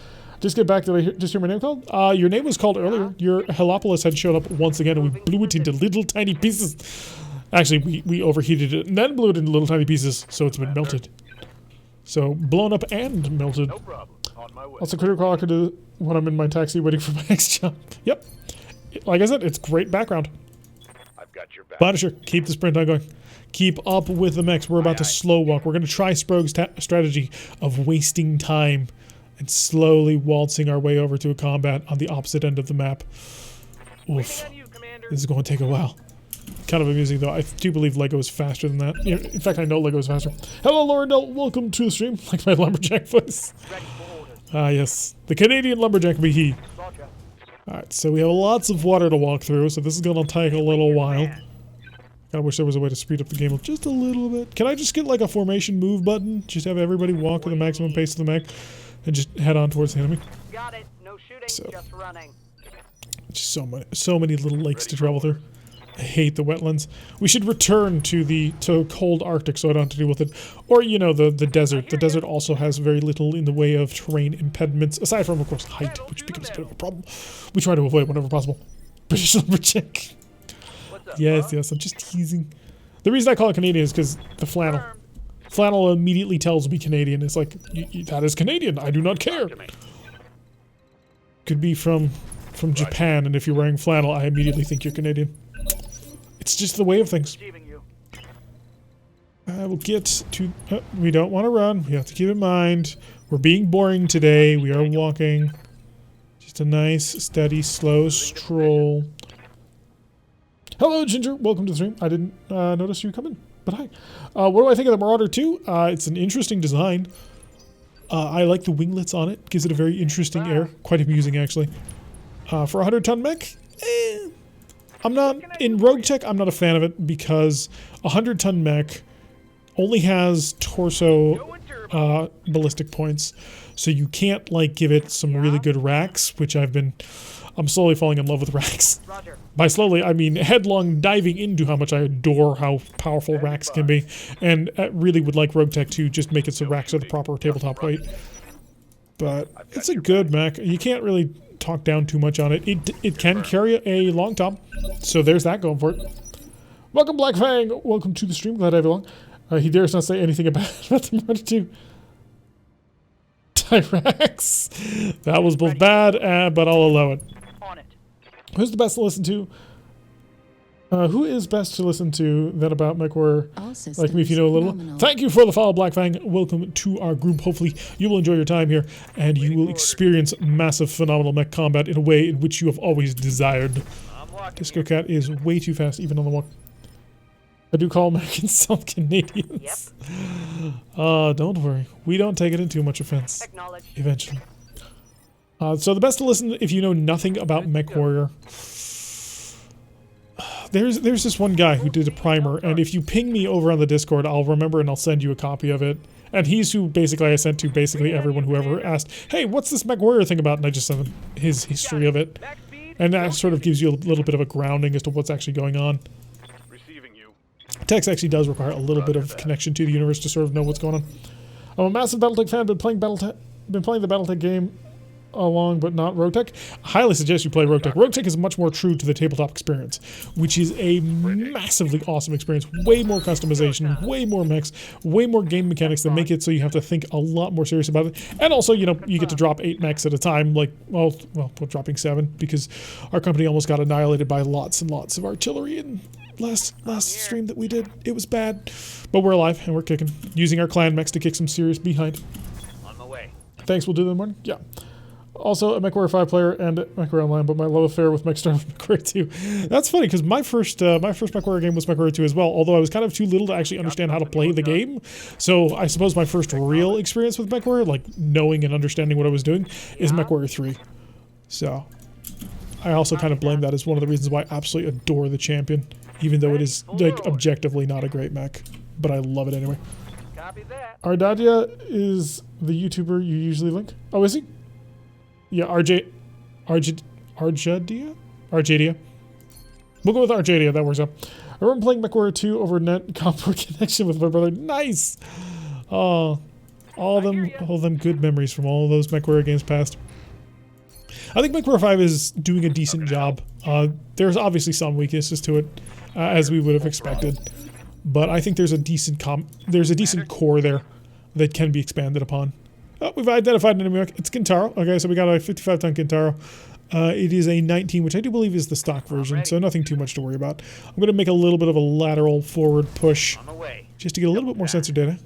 Just get back to just hear my name called. Your name was called earlier. Your Helopolis had showed up once again, and we blew it into little tiny pieces. Actually, we overheated it and then blew it into little tiny pieces, so it's been melted. So blown up and melted. No problem. On my way. That's a critical rocket when I'm in my taxi waiting for my next job. Yep. Like I said, it's great background. Got your back. Punisher, keep the sprint on going. Keep up with the mechs. We're about to slow walk. We're going to try Spogue's strategy of wasting time and slowly waltzing our way over to a combat on the opposite end of the map. Oof. This is going to take a while. kind of amusing, though. I do believe Lego is faster than that. In fact, I know Lego is faster. Hello, Laurendell. Welcome to the stream. Like my lumberjack voice. Ready for orders. Ah, yes. The Canadian lumberjack be he. Roger. Alright, so we have lots of water to walk through, so this is going to take a little while. I wish there was a way to speed up the game just a little bit. Can I just get like a formation move button? Just have everybody walk at the maximum pace of the mech and just head on towards the enemy. Got it. No shooting, just running. Just so many little lakes to travel through. I hate the wetlands. We should return to cold Arctic so I don't have to deal with it. Or, you know, the desert. The desert also has very little in the way of terrain impediments, aside from, of course, height, which becomes a bit of a problem. We try to avoid whenever possible. British lumberjack. Yes, yes, I'm just teasing. The reason I call it Canadian is because the flannel. Flannel immediately tells me Canadian. It's like, that is Canadian. I do not care. Could be from Japan, and if you're wearing flannel, I immediately think you're Canadian. It's just the way of things. I will get to... we don't want to run. We have to keep in mind. We're being boring today. We are walking. Just a nice, steady, slow stroll. Hello, Ginger. Welcome to the stream. I didn't notice you come in, but hi. What do I think of the Marauder 2? It's an interesting design. I like the winglets on it. Gives it a very interesting air. Quite amusing, actually. For a 100-ton mech, I'm not... In RogueTech, I'm not a fan of it because a 100-ton mech only has torso ballistic points. So you can't, like, give it some really good racks, which I'm slowly falling in love with racks. Roger. By slowly, I mean headlong diving into how much I adore how powerful racks can be. And I really would like RogueTech to just make it so racks are the proper tabletop weight. But it's a good mech. You can't really talk down too much on it. It can carry a long top. So there's that going for it. Welcome, Black Fang. Welcome to the stream. Glad to have you along. He dares not say anything about the Marauder 2. Tyrax. That was both bad, but I'll allow it. Who's the best to listen to? Who is best to listen to then about MechWarrior? Like me if you know a little. Phenomenal. Thank you for the follow, Black Fang. Welcome to our group. Hopefully you will enjoy your time here and you will experience massive, phenomenal mech combat in a way in which you have always desired. Disco Cat is way too fast even on the walk. I do call Americans South Canadians. Don't worry. We don't take it in too much offense. Eventually. So the best to listen if you know nothing about MechWarrior. There's this one guy who did a primer, and if you ping me over on the Discord, I'll remember and I'll send you a copy of it. And he's who basically I sent to basically everyone who ever asked, hey, what's this MechWarrior thing about? And I just sent them his history of it. And that sort of gives you a little bit of a grounding as to what's actually going on. Text actually does require a little bit of connection to the universe to sort of know what's going on. I'm a massive BattleTech fan, been playing the BattleTech game along, but not RogueTech. I highly suggest you play RogueTech. RogueTech is much more true to the tabletop experience, which is a massively awesome experience. Way more customization, way more mechs, way more game mechanics that make it so you have to think a lot more serious about it. And also, you know, you get to drop 8 mechs at a time, like, well, we're dropping 7 because our company almost got annihilated by lots and lots of artillery and last stream that we did. It was bad, but we're alive and we're kicking, using our clan mechs to kick some serious behind. On my way. Thanks, we'll do that in the morning. Yeah. Also a MechWarrior 5 player and MechWarrior Online, but my love affair with MechWarrior 2. That's funny because my first MechWarrior game was MechWarrior 2 as well. Although I was kind of too little to actually understand how to play the game, so I suppose my first real experience with MechWarrior, like knowing and understanding what I was doing, is MechWarrior 3. So I also kind of blame that as one of the reasons why I absolutely adore the champion, even though it is like objectively not a great mech, but I love it anyway. Copy that. Ardadia is the YouTuber you usually link. Oh, is he? Yeah, Arjadia? Arjadia. We'll go with Arjadia, that works out. I remember playing MechWarrior 2 over net comfort connection with my brother. Nice! Oh, all them good memories from all those MechWarrior games past. I think MechWarrior 5 is doing a decent job. There's obviously some weaknesses to it, as we would have expected. But I think there's a decent core there that can be expanded upon. Oh, we've identified an enemy mech. It's Kintaro. Okay, so we got a 55-ton Kintaro. It is a 19, which I do believe is the stock version, so nothing too much to worry about. I'm going to make a little bit of a lateral forward push just to get a little bit more sensor data.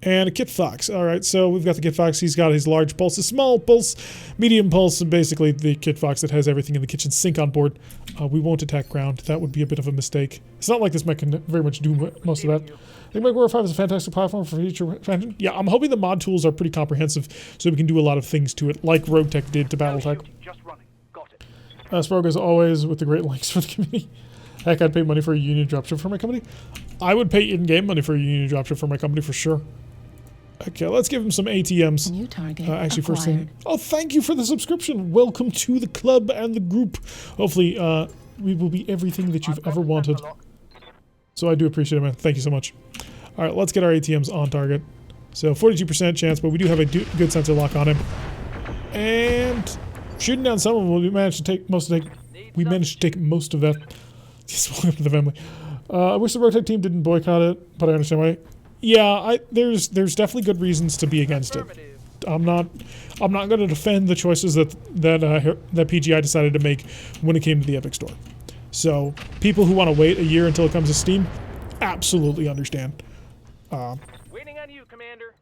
And a Kit Fox. All right, so we've got the Kit Fox. He's got his large pulse, his small pulse, medium pulse, and basically the Kit Fox that has everything in the kitchen sink on board. We won't attack ground. That would be a bit of a mistake. It's not like this mech can very much do most of that. I think MechWarrior 5 is a fantastic platform for future expansion. Yeah, I'm hoping the mod tools are pretty comprehensive so we can do a lot of things to it, like RogueTech did to BattleTech. Just running. Got it. Sprague, as always, with the great links for the community. Heck, I'd pay money for a union dropship for my company. I would pay in-game money for a union dropship for my company for sure. Okay, let's give him some ATMs. New target Actually, first acquired. thing. Oh, thank you for the subscription. Welcome to the club and the group. Hopefully, we will be everything that you've ever wanted. So I do appreciate it, man. Thank you so much. All right, let's get our ATMs on target. So 42% chance, but we do have a good sensor lock on him. And shooting down some of them, we managed to take most of that. Just welcome to the family. I wish the RogueTech team didn't boycott it, but I understand why. Yeah, there's definitely good reasons to be against it. I'm not going to defend the choices that PGI decided to make when it came to the Epic Store. So people who want to wait a year until it comes to Steam, absolutely understand. Waiting on you, Commander.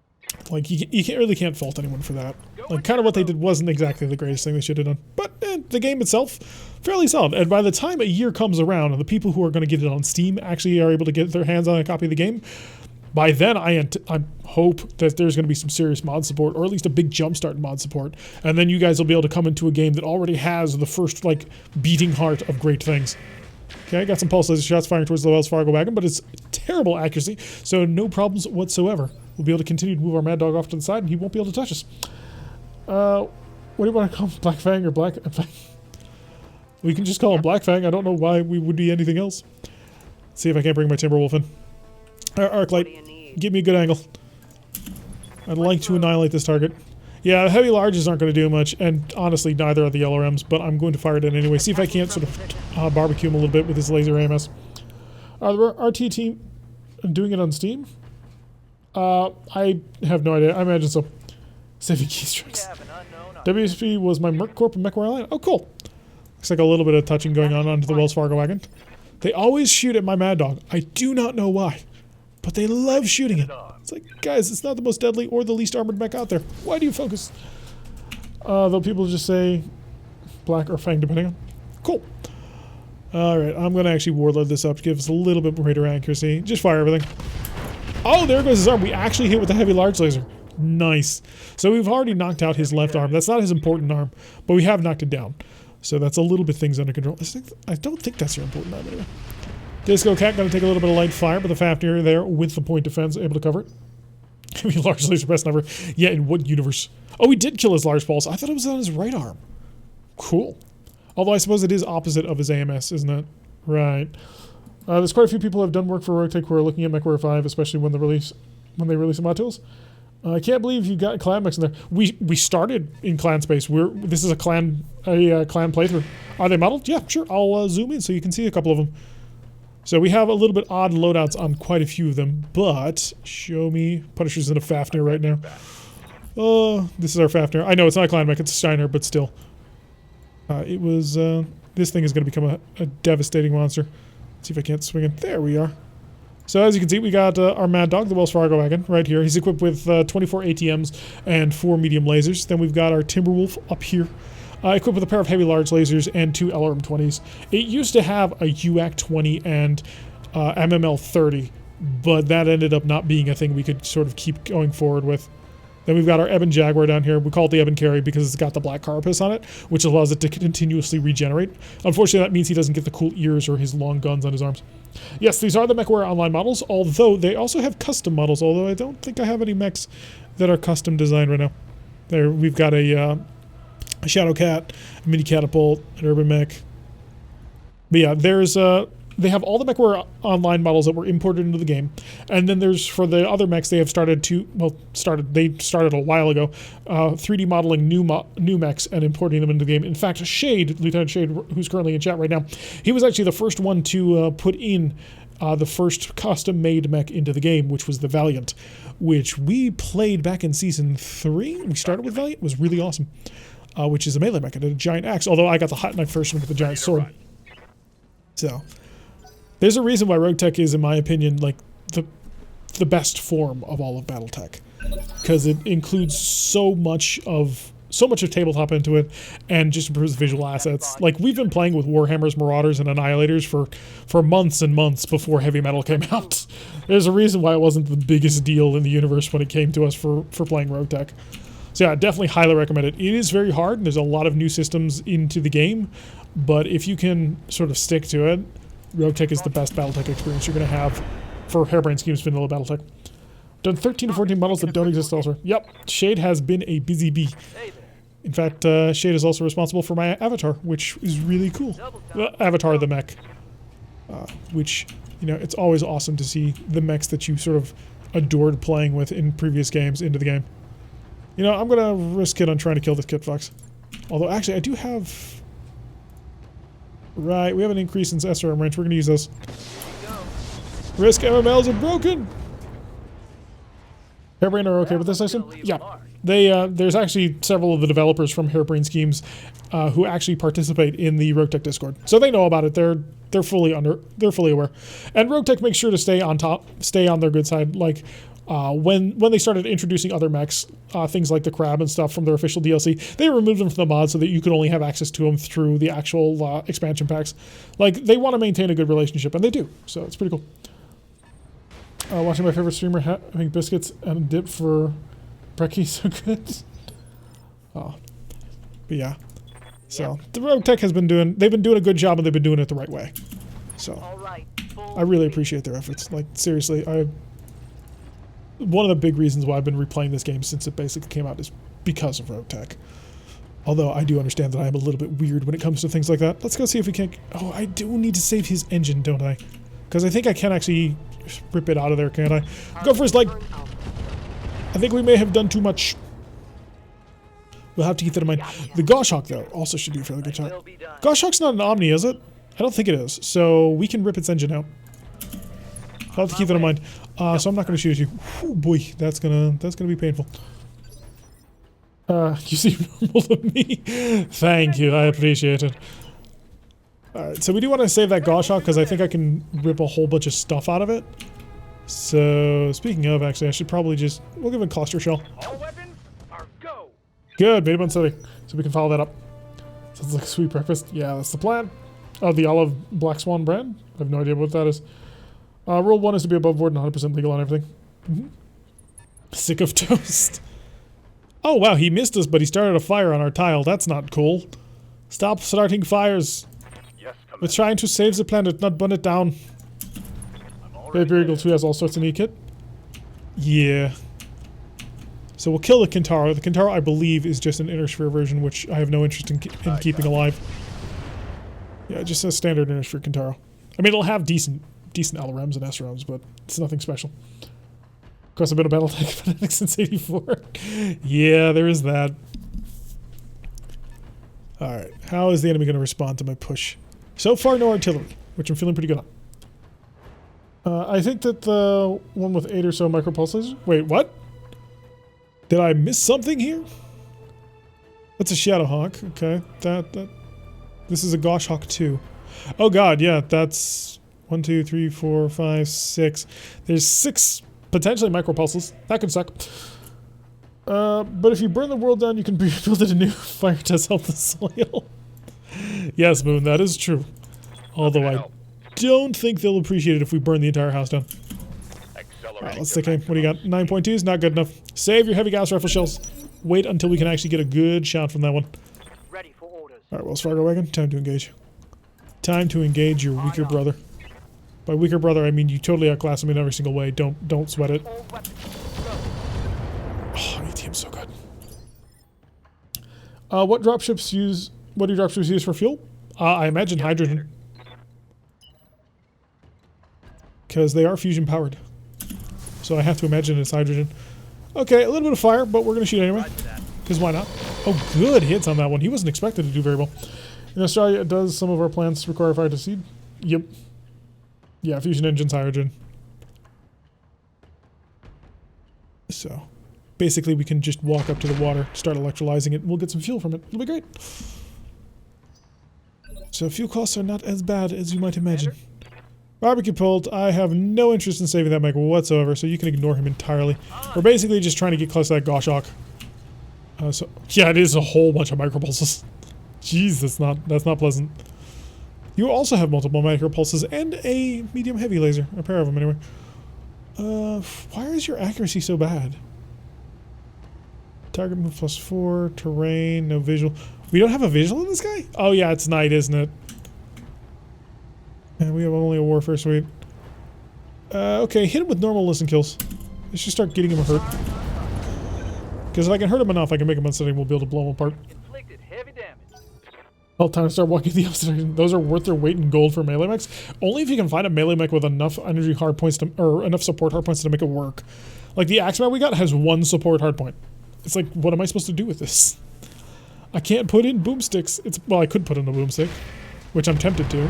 Like you can't fault anyone for that. Like kind of what they did wasn't exactly the greatest thing they should have done, but the game itself fairly solid. And by the time a year comes around and the people who are going to get it on Steam actually are able to get their hands on a copy of the game, by then I hope that there's going to be some serious mod support, or at least a big jumpstart in mod support, and then you guys will be able to come into a game that already has the first like beating heart of great things. Okay, I got some pulse laser shots firing towards the Wells Fargo wagon, but it's terrible accuracy, so no problems whatsoever. We'll be able to continue to move our Mad Dog off to the side, and he won't be able to touch us. What do you want to call him? Black Fang or Black Fang? We can just call him Black Fang. I don't know why we would be anything else. Let's see if I can't bring my Timberwolf in. Arclight, give me a good angle. I'd like to annihilate this target. Yeah, the heavy larges aren't going to do much, and honestly, neither are the LRMs, but I'm going to fire it in anyway. See if I can't sort of barbecue him a little bit with his laser AMS. The RT team doing it on Steam? I have no idea. I imagine so. Saving keystrokes. WSP was my Merc Corp and MechWarrior Line. Oh, cool. Looks like a little bit of touching going on onto the Wells Fargo wagon. They always shoot at my Mad Dog. I do not know why, but they love shooting it. It's like, guys, it's not the most deadly or the least armored mech out there. Why do you focus? Though people just say Black or Fang, depending on. Cool. Alright, I'm going to actually warload this up to give us a little bit greater accuracy. Just fire everything. Oh, there goes his arm. We actually hit with a heavy large laser. Nice. So we've already knocked out his left arm. That's not his important arm, but we have knocked it down. So that's a little bit things under control. I don't think that's your important arm anyway. Disco Cat going to take a little bit of light fire, but the Fafnir there with the point defense able to cover it. Heavy large laser best number. Yeah, in what universe? Oh, he did kill his large pulse. I thought it was on his right arm. Cool. Although I suppose it is opposite of his AMS, isn't it? Right. There's quite a few people who have done work for RogueTech who are looking at MechWarrior 5, especially when they release the mod tools. I can't believe you got clan mechs in there. We started in clan space. This is a clan playthrough. Are they modeled? Yeah, sure. I'll zoom in so you can see a couple of them. So we have a little bit odd loadouts on quite a few of them, but show me. Punisher's in a Fafnir right now. Oh, this is our Fafnir. I know it's not a clan mech, it's a Steiner, but still. This thing is going to become a devastating monster. Let's see if I can't swing it. There we are. So as you can see, we got our Mad Dog, the Wells Fargo wagon, right here. He's equipped with 24 ATMs and 4 medium lasers. Then we've got our Timberwolf up here, equipped with a pair of heavy large lasers and 2 LRM-20s. It used to have a UAC-20 and MML-30, but that ended up not being a thing we could sort of keep going forward with. Then we've got our Ebon Jaguar down here. We call it the Ebon Carry because it's got the black carapace on it, which allows it to continuously regenerate. Unfortunately, that means he doesn't get the cool ears or his long guns on his arms. Yes, these are the MechWarrior Online models, although they also have custom models, although I don't think I have any mechs that are custom designed right now. There, we've got a Shadow Cat, a Mini Catapult, an Urban Mech. But yeah, there's they have all the MechWarrior Online models that were imported into the game, and then there's, for the other mechs, they have started a while ago, 3D modeling new mechs and importing them into the game. In fact, Shade, Lieutenant Shade, who's currently in chat right now, he was actually the first one to put in the first custom-made mech into the game, which was the Valiant, which we played back in Season 3. We started with Valiant. It was really awesome, which is a melee mech and a giant axe, although I got the hot knife version with the giant sword. So there's a reason why RogueTech is, in my opinion, like the the best form of all of BattleTech, because it includes so much of tabletop into it, and just improves visual assets. Like, we've been playing with Warhammers, Marauders, and Annihilators for months and months before Heavy Metal came out. There's a reason why it wasn't the biggest deal in the universe when it came to us for playing RogueTech. So yeah, definitely highly recommend it. It is very hard, and there's a lot of new systems into the game, but if you can sort of stick to it, RogueTech is the best BattleTech experience you're going to have for Harebrained Schemes vanilla BattleTech. Done 13 to 14 models that don't exist elsewhere. Yep, Shade has been a busy bee. In fact, Shade is also responsible for my avatar, which is really cool. Avatar the mech. Which, you know, it's always awesome to see the mechs that you sort of adored playing with in previous games into the game. You know, I'm gonna risk it on trying to kill this Kit Fox. Although, actually, I do have... Right, we have an increase in SRM range. We're gonna use those. Risk MMLs are broken! Harebrained are okay with this system? Yeah. There's actually several of the developers from Harebrained Schemes who actually participate in the RogueTech Discord. So they know about it. They're fully aware. And RogueTech makes sure to stay on their good side. Like, when they started introducing other mechs, things like the Crab and stuff from their official DLC, they removed them from the mod so that you could only have access to them through the actual expansion packs. Like, they want to maintain a good relationship, and they do. So it's pretty cool. Watching my favorite streamer having biscuits and a dip for brekkie, so good. Oh, but yeah. So the RogueTech they've been doing a good job, and they've been doing it the right way. So I really appreciate their efforts. Like, seriously, one of the big reasons why I've been replaying this game since it basically came out is because of RogueTech. Although I do understand that I am a little bit weird when it comes to things like that. Let's go see if we can... Oh, I do need to save his engine, don't I? Because I think I can actually rip it out of there, can't I? Go for his leg! I think we may have done too much. We'll have to keep that in mind. The Goshawk, though, also should do a fairly good job. Goshawk's not an Omni, is it? I don't think it is. So we can rip its engine out. I'll have to keep that in mind. So I'm not going to shoot at you. Oh boy, that's gonna be painful. You seem normal to me. Thank you, I appreciate it. Alright, so we do want to save that Goshawk because I think I can rip a whole bunch of stuff out of it. So, speaking of, actually, I should probably we'll give it a cluster shell. All weapons are go. Good, made up on so we can follow that up. Sounds like a sweet breakfast. Yeah, that's the plan. The Olive Black Swan brand. I have no idea what that is. Rule 1 is to be above board and 100% legal on everything. Sick of toast. Oh, wow, he missed us, but he started a fire on our tile. That's not cool. Stop starting fires. Yes, We're trying to save the planet, not burn it down. Baby Eagle 2 has all sorts of neat kit. Yeah. So we'll kill the Kintaro. The Kintaro, I believe, is just an inner sphere version, which I have no interest in keeping alive. Yeah, just a standard inner sphere Kintaro. I mean, it'll have decent LRMs and SRMs, but it's nothing special. Of course, I've been a BattleTech fanatic since '84. Yeah, there is that. Alright, how is the enemy going to respond to my push? So far, no artillery, which I'm feeling pretty good on. I think that the one with 8 or so micropulses... Wait, what? Did I miss something here? That's a Shadowhawk. Okay, this is a Goshawk 2. Oh god, yeah, that's 1, 2, 3, 4, 5, 6. There's 6 potentially micropulses. That could suck. But if you burn the world down, you can build it anew. Fire does help the soil. Yes, Moon, that is true. Although I don't think they'll appreciate it if we burn the entire house down. Alright, let's take aim. What do you got? 9.2 is not good enough. Save your heavy gas rifle shells. Wait until we can actually get a good shot from that one. Ready for orders. Alright, Wells Fargo wagon, time to engage. Time to engage your weaker brother. By weaker brother, I mean you totally outclass him in every single way. Don't sweat it. All weapons Oh, ATM's so good. What do dropships use for fuel? I imagine hydrogen. Because they are fusion powered. So I have to imagine it's hydrogen. Okay, a little bit of fire, but we're going to shoot anyway. Because why not? Oh, good hits on that one. He wasn't expected to do very well. In Australia, does some of our plants require fire to seed? Yep. Yeah, fusion engine's hydrogen. So, basically we can just walk up to the water, start electrolyzing it, and we'll get some fuel from it. It'll be great. So fuel costs are not as bad as you might imagine. Barbecue Pult, I have no interest in saving that mech whatsoever, so you can ignore him entirely. We're basically just trying to get close to that Goshawk. So yeah, it is a whole bunch of micropulses. Jeez, that's not pleasant. You also have multiple micropulses and a medium heavy laser, a pair of them anyway. Why is your accuracy so bad? Target move +4, terrain, no visual. We don't have a visual in this guy? Oh yeah, it's night, isn't it? And we have only a warfare suite. Okay, hit him with normal listen kills. Let's just start getting him hurt. Because if I can hurt him enough, I can make him unsteady and we'll be able to blow him apart. Inflicted heavy damage. Oh, time to start walking the opposite direction. Those are worth their weight in gold for melee mechs. Only if you can find a melee mech with enough energy hard points to, or enough support hard points to make it work. Like the Axeman we got has 1 support hard point. It's like, what am I supposed to do with this? I can't put in boomsticks. Well, I could put in a boomstick, which I'm tempted to,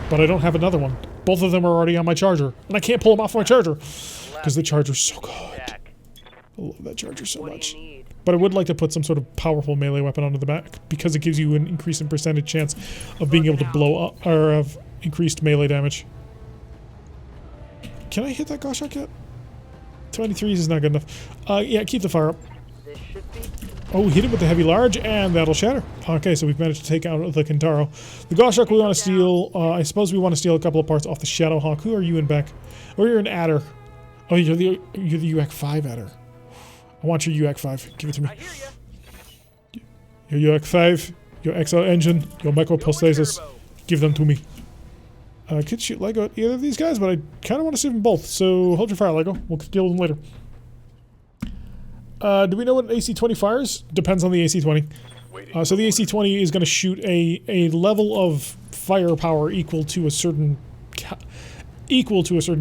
but I don't have another one. Both of them are already on my charger, and I can't pull them off my charger because the charger's so good. I love that charger so much. But I would like to put some sort of powerful melee weapon onto the back because it gives you an increase in percentage chance of being able to blow up or have increased melee damage. Can I hit that Goshawk yet? 23 is not good enough. Yeah, keep the fire up. This should be. Oh, hit it with the heavy large, and that'll shatter. Okay, so we've managed to take out the Kintaro. The Goshawk we want to steal. I suppose we want to steal a couple of parts off the Shadowhawk. Who are you in back? Oh, you're an Adder. Oh, you're the UAC-5 Adder. I want your UAC-5. Give it to me. I hear ya. Your UAC-5, your XL engine, your microprostasis. Give them to me. I could shoot Lego at either of these guys, but I kind of want to see them both. So hold your fire, Lego. We'll deal with them later. Do we know what an AC-20 fires? Depends on the AC-20. So the AC-20 is going to shoot a level of firepower equal to a certain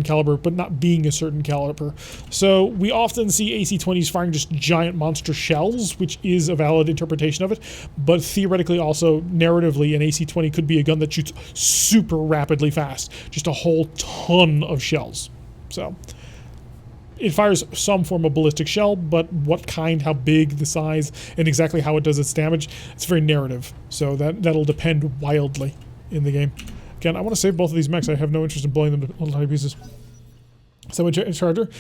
caliber, but not being a certain caliber. So we often see AC-20s firing just giant monster shells, which is a valid interpretation of it. But theoretically, also narratively, an AC-20 could be a gun that shoots super rapidly fast, just a whole ton of shells. So it fires some form of ballistic shell, but what kind, how big, the size, and exactly how it does its damage, it's very narrative. So that'll depend wildly in the game. Again, I want to save both of these mechs. I have no interest in blowing them to little tiny pieces. So a charger?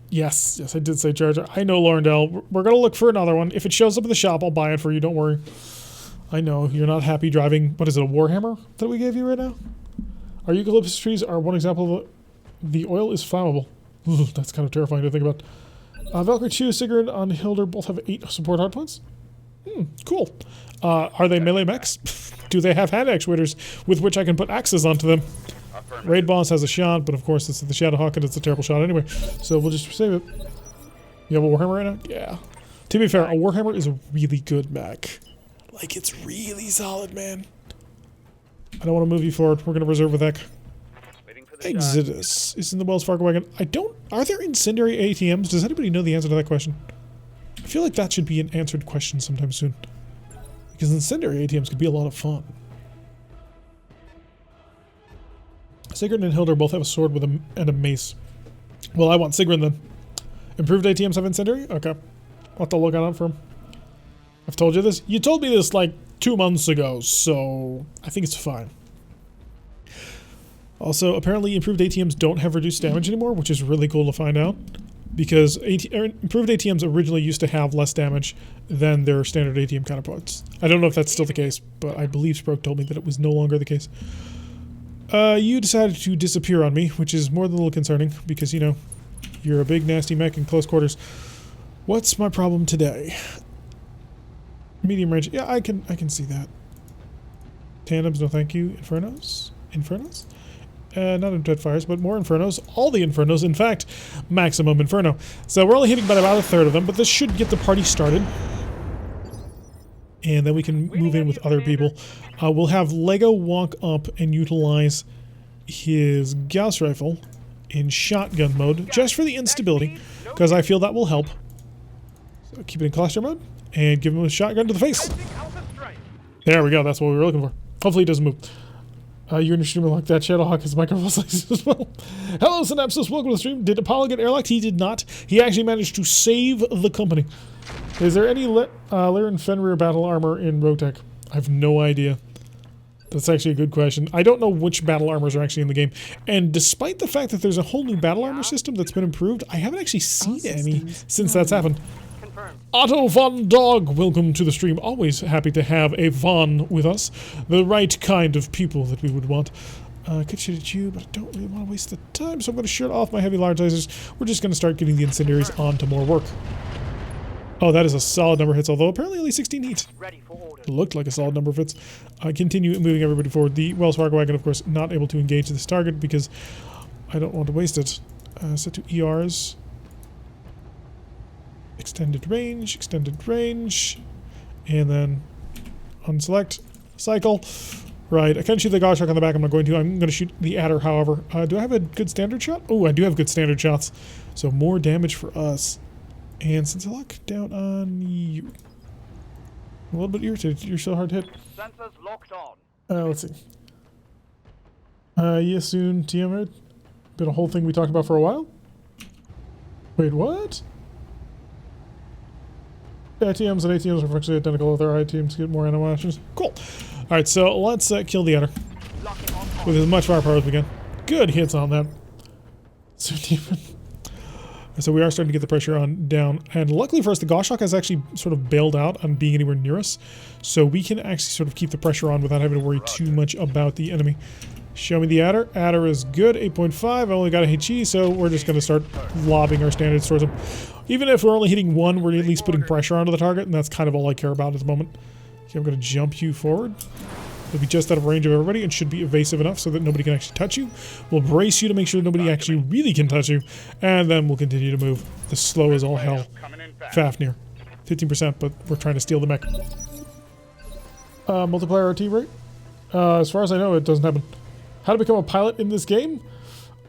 Yes, I did say charger. I know, Laurendale. We're going to look for another one. If it shows up in the shop, I'll buy it for you. Don't worry. I know, you're not happy driving, what is it, a Warhammer that we gave you right now? Our eucalyptus trees are one example of the oil is flammable. Ooh, that's kind of terrifying to think about. Valkyrie 2, Sigurd, and Hilder both have 8 support hardpoints. Cool. Are they melee mechs? Do they have hand actuators with which I can put axes onto them? Raid Boss has a shot, but of course it's the Shadowhawk and it's a terrible shot anyway. So we'll just save it. You have a Warhammer right now? Yeah. To be fair, a Warhammer is a really good mech. Like, it's really solid, man. I don't want to move you forward. We're going to reserve with Ek. Exodus is in the Wells Fargo wagon. Are there incendiary ATMs? Does anybody know the answer to that question? I feel like that should be an answered question sometime soon. Because incendiary ATMs could be a lot of fun. Sigurd and Hilder both have a sword with and a mace. Well, I want Sigurd then. Improved ATMs have incendiary? Okay. I'll have to look out for them. I've told you this. You told me this like 2 months ago, so I think it's fine. Also, apparently improved ATMs don't have reduced damage anymore, which is really cool to find out. Because improved ATMs originally used to have less damage than their standard ATM counterparts. I don't know if that's still the case, but I believe Sproke told me that it was no longer the case. You decided to disappear on me, which is more than a little concerning, because, you know, you're a big nasty mech in close quarters. What's my problem today? Medium range. Yeah, I can see that. Tandems, no thank you. Infernos? Infernos? Not in Dread Fires, but more Infernos. All the Infernos, in fact, maximum Inferno. So we're only hitting by about a third of them, but this should get the party started. And then we can move in with other people. We'll have Lego walk up and utilize his Gauss rifle in shotgun mode, just for the instability, because I feel that will help. So keep it in cluster mode, and give him a shotgun to the face. There we go, that's what we were looking for. Hopefully he doesn't move. You're in your stream like that. Shadowhawk has microphone slices as well. Hello, Synapsis. Welcome to the stream. Did Apollo get airlocked? He did not. He actually managed to save the company. Is there any Lyran Fenrir battle armor in RogueTech? I have no idea. That's actually a good question. I don't know which battle armors are actually in the game. And despite the fact that there's a whole new battle armor system that's been improved, I haven't actually seen any since that's happened. Confirmed. Otto Von Dog, welcome to the stream. Always happy to have a Von with us. The right kind of people that we would want. Could shoot at you, but I don't really want to waste the time, so I'm going to shut off my heavy large lasers. We're just going to start getting the incendiaries on to more work. Oh, that is a solid number of hits, although apparently only 16 hits. Ready for order. It looked like a solid number of hits. Continue moving everybody forward. The Wells Fargo wagon, of course, not able to engage this target because I don't want to waste it. Set to ERs. Extended range, and then unselect, cycle. Right, I can shoot the Goshawk on the back. I'm not going to. I'm going to shoot the Adder, however. Do I have a good standard shot? Oh, I do have good standard shots. So more damage for us. And since I lock down on you, a little bit irritated. You're so hard to hit. Sensors locked on. Let's see. Yes, soon, TM. Been a whole thing we talked about for a while. Wait, what? ATMs and ATMs are functionally identical. Other ATMs get more animations. Cool. Alright, so let's kill the Adder with as much firepower as we can. Good hits on that. So we are starting to get the pressure on down. And luckily for us, the Goshawk has actually sort of bailed out on being anywhere near us. So we can actually sort of keep the pressure on without having to worry too much about the enemy. Show me the Adder. Adder is good. 8.5. I only got a HE, so we're just going to start lobbing our standards towards him. Even if we're only hitting one, we're at least putting pressure onto the target, and that's kind of all I care about at the moment. Okay, I'm going to jump you forward. You'll be just out of range of everybody and should be evasive enough so that nobody can actually touch you. We'll brace you to make sure nobody actually really can touch you, and then we'll continue to move. The slow as all hell. Fafnir. 15%, but we're trying to steal the mech. Multiplayer RT rate? As far as I know, it doesn't happen. How to become a pilot in this game?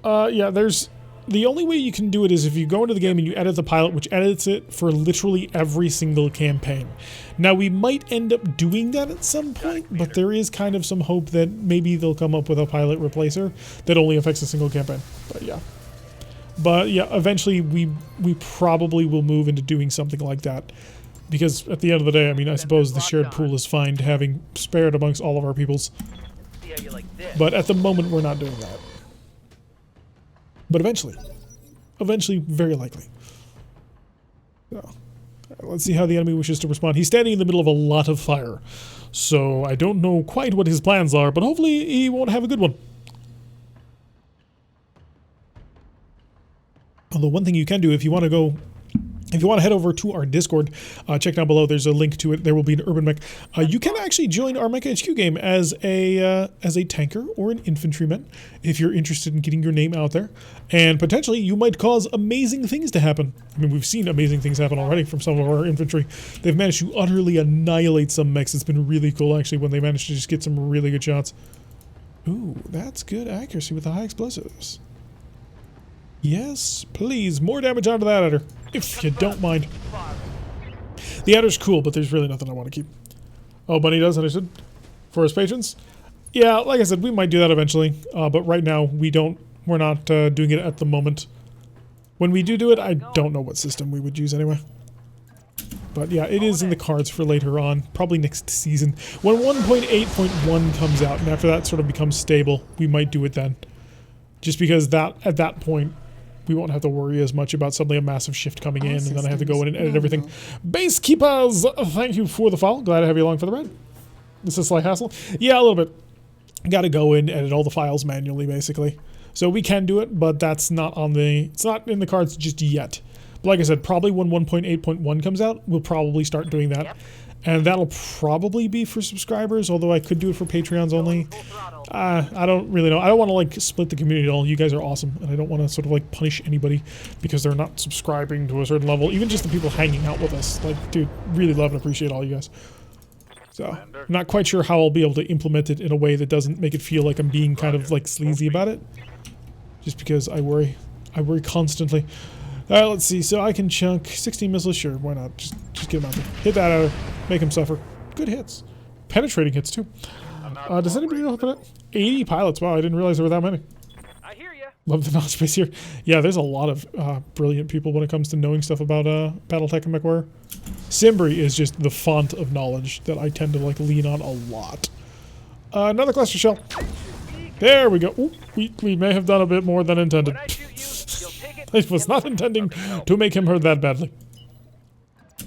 Yeah, there's... The only way you can do it is if you go into the game and you edit the pilot, which edits it for literally every single campaign. Now, we might end up doing that at some point, but there is kind of some hope that maybe they'll come up with a pilot replacer that only affects a single campaign. But yeah, eventually we probably will move into doing something like that. Because at the end of the day, I mean, I suppose the shared pool is fine to having spared amongst all of our peoples. See how you like this. But at the moment, we're not doing that. But eventually, very likely. So, let's see how the enemy wishes to respond. He's standing in the middle of a lot of fire, so I don't know quite what his plans are, but hopefully he won't have a good one. Although one thing you can do if you want to go... If you want to head over to our Discord, check down below. There's a link to it. There will be an Urban Mech. You can actually join our Mecha HQ game as a tanker or an infantryman if you're interested in getting your name out there. And potentially, you might cause amazing things to happen. I mean, we've seen amazing things happen already from some of our infantry. They've managed to utterly annihilate some mechs. It's been really cool, actually, when they managed to just get some really good shots. Ooh, that's good accuracy with the high explosives. Yes, please. More damage onto that Adder, if you don't mind. The Adder's cool, but there's really nothing I want to keep. Oh, Bunny does, understood. For his patrons? Yeah, like I said, we might do that eventually. But right now, we're not doing it at the moment. When we do it, I don't know what system we would use anyway. But yeah, it is in the cards for later on, probably next season. When 1.8.1 comes out, and after that sort of becomes stable, we might do it then. Just because at that point, we won't have to worry as much about suddenly a massive shift coming in, and then I have to go in and edit everything. Base Keepers, thank you for the follow. Glad to have you along for the ride. This is a slight hassle. Yeah, a little bit. Got to go in, edit all the files manually, basically. So we can do it, but that's not it's not in the cards just yet. But like I said, probably when 1.8.1 comes out, we'll probably start doing that. Yep. And that'll probably be for subscribers, although I could do it for Patreons only. I don't really know. I don't want to like split the community at all. You guys are awesome, and I don't want to sort of like punish anybody because they're not subscribing to a certain level. Even just the people hanging out with us. Like, dude, really love and appreciate all you guys. So, I'm not quite sure how I'll be able to implement it in a way that doesn't make it feel like I'm being kind of like sleazy about it. Just because I worry constantly. Let's see. So I can chunk 16 missiles. Sure, why not? Just get him out there. Hit that out. Make him suffer. Good hits. Penetrating hits too. Does anybody know about that? 80 pilots. Wow, I didn't realize there were that many. I hear ya. Love the knowledge base here. Yeah, there's a lot of brilliant people when it comes to knowing stuff about BattleTech and MechWarrior. Simbri is just the font of knowledge that I tend to like lean on a lot. Another cluster shell. There we go. Ooh, we may have done a bit more than intended. When I shoot you, you'll take it. I was not intending to make him hurt that badly.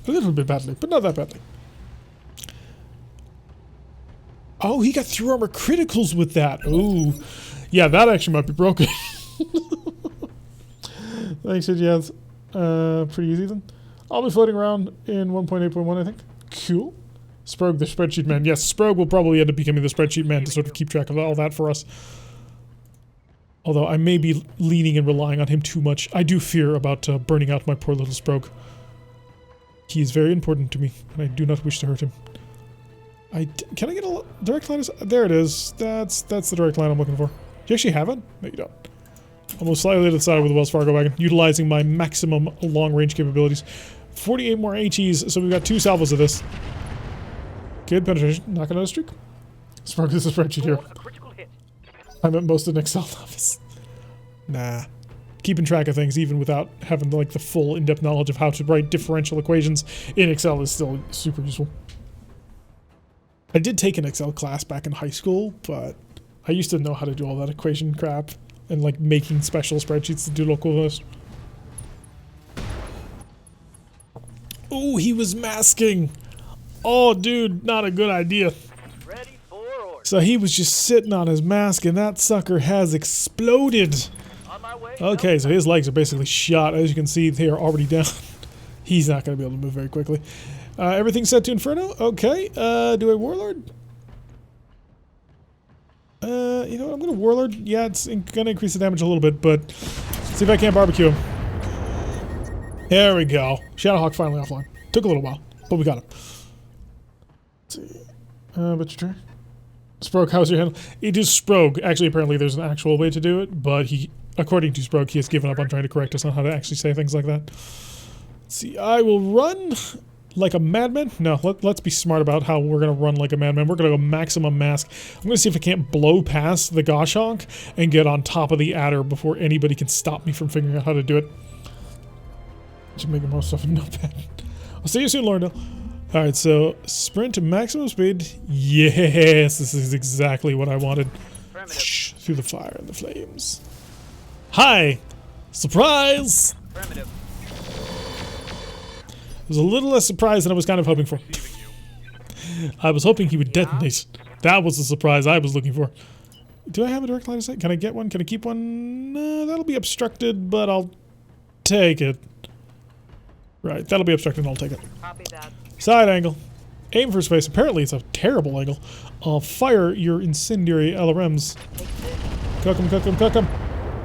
A little bit badly, but not that badly. Oh, he got through armor criticals with that. Ooh. Yeah, that actually might be broken. Thanks, Jazz. Pretty easy then. I'll be floating around in 1.8.1, I think. Cool. Sprog, the spreadsheet man. Yes, Sprog will probably end up becoming the spreadsheet man to sort of keep track of all that for us. Although I may be leaning and relying on him too much. I do fear about burning out my poor little Sprog. He is very important to me, and I do not wish to hurt him. Can I get a direct line? There it is. That's the direct line I'm looking for. Do you actually have it? No, you don't. Almost slightly to the side with the Wells Fargo wagon, utilizing my maximum long-range capabilities. 48 more HEs, so we've got 2 salvos of this. Good penetration. Not gonna streak. Spark this spreadsheet here. A critical hit. I'm at most of an Excel office. Nah. Keeping track of things even without having like the full in-depth knowledge of how to write differential equations in Excel is still super useful. I did take an Excel class back in high school, but I used to know how to do all that equation crap and like making special spreadsheets to do local list. Oh, he was masking. Oh, dude, not a good idea. Ready for orders. So he was just sitting on his mask and that sucker has exploded. On my way. Okay, so his legs are basically shot. As you can see, they are already down. He's not going to be able to move very quickly. Everything's set to Inferno. Okay, do a Warlord? You know what, I'm going to Warlord. Yeah, it's going to increase the damage a little bit, but see if I can't barbecue him. There we go. Shadowhawk finally offline. Took a little while, but we got him. Let's see. But your turn. Sprog, how's your handle? It is Sprog. Actually, apparently there's an actual way to do it, but he, according to Sprog, he has given up on trying to correct us on how to actually say things like that. Let's see, I will run like a madman. No, let's be smart about how we're going to run like a madman. We're going to go maximum mask. I'm going to see if I can't blow past the Goshawk and get on top of the adder before anybody can stop me from figuring out how to do it. Should make the most of it. No bad. I'll see you soon, Lorndale. Alright, so sprint to maximum speed. Yes, this is exactly what I wanted. Whoosh, through the fire and the flames. Hi! Surprise! Primitive. It was a little less surprise than I was kind of hoping for. I was hoping he would detonate. That was the surprise I was looking for. Do I have a direct line of sight? Can I get one? Can I keep one? That'll be obstructed, but I'll take it. Right, that'll be obstructed and I'll take it. Copy that. Side angle. Aim for space. Apparently it's a terrible angle. Fire your incendiary LRMs. Cook 'em, cook 'em, cook 'em.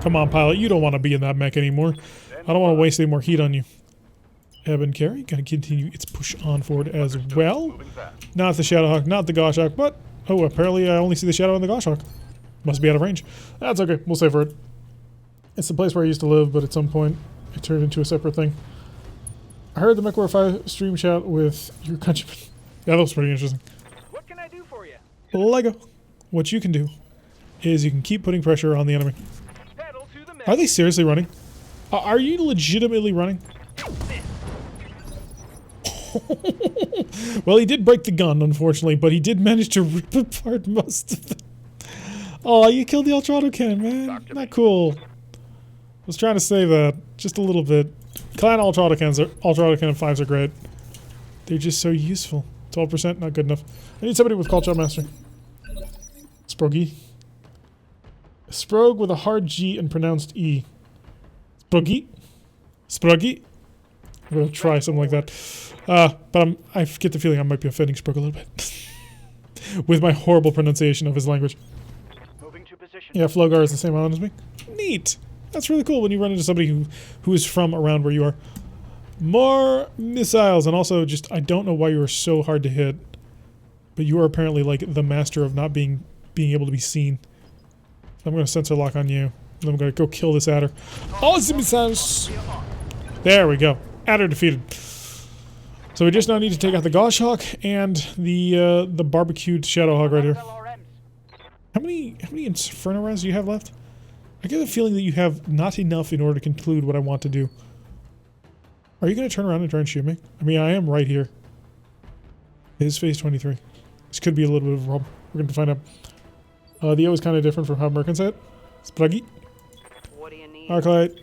Come on, pilot. You don't want to be in that mech anymore. I don't want to waste any more heat on you. Ebb and carry. Gotta continue its push on forward as well. Not the Shadowhawk, not the Goshawk, but... Oh, apparently I only see the Shadow and the Goshawk. Must be out of range. That's okay. We'll save for it. It's the place where I used to live, but at some point it turned into a separate thing. I heard the MechWarrior 5 stream chat with your countrymen. Yeah, that was pretty interesting. What can I do for you? Lego. What you can do is you can keep putting pressure on the enemy. Pedal to the metal. Are they seriously running? Are you legitimately running? Well, he did break the gun, unfortunately, but he did manage to rip apart most of them. Oh, you killed the Ultra Autocannon, man. Not cool. I was trying to say that just a little bit. Clan Ultra Autocannon 5s are great. They're just so useful. 12%, not good enough. I need somebody with Call Shot Mastery. Sprogy. Sprog with a hard G and pronounced E. Sprogy. Sproggy. I'm gonna try something like that. But I get the feeling I might be offending Sprog a little bit. With my horrible pronunciation of his language. Moving to position. Yeah, Flogar is the same island as me. Neat. That's really cool when you run into somebody who is from around where you are. More missiles, and also just, I don't know why you are so hard to hit. But you are apparently like the master of not being able to be seen. I'm going to sensor lock on you. And I'm going to go kill this adder. Awesome missiles! There we go. Adder defeated. So we just now need to take out the Goshawk and the barbecued Shadowhawk right here. How many Inferno rounds do you have left? I get a feeling that you have not enough in order to conclude what I want to do. Are you going to turn around and try and shoot me? I mean, I am right here. It is phase 23. This could be a little bit of a problem. We're going to find out. The O is kind of different from how Merkin said it. Spruggy. What do you need? Arclight.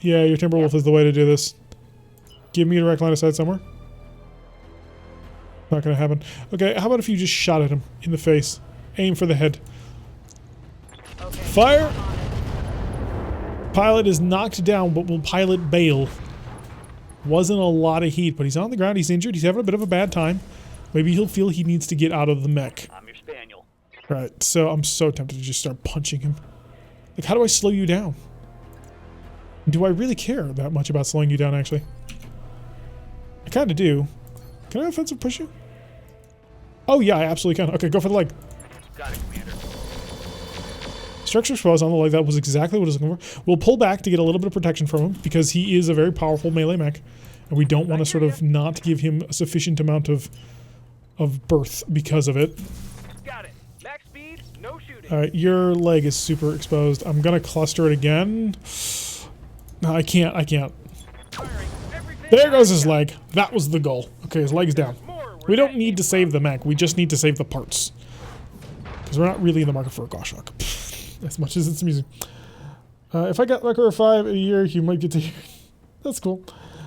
Yeah, your Timberwolf is the way to do this. Give me a direct line of sight somewhere. Not gonna happen. Okay, how about if you just shot at him in the face? Aim for the head. Okay. Fire! Pilot is knocked down, but will pilot bail? Wasn't a lot of heat, but he's on the ground, he's injured, he's having a bit of a bad time. Maybe he'll feel he needs to get out of the mech. I'm your spaniel. Right, so I'm so tempted to just start punching him. Like, how do I slow you down? Do I really care that much about slowing you down, actually? I kind of do. Can I offensive push you? Oh yeah, I absolutely can. Okay, go for the leg. Got it, Commander. Structure exposed on the leg. That was exactly what I was looking for. We'll pull back to get a little bit of protection from him because he is a very powerful melee mech. And we don't want to sort of not give him a sufficient amount of berth because of it. Got it. Max speed, no shooting. Alright, your leg is super exposed. I'm gonna cluster it again. No, I can't. Firing everything There goes I his got. leg. That was the goal. Okay, his leg's down. More where We don't that need came to save the mech. We just need to save the parts. Because we're not really in the market for a Goshawk. As much as it's amusing. If I got Record 5 a year, you might get to hear it. That's cool.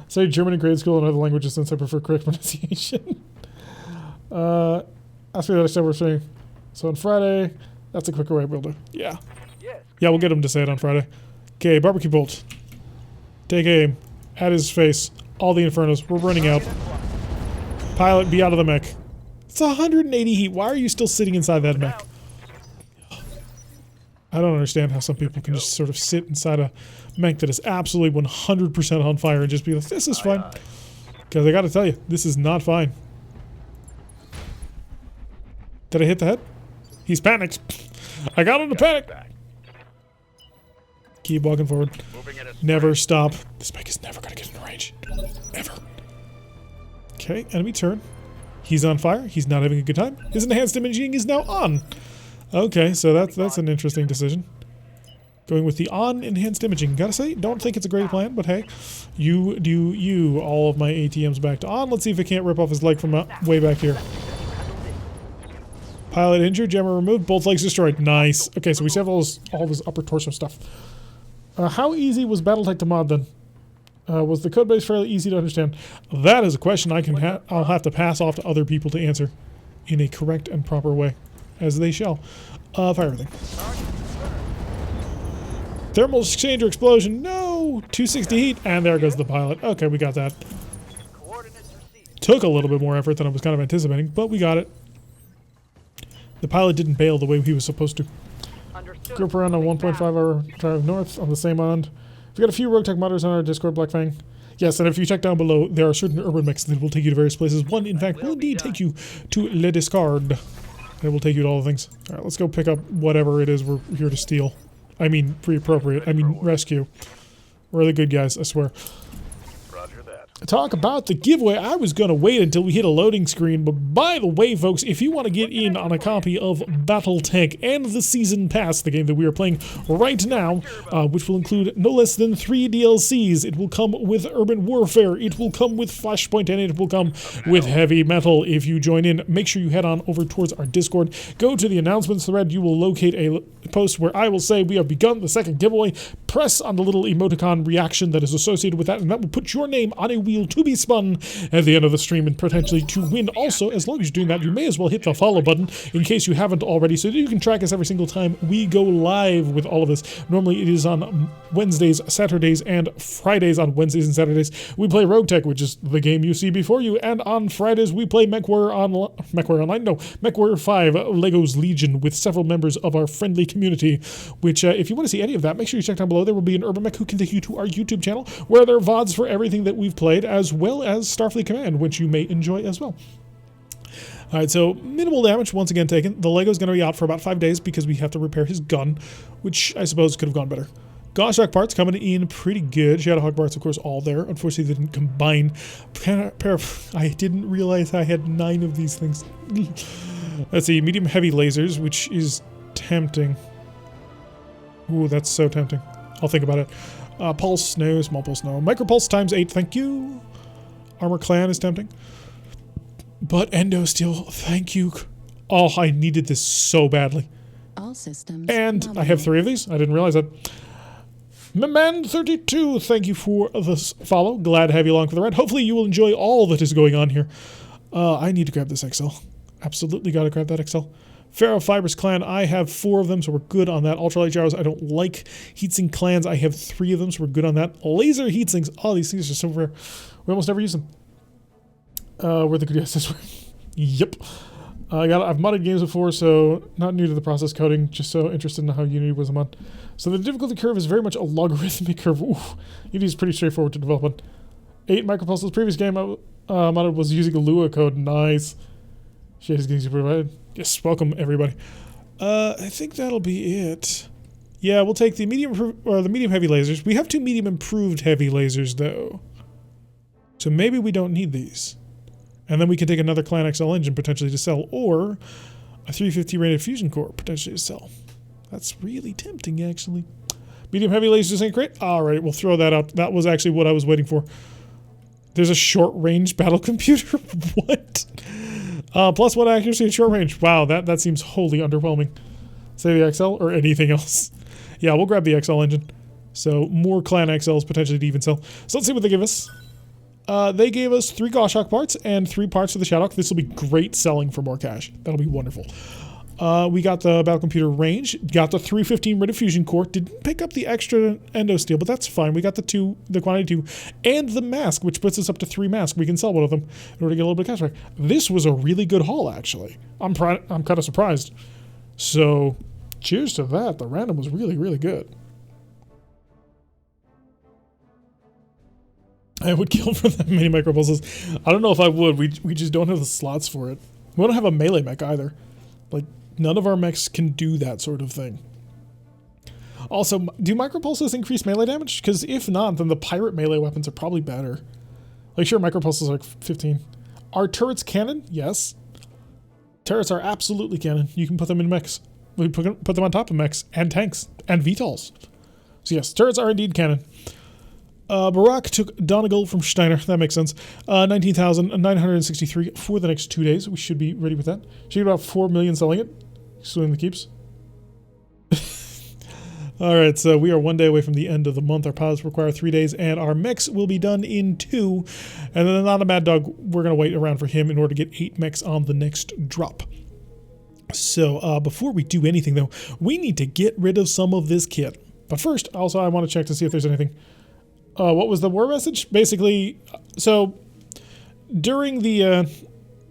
Studied German in grade school and other languages since I prefer correct pronunciation. Ask me that I said we're saying. So on Friday, that's a quicker way we'll do. Yeah. Yes. Yeah, we'll get him to say it on Friday. Okay, barbecue bolt. Take aim. At his face. All the infernos. We're running out. Pilot, be out of the mech. It's 180 heat. Why are you still sitting inside that mech? I don't understand how some people can just sort of sit inside a mech that is absolutely 100% on fire and just be like, this is fine. Because I gotta tell you, this is not fine. Did I hit the head? He's panicked. I got him to panic. Keep walking forward. Moving at a Never stop. This mech is never gonna get in range. Ever. Okay, enemy turn. He's on fire. He's not having a good time. His enhanced imaging is now on. Okay, so that's an interesting decision. Going with the on enhanced imaging. Gotta say, don't think it's a great plan, but hey, you do you. All of my ATMs back to on. Let's see if I can't rip off his leg from way back here. Pilot injured, jammer removed, both legs destroyed. Nice. Okay, so we still have all this upper torso stuff. How easy was BattleTech to mod then? Was the codebase fairly easy to understand? That is a question I'll have to pass off to other people to answer in a correct and proper way, as they shall. Fire everything. Thermal exchanger explosion. No! 260 heat, and there goes the pilot. Okay, we got that. Coordinates received. Took a little bit more effort than I was kind of anticipating, but we got it. The pilot didn't bail the way he was supposed to. Understood. Group around on 1.5 hour drive north on the same island. We've got a few RogueTech modders on our Discord, Blackfang. Yes, and if you check down below, there are certain urban mechs that will take you to various places. One, in fact, will indeed take you to Le Discard. It will take you to all the things. Alright, let's go pick up whatever it is we're here to steal. I mean, reappropriate. I mean, rescue. We're the good guys, I swear. Roger that. Talk about the giveaway. I was going to wait until we hit a loading screen, but by the way, folks, if you want to get in on a copy of BattleTech and the Season Pass, the game that we are playing right now, which will include no less than 3 DLCs, it will come with Urban Warfare, it will come with Flashpoint, and it will come with Heavy Metal. If you join in, make sure you head on over towards our Discord. Go to the announcements thread. You will locate a post where I will say we have begun the second giveaway. Press on the little emoticon reaction that is associated with that, and that will put your name on a wheel to be spun at the end of the stream and potentially to win. Also, as long as you're doing that, you may as well hit the follow button in case you haven't already, so that you can track us every single time we go live with all of this. Normally it is on Wednesdays, Saturdays, and Fridays. On Wednesdays and Saturdays we play RogueTech, which is the game you see before you, and on Fridays we play MechWarrior 5 Legos Legion with several members of our friendly community, which if you want to see any of that, make sure you check down below. There will be an Urban Mech who can take you to our YouTube channel where there are VODs for everything that we've played, as well as Starfleet Command, which you may enjoy as well. Alright, so minimal damage once again taken. The Lego's going to be out for about 5 days because we have to repair his gun, which I suppose could have gone better. Goshawk parts coming in pretty good. Shadowhawk parts, of course, all there. Unfortunately, they didn't combine. I didn't realize I had 9 of these things. Let's see, medium heavy lasers, which is tempting. Ooh, that's so tempting. I'll think about it. Pulse, no. Small pulse, no. Micropulse times 8, thank you. Armor Clan is tempting. But Endo Steel, thank you. Oh, I needed this so badly. All systems. And I have nominal. 3 of these. I didn't realize that. Man32, thank you for this follow. Glad to have you along for the ride. Hopefully you will enjoy all that is going on here. I need to grab this XL. Absolutely got to grab that XL. Pharaoh Fibers Clan, I have 4 of them, so we're good on that. Ultralight gyros, I don't like. Heatsink clans, I have 3 of them, so we're good on that. Laser heatsinks, oh, these things are so rare. We almost never use them. Where the good guys this way. Yep. I've modded games before, so not new to the process coding, just so interested in how Unity was a mod. So the difficulty curve is very much a logarithmic curve. Ooh, Unity is pretty straightforward to develop on. 8 micropulses. The previous game I modded was using a Lua code. Nice. Shade is getting super provided. Yes, welcome everybody. I think that'll be it. Yeah, we'll take the medium heavy lasers. We have 2 medium improved heavy lasers though, so maybe we don't need these. And then we can take another Clan XL engine potentially to sell, or a 350 rated fusion core potentially to sell. That's really tempting, actually. Medium heavy lasers ain't great. All right, we'll throw that out. That was actually what I was waiting for. There's a short range battle computer. What? Plus 1 accuracy at short range. Wow, that seems wholly underwhelming. Say the XL or anything else. Yeah, we'll grab the XL engine. So more Clan XLs potentially to even sell. So let's see what they give us. They gave us 3 Goshawk parts and 3 parts for the Shadowhawk. This will be great selling for more cash. That'll be wonderful. We got the battle computer range, got the 315 rated fusion core. Didn't pick up the extra endo steel, but that's fine. We got the quantity 2, and the mask, which puts us up to 3 masks. We can sell one of them in order to get a little bit of cash back. This was a really good haul, actually. I'm kind of surprised. So, cheers to that. The random was really, really good. I would kill for that many micropulses. I don't know if I would. We just don't have the slots for it. We don't have a melee mech either. Like, none of our mechs can do that sort of thing. Also, do micropulses increase melee damage? Because if not, then the pirate melee weapons are probably better. Like, sure, micropulses are like 15. Are turrets cannon? Yes. Turrets are absolutely cannon. You can put them in mechs. We put them on top of mechs and tanks and VTOLs. So yes, turrets are indeed cannon. Barack took Donegal from Steiner. That makes sense. 19,963 for the next 2 days. We should be ready with that. Should get about 4 million selling it. Excluding the keeps. Alright, so we are 1 day away from the end of the month. Our pilots require 3 days, and our mechs will be done in 2. And then not a Mad Dog, we're going to wait around for him in order to get 8 mechs on the next drop. So, before we do anything, though, we need to get rid of some of this kit. But first, also, I want to check to see if there's anything. What was the war message? Basically, so during the,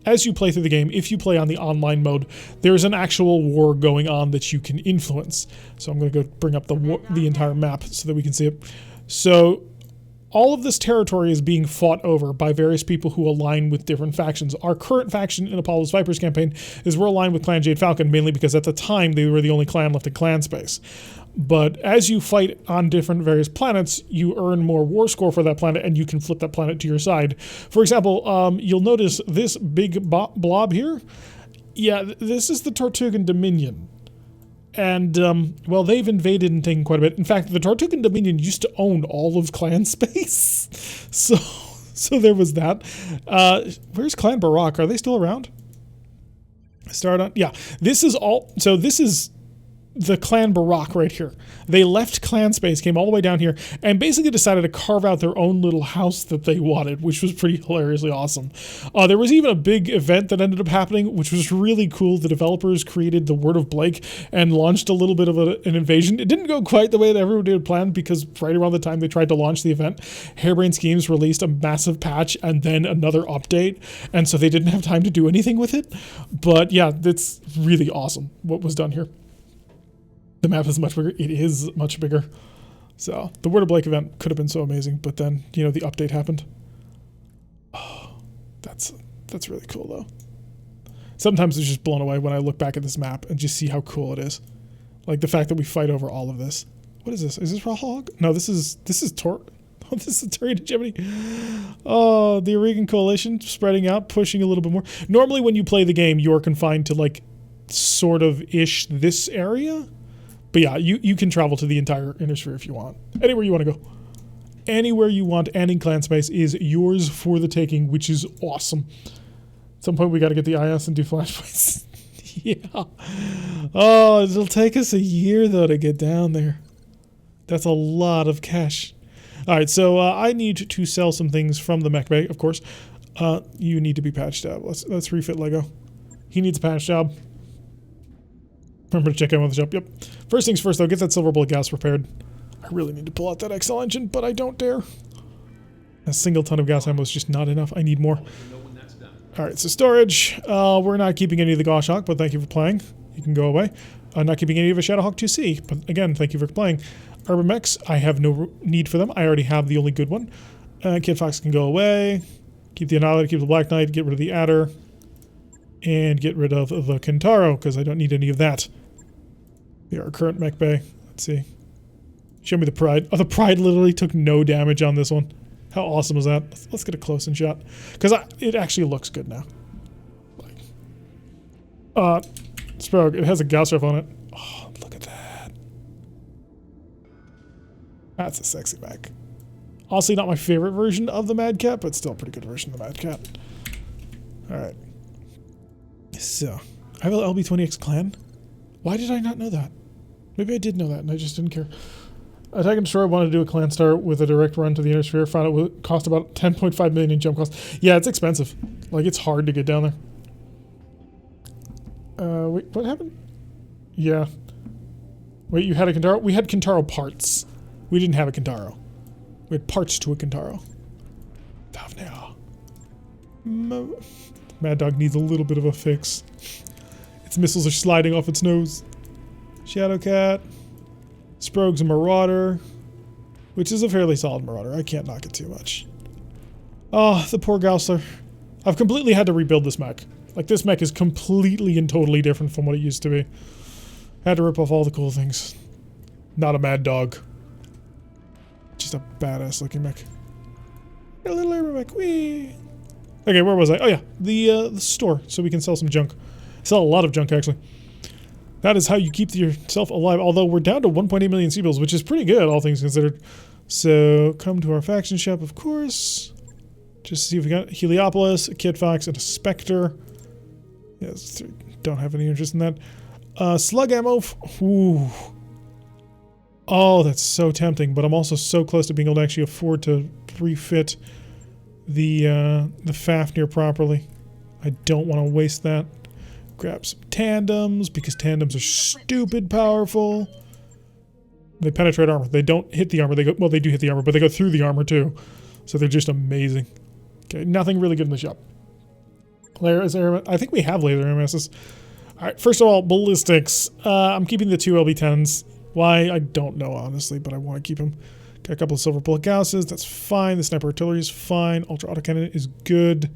as you play through the game, if you play on the online mode, there's an actual war going on that you can influence. So I'm going to go bring up the entire map so that we can see it. So all of this territory is being fought over by various people who align with different factions. Our current faction in Apollo's Vipers campaign is we're aligned with Clan Jade Falcon, mainly because at the time they were the only clan left in clan space. But as you fight on different various planets, you earn more war score for that planet, and you can flip that planet to your side. For example, you'll notice this big blob here. Yeah, this is the Tortugan Dominion. And, well, they've invaded and taken quite a bit. In fact, the Tortugan Dominion used to own all of clan space. So there was that. Where's Clan Barak? Are they still around? Start on. Yeah, this is all. So this is the Clan Barak right here. They left clan space, came all the way down here, and basically decided to carve out their own little house that they wanted, which was pretty hilariously awesome. There was even a big event that ended up happening, which was really cool. The developers created the Word of Blake and launched a little bit of an invasion. It didn't go quite the way that everyone had planned, because right around the time they tried to launch the event, Harebrained Schemes released a massive patch and then another update, and so they didn't have time to do anything with it. But yeah, that's really awesome what was done here. The map is much bigger. It is much bigger. So the Word of Blake event could have been so amazing, but then, you know, the update happened. Oh, that's really cool though. Sometimes it's just blown away when I look back at this map and just see how cool it is. Like the fact that we fight over all of this. What is this? Is this Raw Hog? No, this is Tor. Oh, this is Terry Gemini. Oh, the Oregon Coalition spreading out, pushing a little bit more. Normally when you play the game, you're confined to like sort of ish this area. But yeah, you can travel to the entire inner sphere if you want. Anywhere you want to go. Anywhere you want, and in clan space is yours for the taking, which is awesome. At some point we got to get the IS and do flashpoints. Yeah. Oh, it'll take us a year, though, to get down there. That's a lot of cash. All right, so I need to sell some things from the mech bay, of course. You need to be patched up. Let's refit Lego. He needs a patch job. Remember to check in with the shop. Yep. First things first, though, get that silver bullet gas repaired. I really need to pull out that XL engine, but I don't dare. A single ton of gas ammo is just not enough. I need more. Alright, so storage. We're not keeping any of the Goshawk, but thank you for playing. You can go away. Not keeping any of a Shadowhawk 2C, but again, thank you for playing. Urban Mechs, I have no need for them. I already have the only good one. Kid Fox can go away. Keep the Annihilator, keep the Black Knight, get rid of the Adder. And get rid of the Kentaro, because I don't need any of that. Our current mech bay. Let's see. Show me the Pride. Oh, the Pride literally took no damage on this one. How awesome is that? Let's get a close-in shot. Because it actually looks good now. Sprogue, it has a Gauss ref on it. Oh, look at that. That's a sexy mech. Honestly, not my favorite version of the Mad Cat, but still a pretty good version of the Mad Cat. Alright. So, I have an LB-20X clan. Why did I not know that? Maybe I did know that and I just didn't care. Attack and Destroy wanted to do a clan star with a direct run to the inner sphere. Found it would cost about 10.5 million in jump costs. Yeah, it's expensive. Like, it's hard to get down there. Wait, what happened? Yeah. Wait, you had a Kentaro? We had Kentaro parts. We didn't have a Kentaro. We had parts to a Kentaro. Davnea. Mad Dog needs a little bit of a fix. Its missiles are sliding off its nose. Shadowcat. Sprogue's a Marauder, which is a fairly solid Marauder. I can't knock it too much. Oh, the poor Gaussler. I've completely had to rebuild this mech. Like, this mech is completely and totally different from what it used to be. Had to rip off all the cool things. Not a Mad Dog. Just a badass looking mech. A little Urban mech. Whee! Okay, where was I? Oh yeah, the store, so we can sell some junk. Sell a lot of junk, actually. That is how you keep yourself alive, although we're down to 1.8 million C-bills, which is pretty good, all things considered. So, come to our faction shop, of course. Just to see if we got Heliopolis, a Kid Fox, and a Spectre. Yes, don't have any interest in that. Slug ammo. Ooh. Oh, that's so tempting, but I'm also so close to being able to actually afford to refit the Fafnir properly. I don't want to waste that. Grab some tandems, because tandems are stupid powerful. They penetrate armor. They don't hit the armor. They go, well, they do hit the armor, but they go through the armor too. So they're just amazing. Okay, nothing really good in the shop. Laser, I think we have laser MSs. Alright, first of all, ballistics. I'm keeping the 2 LB-10s. Why? I don't know, honestly, but I want to keep them. Got a couple of silver bullet gausses. That's fine. The sniper artillery is fine. Ultra autocannon is good.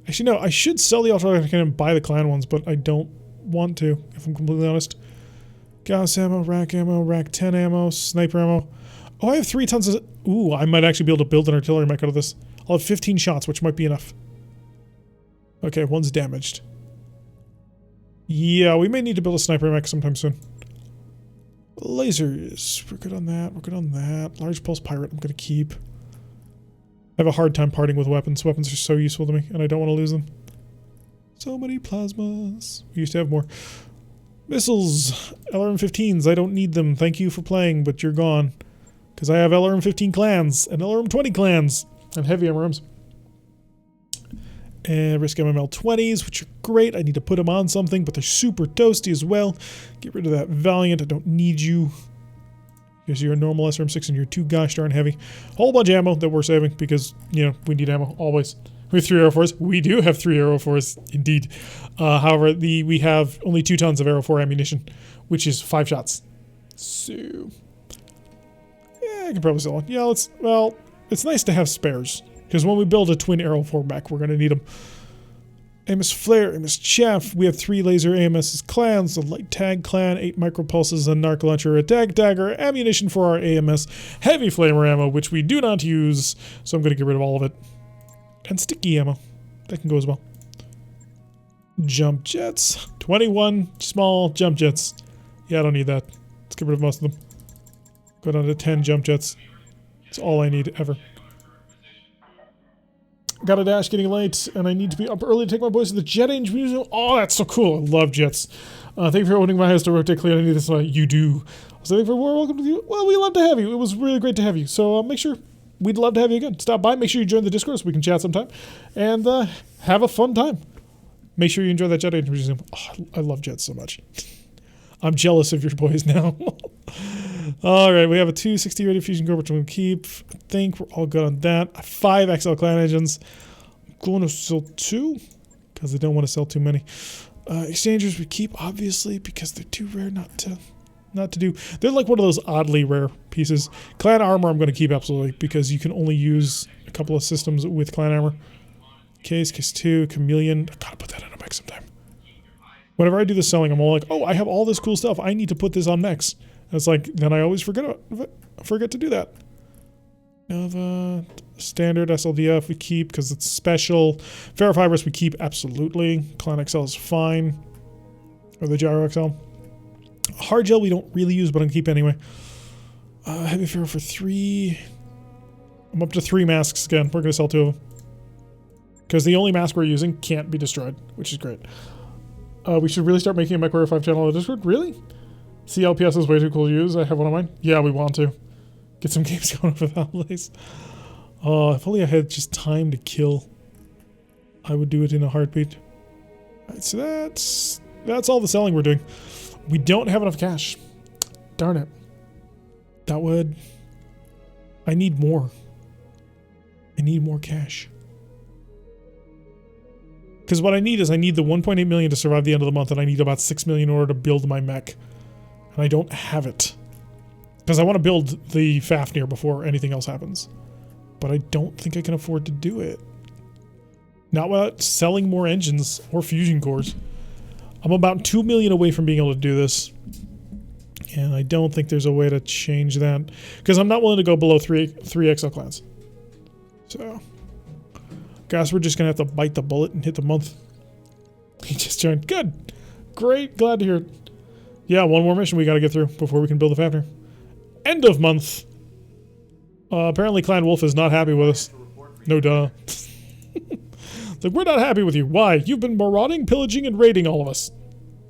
Actually, no, I should sell the ultra autocannon and buy the clan ones, but I don't want to, if I'm completely honest. Gauss ammo, rack 10 ammo, sniper ammo. Oh, I have 3 tons of... Ooh, I might actually be able to build an artillery mech out of this. I'll have 15 shots, which might be enough. Okay, one's damaged. Yeah, we may need to build a sniper mech sometime soon. Lasers. We're good on that. We're good on that. Large pulse pirate I'm going to keep. I have a hard time parting with weapons. Weapons are so useful to me, and I don't want to lose them. So many plasmas. We used to have more. Missiles. LRM-15s. I don't need them. Thank you for playing, but you're gone. Because I have LRM-15 clans and LRM-20 clans and heavy MRMs. And risk MML-20s, which are great. I need to put them on something, but they're super toasty as well. Get rid of that Valiant. I don't need you. Because you're a normal SRM-6 and you're too gosh darn heavy. Whole bunch of ammo that we're saving because, you know, we need ammo always. We have 3 Aero 4s. We do have 3 Aero 4s, indeed. However, we have only 2 tons of Aero 4 ammunition, which is 5 shots. So, yeah, I can probably sell one. Yeah, well, it's nice to have spares. Because when we build a twin Aero 4 mech, we're going to need them. Amos Flare, Amos Chaff. We have 3 laser AMS's clans. The Light Tag clan, 8 micropulses, a Narc Launcher, a Tag Dagger, ammunition for our AMS, heavy flamer ammo, which we do not use. So I'm going to get rid of all of it. And sticky ammo. That can go as well. Jump jets. 21 small jump jets. Yeah, I don't need that. Let's get rid of most of them. Go down to 10 jump jets. That's all I need ever. got a dash getting late, and I need to be up early to take my boys to the Jet Age Museum. Oh, that's so cool. I love jets. Thank you for opening my house to RogueTech. Clean. I need this. You do. So thank you for welcome to you. Well, we love to have you. It was really great to have you. So make sure we'd love to have you again. Stop by. Make sure you join the Discord so we can chat sometime, and have a fun time. Make sure you enjoy that Jet Age Museum. Oh, I love jets so much. I'm jealous of your boys now. All right, we have a 260 rated fusion core, which I'm going to keep. I think we're all good on that. 5 XL clan engines. I'm going to sell 2 because I don't want to sell too many. Exchangers we keep, obviously, because they're too rare not to do. They're like one of those oddly rare pieces. Clan armor I'm going to keep, absolutely, because you can only use a couple of systems with clan armor. Case 2, Chameleon. I gotta put that in a mech sometime. Whenever I do the selling, I'm all like, oh, I have all this cool stuff. I need to put this on mechs. And it's like, then I always forget to do that. Nova, standard SLDF we keep because it's special. Ferrofibrous we keep, absolutely. Clan XL is fine. Or the Gyro XL. Hard gel we don't really use, but I'm going to keep anyway. Heavy ferro for 3. I'm up to 3 masks again. We're going to sell 2 of them. Because the only mask we're using can't be destroyed, which is great. We should really start making a MechWarrior 5 channel on the Discord. Really? CLPS is way too cool to use. I have one of mine. Yeah, we want to. Get some games going over that place. If only I had just time to kill, I would do it in a heartbeat. Alright, so that's all the selling we're doing. We don't have enough cash. Darn it. That would... I need more. I need more cash. Because what I need is I need the 1.8 million to survive the end of the month, and I need about 6 million in order to build my mech. And I don't have it. Because I want to build the Fafnir before anything else happens. But I don't think I can afford to do it. Not without selling more engines or fusion cores. I'm about 2 million away from being able to do this. And I don't think there's a way to change that. Because I'm not willing to go below 3 XL clans. So... guys, we're just going to have to bite the bullet and hit the month. He just joined. Good. Great. Glad to hear it. Yeah, one more mission we got to get through before we can build the Fafnir. End of month. Apparently Clan Wolf is not happy with us. No duh. Like, we're not happy with you. Why? You've been marauding, pillaging, and raiding all of us.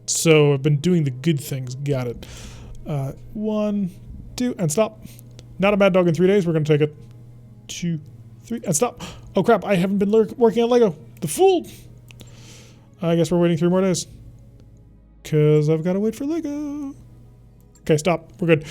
So I've been doing the good things. Got it. 1, 2, and stop. Not a mad dog in 3 days. We're going to take it. 2, 3, and stop. Oh crap, I haven't been working on Lego. The fool! I guess we're waiting 3 more days. Because I've got to wait for Lego. Okay, stop. We're good.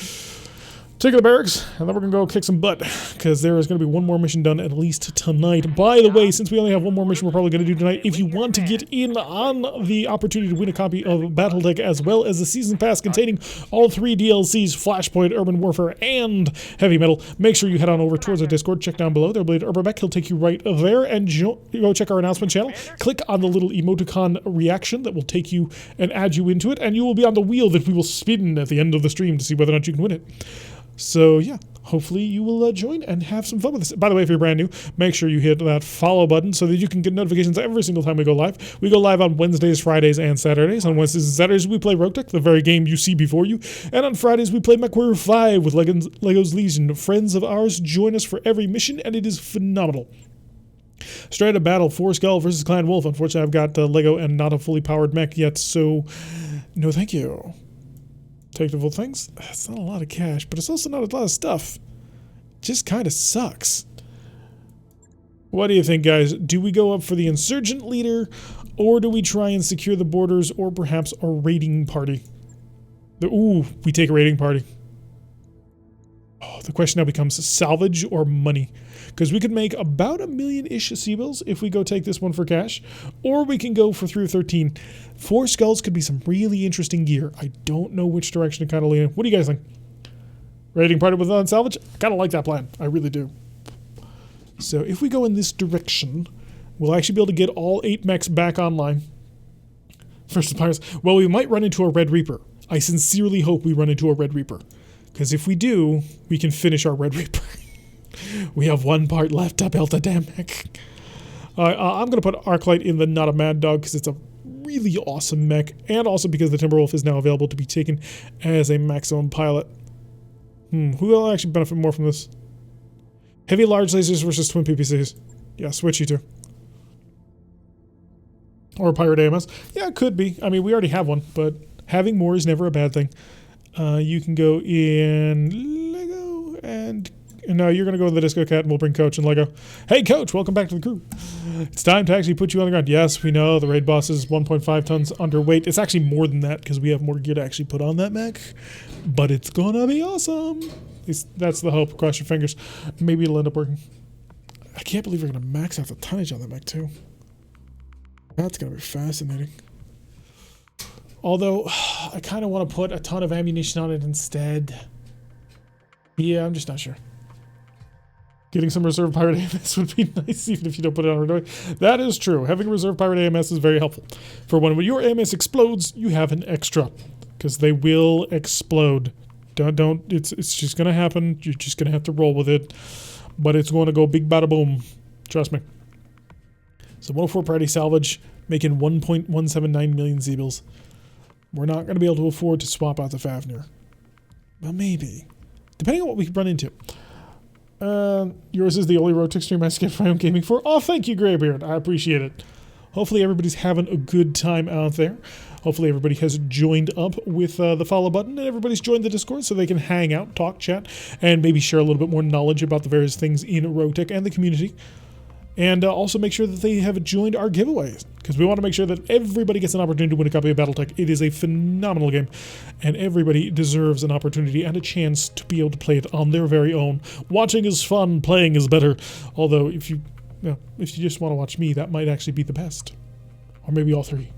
Take the barracks, and then we're going to go kick some butt. Because there is going to be one more mission done at least tonight. By the way, since we only have one more mission we're probably going to do tonight, if you want to get in on the opportunity to win a copy of BattleTech as well as the Season Pass containing all 3 DLCs, Flashpoint, Urban Warfare, and Heavy Metal, make sure you head on over towards our Discord. Check down below. There'll be an Urban Beck. He'll take you right there. And go check our announcement channel. Click on the little emoticon reaction that will take you and add you into it. And you will be on the wheel that we will spin at the end of the stream to see whether or not you can win it. So yeah, hopefully you will join and have some fun with this. By the way, if you're brand new, make sure you hit that follow button so that you can get notifications every single time we go live. We go live on Wednesdays, Fridays, and Saturdays. On Wednesdays and Saturdays, we play RogueTech, the very game you see before you. And on Fridays, we play MechWarrior 5 with Lego's Legion. Friends of ours join us for every mission, and it is phenomenal. Straight up battle, 4 Skull versus Clan Wolf. Unfortunately, I've got Lego and not a fully powered mech yet, so no thank you. Technical things, it's not a lot of cash, but it's also not a lot of stuff. Just kind of sucks. What do you think, guys? Do we go up for the insurgent leader, or do we try and secure the borders, or perhaps a raiding party? Ooh, we take a raiding party. Oh, the question now becomes salvage or money. Because we could make about 1 million-ish C-bills if we go take this one for cash. Or we can go for 3 or 13. 4 skulls could be some really interesting gear. I don't know which direction to kind of lean in. What do you guys think? Raiding party with salvage? I kind of like that plan. I really do. So if we go in this direction, we'll actually be able to get all 8 mechs back online. First suppliers. Well, we might run into a Red Reaper. I sincerely hope we run into a Red Reaper. Because if we do, we can finish our Red Reaper. We have 1 part left to build a damn mech. I'm going to put Arclight in the Not a Mad Dog because it's a really awesome mech. And also because the Timberwolf is now available to be taken as a maximum pilot. Who will actually benefit more from this? Heavy large lasers versus twin PPCs. Yeah, switch you to. Or a pirate AMS. Yeah, it could be. I mean, we already have one, but having more is never a bad thing. You can go in Lego and... No, you're going to go with the Disco Cat and we'll bring Coach and Lego. Hey, Coach, welcome back to the crew. It's time to actually put you on the ground. Yes, we know the raid boss is 1.5 tons underweight. It's actually more than that because we have more gear to actually put on that mech. But it's going to be awesome. That's the hope. Cross your fingers. Maybe it'll end up working. I can't believe we're going to max out the tonnage on that mech, too. That's going to be fascinating. Although, I kind of want to put a ton of ammunition on it instead. Yeah, I'm just not sure. Getting some reserve pirate AMS would be nice, even if you don't put it on radar. That is true. Having a reserve pirate AMS is very helpful. For when your AMS explodes, you have an extra. Because they will explode. It's just going to happen. You're just going to have to roll with it. But it's going to go big bada boom. Trust me. So 104 priority salvage, making 1.179 million Z-bills. We're not going to be able to afford to swap out the Fafnir. Well, maybe. Depending on what we run into. Yours is the only RogueTech stream I skip my own gaming for. Oh, thank you, Greybeard. I appreciate it. Hopefully everybody's having a good time out there. Hopefully everybody has joined up with the follow button and everybody's joined the Discord so they can hang out, talk, chat, and maybe share a little bit more knowledge about the various things in RogueTech and the community. And also make sure that they have joined our giveaways, because we want to make sure that everybody gets an opportunity to win a copy of BattleTech. It is a phenomenal game, and everybody deserves an opportunity and a chance to be able to play it on their very own. Watching is fun, playing is better. Although, if you just want to watch me, that might actually be the best. Or maybe all three.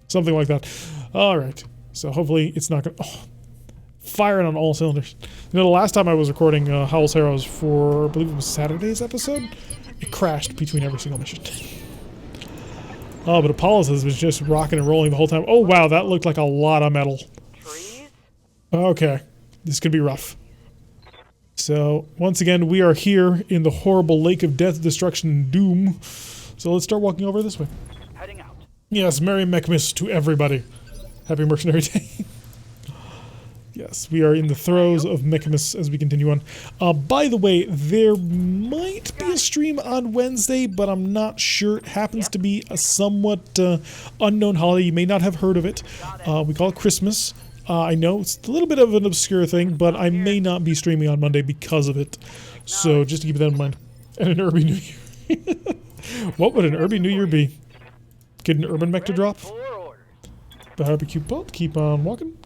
Something like that. Alright, so hopefully it's not going to... Oh, firing on all cylinders. You know, the last time I was recording Howl's Heroes for, I believe it was Saturday's episode, it crashed between every single mission. Oh, but Apollo's was just rocking and rolling the whole time. Oh, wow, that looked like a lot of metal. Trees? Okay, this could be rough. So, once again, we are here in the horrible lake of death, destruction, and doom. So let's start walking over this way. Heading out. Yes, Merry Mechmas to everybody. Happy Mercenary Day. Yes, we are in the throes of Mechamus as we continue on. By the way, there might be a stream on Wednesday, but I'm not sure. It happens to be a somewhat unknown holiday. You may not have heard of it. We call it Christmas. I know it's a little bit of an obscure thing, but I may not be streaming on Monday because of it. So just to keep that in mind. And an Urban New Year. What would an Urban New Year be? Get an Urban Mech to drop? Barbecue boat, keep on walking.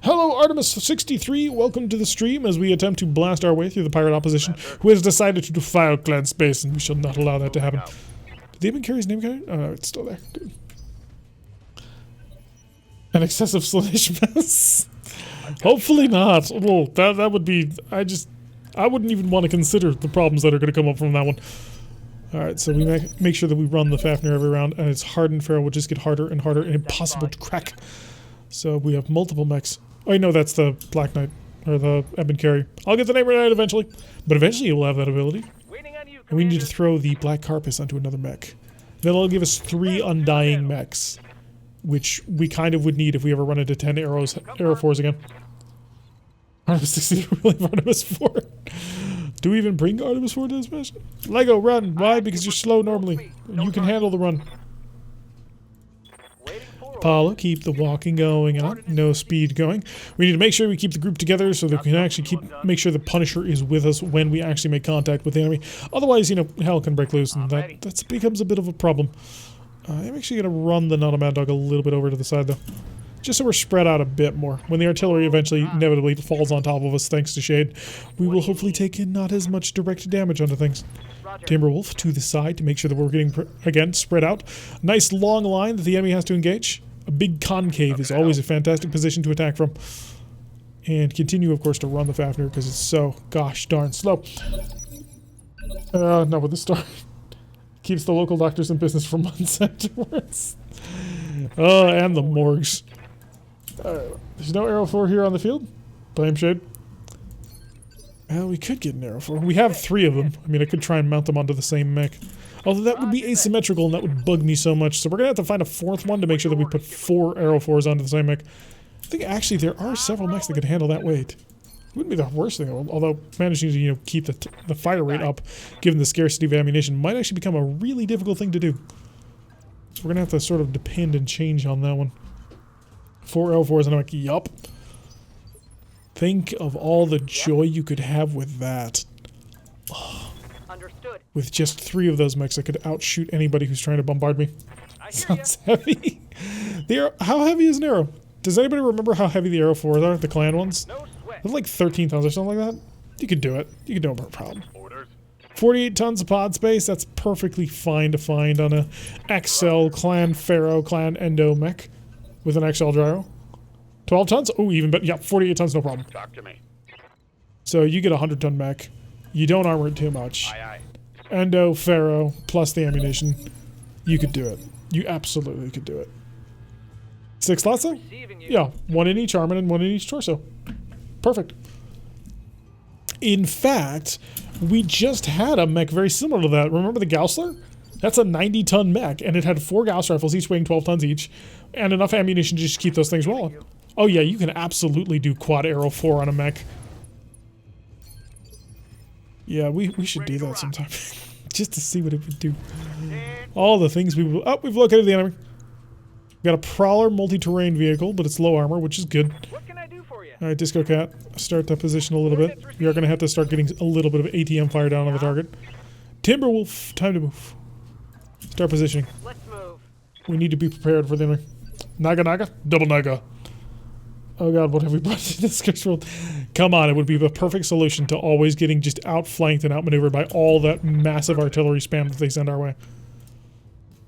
Hello, Artemis63. Welcome to the stream as we attempt to blast our way through the pirate opposition who has decided to defile clad space, and we shall not allow that to happen. Did they even carry his name card? Oh, no, it's still there. Good. An excessive slanish mess? Hopefully not. Well, that would be... I wouldn't even want to consider the problems that are going to come up from that one. Alright, so we make sure that we run the Fafnir every round, and its hardened Pharaoh will just get harder and harder and impossible to crack. So we have multiple mechs. Oh, I know that's the Black Knight, or the Ebon Carry. I'll get the name right eventually, but eventually it will have that ability. And we need to throw the Black Carpus onto another mech. That'll give us 3 Undying mechs, which we kind of would need if we ever run into 10 Arrow 4s again. Artemis 60, really Artemis 4. Do we even bring Artemis 4 to this mission? Lego, run! Why? Because you're slow normally. You can handle the run. Apollo, keep the walking going on. No speed going. We need to make sure we keep the group together so that we can actually make sure the Punisher is with us when we actually make contact with the enemy. Otherwise, you know, hell can break loose, and that becomes a bit of a problem. I'm actually going to run the Not a Mad Dog a little bit over to the side, though. Just so we're spread out a bit more. When the artillery eventually, inevitably, falls on top of us thanks to shade, we will hopefully take in not as much direct damage onto things. Timberwolf to the side to make sure that we're getting, again, spread out. Nice long line that the enemy has to engage. A big concave is always a fantastic position to attack from. And continue, of course, to run the Fafnir because it's so gosh darn slow. Not with the star. Keeps the local doctors in business for months afterwards. And the morgues. There's no Arrow 4 here on the field. Blame Shade. Well, we could get an Arrow 4. We have 3 of them. I mean, I could try and mount them onto the same mech. Although that would be asymmetrical and that would bug me so much. So we're going to have to find a 4th one to make sure that we put 4 Arrow 4s onto the same mech. I think actually there are several mechs that could handle that weight. Wouldn't be the worst thing, although managing to, you know, keep the fire rate up, given the scarcity of ammunition, might actually become a really difficult thing to do. So we're gonna have to sort of depend and change on that one. 4 L4s, and I'm like, yup. Think of all the joy you could have with that. Understood. With just 3 of those mechs, I could outshoot anybody who's trying to bombard me. I hear ya. Sounds heavy. How heavy is an arrow? Does anybody remember how heavy the arrow 4s are, the clan ones? No sweat. They're like 13 tons or something like that. You could do it. You could do it no problem. Orders. 48 tons of pod space, that's perfectly fine to find on a XL Clan Pharaoh Clan Endo mech with an XL gyro. 12 tons? Oh, even better. Yeah, 48 tons, no problem. Talk to me. So you get a 100-ton mech. You don't armor it too much. Aye, aye. Endo, Pharaoh, plus the ammunition. You could do it. You absolutely could do it. 6 slots though? Receiving you. Yeah, 1 in each arm and 1 in each torso. Perfect. In fact, we just had a mech very similar to that. Remember the Gaussler? That's a 90-ton mech, and it had 4 Gauss rifles, each weighing 12 tons each, and enough ammunition to just keep those things rolling. Oh yeah, you can absolutely do quad arrow 4 on a mech. Yeah, we should do that sometime. Just to see what it would do. All the things we will... Oh, we've located the enemy. Got a Prowler multi-terrain vehicle, but it's low armor, which is good. What can I do for you? Alright, Disco Cat, start that position a little bit. We are going to have to start getting a little bit of ATM fire down on the target. Timberwolf, time to move. Start positioning. Let's move. We need to be prepared for the enemy. Naga Naga, double Naga. Oh god, what have we brought to this curse world? Come on, it would be the perfect solution to always getting just outflanked and outmaneuvered by all that massive artillery spam that they send our way.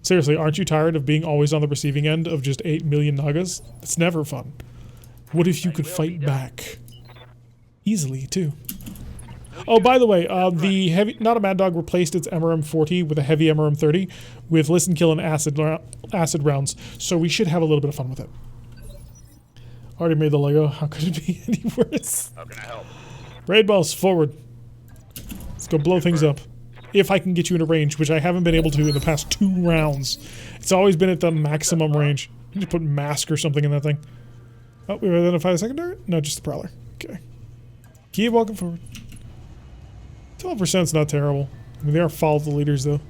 Seriously, aren't you tired of being always on the receiving end of just 8 million Nagas? It's never fun. What if you could fight back? Easily, too. Oh, by the way, the heavy, not a Mad Dog replaced its MRM-40 with a heavy MRM-30 with listen, kill, and acid rounds, so we should have a little bit of fun with it. Already made the Lego. How could it be any worse? How can I help? Raid balls, forward. Let's go blow things up. If I can get you into range, which I haven't been able to in the past 2 rounds. It's always been at the maximum range. You just put mask or something in that thing. Oh, we've identified a second target? No, just the Prowler. Okay. Keep walking forward. 12% is not terrible. I mean, they are follow the leaders, though.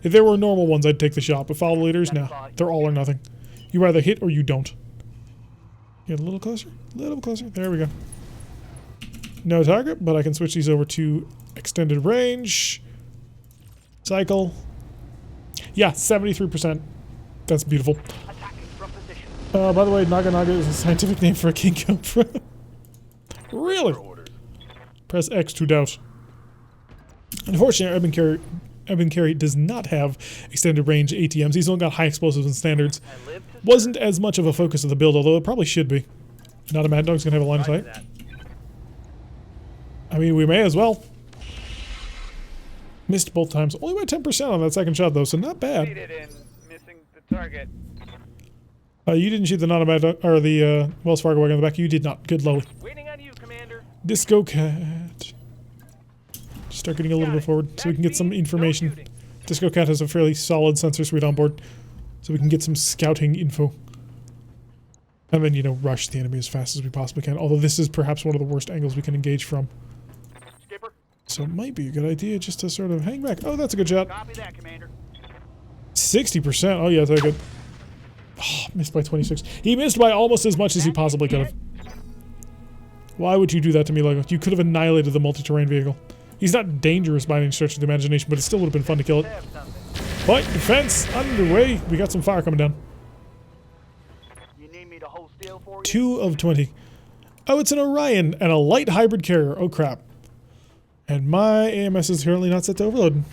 If there were normal ones, I'd take the shot, but follow the leaders, no. They're all or nothing. You either hit or you don't. Get a little closer? A little closer. There we go. No target, but I can switch these over to extended range. Cycle. Yeah, 73%. That's beautiful. Attacking from position. By the way, Naga Naga is a scientific name for a king cobra. Really? Orders. Press X to doubt. Unfortunately, Urban Carry does not have extended range ATMs. He's only got high explosives and standards. I live to Wasn't as much of a focus of the build, although it probably should be. Not a Mad Dog's gonna have a line of serve sight. that. I mean, we may as well. Missed both times. Only by 10% on that second shot, though, so not bad. Succeeded in missing the target. You didn't shoot the non-Mad Dog, or the Wells Fargo wagon on the back. You did not. Good, Lowly. Waiting on you, Commander. Disco Cat. Start getting a little bit forward so we can get some information. Disco Cat has a fairly solid sensor suite on board, so we can get some scouting info. And then, you know, rush the enemy as fast as we possibly can. Although this is perhaps one of the worst angles we can engage from. Skipper. So it might be a good idea just to sort of hang back. Oh, that's a good shot. Copy that, Commander. 60%. Oh, yeah, that's good. Oh, missed by 26. He missed by almost as much as he possibly could have. Why would you do that to me, Lego? You could have annihilated the multi-terrain vehicle. He's not dangerous by any stretch of the imagination, but it still would have been fun to kill it. Have something. Fight defense underway. We got some fire coming down. You need me to hold still for you? 2 of 20. Oh, it's an Orion and a light hybrid carrier. Oh, crap. And my AMS is currently not set to overload.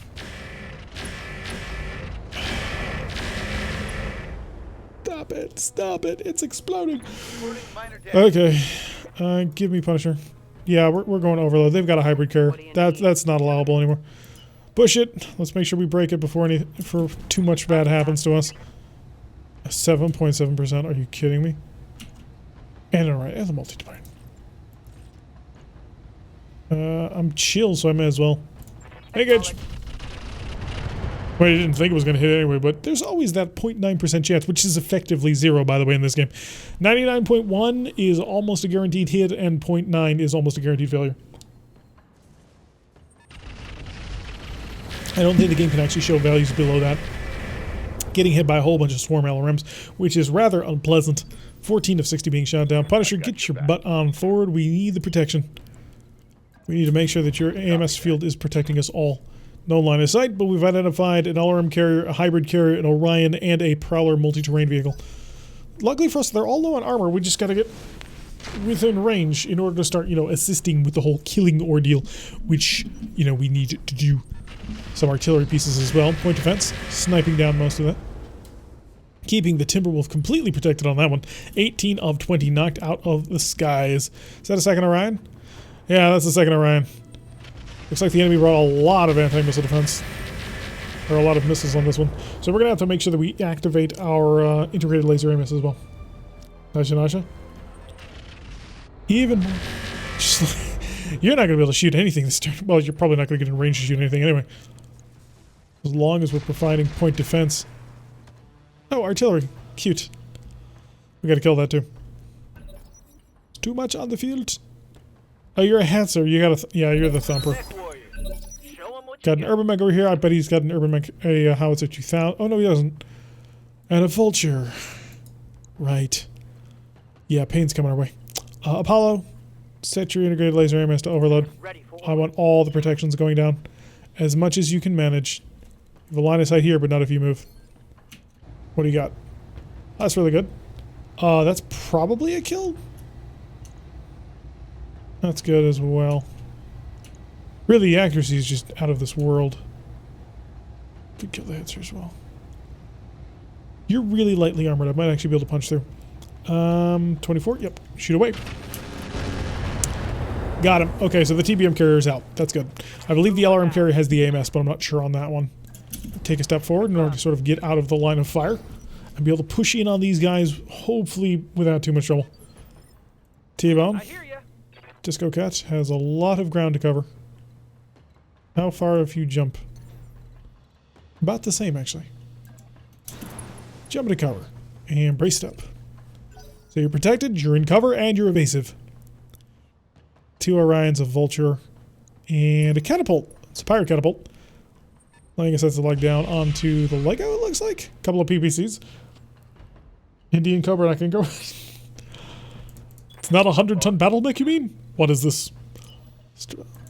Stop it. Stop it. It's exploding. Reporting minor damage. Okay. Give me Punisher. Yeah, we're going overload. They've got a hybrid carrier. That's not allowable anymore. Push it. Let's make sure we break it before too much bad happens to us. 7.7%. Are you kidding me? And alright, and the multi-domain. I'm chill, so I may as well. Engage. Well, I didn't think it was going to hit anyway, but there's always that 0.9% chance, which is effectively 0, by the way, in this game. 99.1 is almost a guaranteed hit, and 0.9 is almost a guaranteed failure. I don't think the game can actually show values below that. Getting hit by a whole bunch of swarm LRMs, which is rather unpleasant. 14 of 60 being shot down. Punisher, get your butt on forward. We need the protection. We need to make sure that your AMS field is protecting us all. No line of sight, but we've identified an LRM carrier, a hybrid carrier, an Orion, and a Prowler multi-terrain vehicle. Luckily for us, they're all low on armor. We just gotta get within range in order to start, you know, assisting with the whole killing ordeal, which, you know, we need to do. Some artillery pieces as well. Point defense, sniping down most of that. Keeping the Timberwolf completely protected on that one. 18 of 20 knocked out of the skies. Is that a second Orion? Yeah, that's the second Orion. Looks like the enemy brought a lot of anti-missile defense. Or a lot of missiles on this one. So we're going to have to make sure that we activate our integrated laser AMS as well. Nasha. Even more. You're not going to be able to shoot anything this turn. Well, you're probably not going to get in range to shoot anything anyway. As long as we're providing point defense. Oh, artillery. Cute. We got to kill that too. It's too much on the field. Oh, you're a Hetzer. You got a... yeah, you're the thumper. Got an Urban Mech over here. I bet he's got an Urban Mech, a Howitzer 2000. Oh, no, he doesn't. And a Vulture. Right. Yeah, pain's coming our way. Apollo, set your integrated laser AMS to overload. I want all the protections going down. As much as you can manage. You have a line of sight here, but not if you move. What do you got? That's really good. That's probably a kill. That's good as well. Really, the accuracy is just out of this world. Could kill the Hetzer as well. You're really lightly armored. I might actually be able to punch through. 24. Yep. Shoot away. Got him. Okay, so the TBM carrier is out. That's good. I believe the LRM carrier has the AMS, but I'm not sure on that one. Take a step forward in order to sort of get out of the line of fire and be able to push in on these guys, hopefully without too much trouble. T-Bone. Disco Cat has a lot of ground to cover. How far if you jump? About the same, actually. Jump to cover. And brace it up. So you're protected, you're in cover, and you're evasive. 2 Orions, a Vulture, and a Catapult. It's a Pirate Catapult. I guess that's the leg down onto the Lego, it looks like. A couple of PPCs. Indian Cobra, I can go. It's not a 100-ton battle mech, you mean? What is this?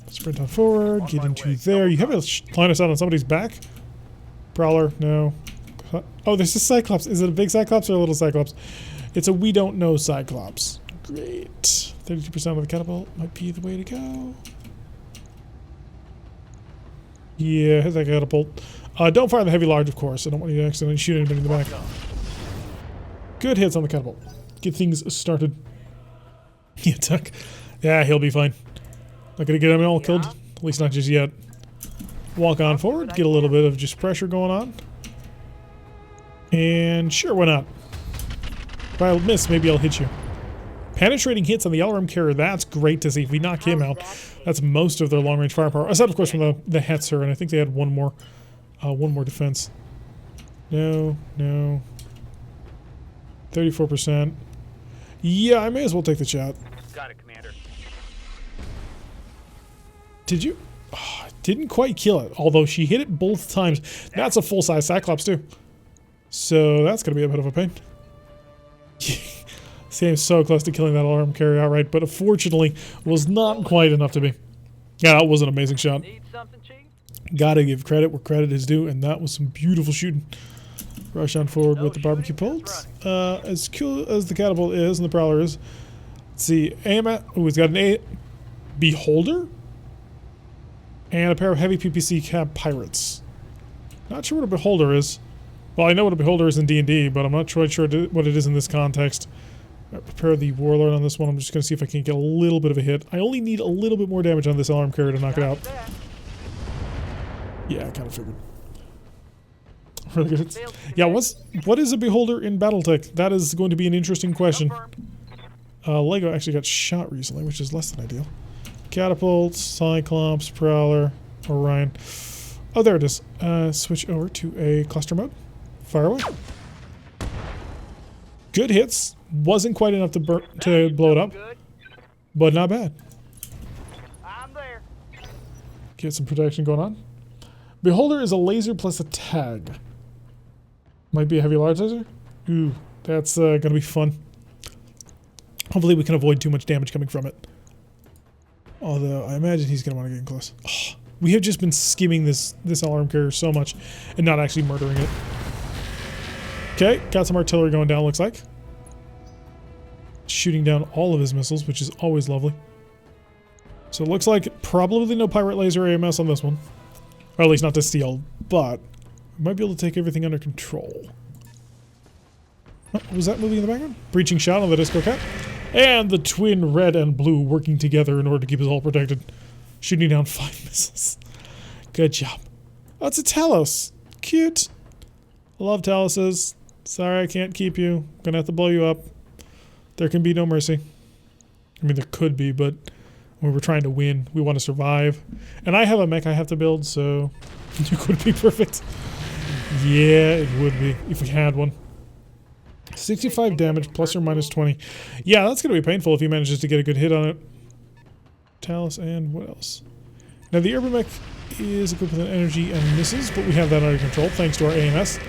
Sprint on forward, get into there. You have a line of sight on somebody's back? Prowler, no. Oh, there's a Cyclops. Is it a big Cyclops or a little Cyclops? It's a we don't know Cyclops. Great. 32% of the catapult might be the way to go. Yeah, hit that catapult. Don't fire the heavy large, of course. I don't want you to accidentally shoot anybody in the back. Good hits on the catapult. Get things started. Yeah, Tuck. Yeah, he'll be fine. Not gonna get him all killed. At least not just yet. Walk on forward. Get a little bit of just pressure going on. And sure, why not? If I miss, maybe I'll hit you. Penetrating hits on the LRM carrier. That's great to see. If we knock him out, that's most of their long-range firepower. Aside, of course, from the Hetzer, and I think they had one more defense. No, no. 34%. Yeah, I may as well take the shot. Got it, Commander. Did you? Oh, didn't quite kill it, although she hit it both times. That's a full-size Cyclops, too. So that's going to be a bit of a pain. Seems so close to killing that alarm carrier outright, but unfortunately was not quite enough to be. Yeah, that was an amazing shot. Need something, Chief? Gotta give credit where credit is due, and that was some beautiful shooting. Rush on forward with the barbecue pulse. As cool as the catapult is and the prowler is. Let's see, AMS. Oh, he's got an Beholder and a pair of heavy PPC cab pirates. Not sure what a Beholder is. Well, I know what a Beholder is in D&D, but I'm not quite sure what it is in this context. Prepare the Warlord on this one. I'm just going to see if I can get a little bit of a hit. I only need a little bit more damage on this alarm carrier to knock it out. Yeah, I kind of figured. Really good. Yeah, what is a Beholder in BattleTech? That is going to be an interesting question. Lego actually got shot recently, which is less than ideal. Catapult, Cyclops, Prowler, Orion. Oh, there it is. Switch over to a cluster mode. Fire away. Good hits. Wasn't quite enough to blow it up, Good. but not bad. I'm there. Get some protection going on. Beholder is a laser plus a tag. Might be a heavy large laser. Ooh, that's gonna be fun. Hopefully we can avoid too much damage coming from it. Although I imagine he's gonna want to get in close. Oh, we have just been skimming this alarm carrier so much and not actually murdering it. Okay, got some artillery going down, looks like. Shooting down all of his missiles, which is always lovely. So it looks like probably no pirate laser AMS on this one. Or at least not to steal, but we might be able to take everything under control. Oh, was that moving in the background? Breaching shot on the Disco Cat. And the twin red and blue working together in order to keep us all protected. Shooting down 5 missiles. Good job. Oh, it's a Talos. Cute. I love Taloses. Sorry I can't keep you. Gonna have to blow you up. There can be no mercy. I mean, there could be, but when we're trying to win, we want to survive. And I have a mech I have to build, so it would be perfect. Yeah, it would be if we had one. 65 damage, plus or minus 20. Yeah, that's going to be painful if he manages to get a good hit on it. Talos and what else? Now, the Urban mech is equipped with an energy and missiles, but we have that under control thanks to our AMS.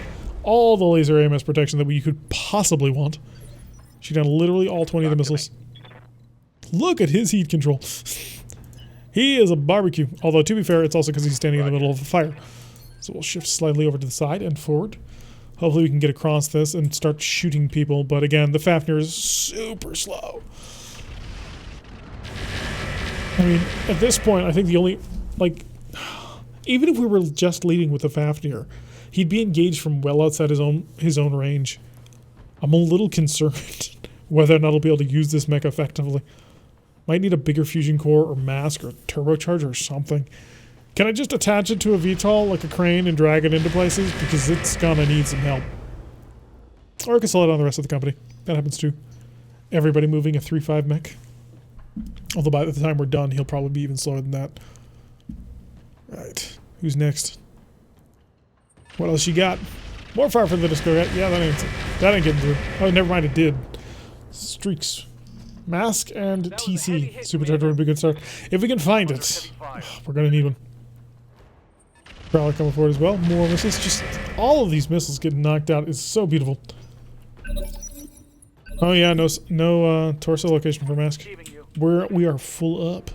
All the laser AMS protection that we could possibly want. Shoot down literally all 20 of the missiles. Look at his heat control. He is a barbecue. Although, to be fair, it's also because he's standing in the middle of a fire. So we'll shift slightly over to the side and forward. Hopefully we can get across this and start shooting people. But again, the Fafnir is super slow. I mean, at this point, I think the only... Like, even if we were just leading with the Fafnir, he'd be engaged from well outside his own range. I'm a little concerned whether or not I'll be able to use this mech effectively. Might need a bigger fusion core or mask or turbocharger or something. Can I just attach it to a VTOL like a crane and drag it into places? Because it's gonna need some help. Or I can sell it on the rest of the company. That happens too. Everybody moving a 3.5 mech. Although by the time we're done, he'll probably be even slower than that. Right. Who's next? What else you got? More fire for the Disco Cat. Yeah, that ain't getting through. Oh, never mind, it did. Streaks. Mask and TC. Supercharger would be a good start. If we can find it. We're gonna need one. Prowler coming forward as well. More missiles. Just all of these missiles getting knocked out is so beautiful. Oh yeah, no torso location for mask. We are full up.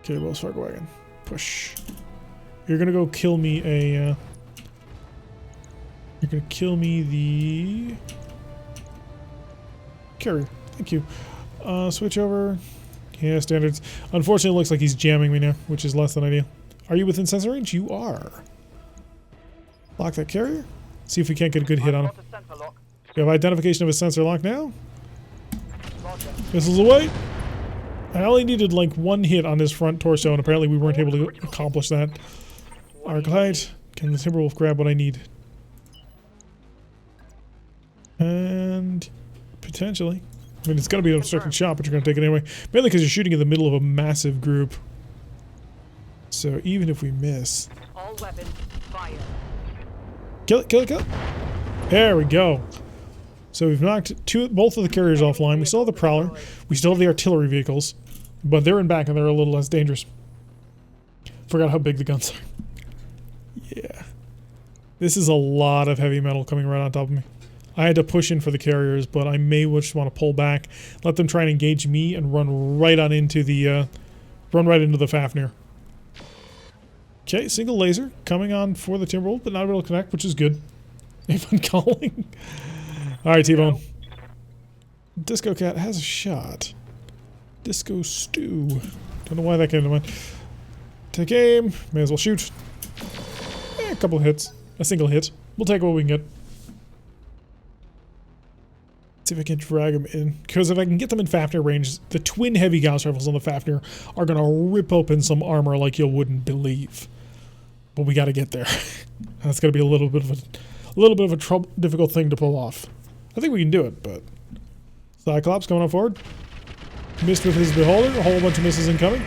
Okay, Wells Fargo wagon. Push. You're gonna go kill me a you're gonna kill me the carrier. Thank you. Switch over. Yeah, standards. Unfortunately, it looks like he's jamming me now, which is less than ideal. Are you within sensor range? You are. Lock that carrier. See if we can't get a good hit on him. We have identification of his sensor lock now. Missiles away. I only needed like one hit on his front torso, and apparently we weren't able to accomplish that. Arclight. Can the Timberwolf grab what I need? And potentially. I mean, it's going to be an obstructed shot, but you're going to take it anyway. Mainly because you're shooting in the middle of a massive group. So even if we miss... All weapons, fire. Kill it, kill it, kill it. There we go. So we've knocked both of the carriers offline. We still have the Prowler. We still have the artillery vehicles. But they're in back and they're a little less dangerous. Forgot how big the guns are. Yeah. This is a lot of heavy metal coming right on top of me. I had to push in for the carriers, but I may just want to pull back, let them try and engage me, and run right on into the Fafnir. Okay, single laser coming on for the Timberwolf, but not able to connect, which is good. Avon calling. All right, T-Bone. Disco Cat has a shot. Disco Stew. Don't know why that came to mind. Take aim. May as well shoot. A couple of hits. A single hit. We'll take what we can get. See if I can drag them in. Because if I can get them in Fafnir range, the twin heavy Gauss rifles on the Fafnir are going to rip open some armor like you wouldn't believe. But we got to get there. That's going to be a little bit of a difficult thing to pull off. I think we can do it, but... Cyclops coming on forward. Missed with his Beholder. A whole bunch of missiles incoming.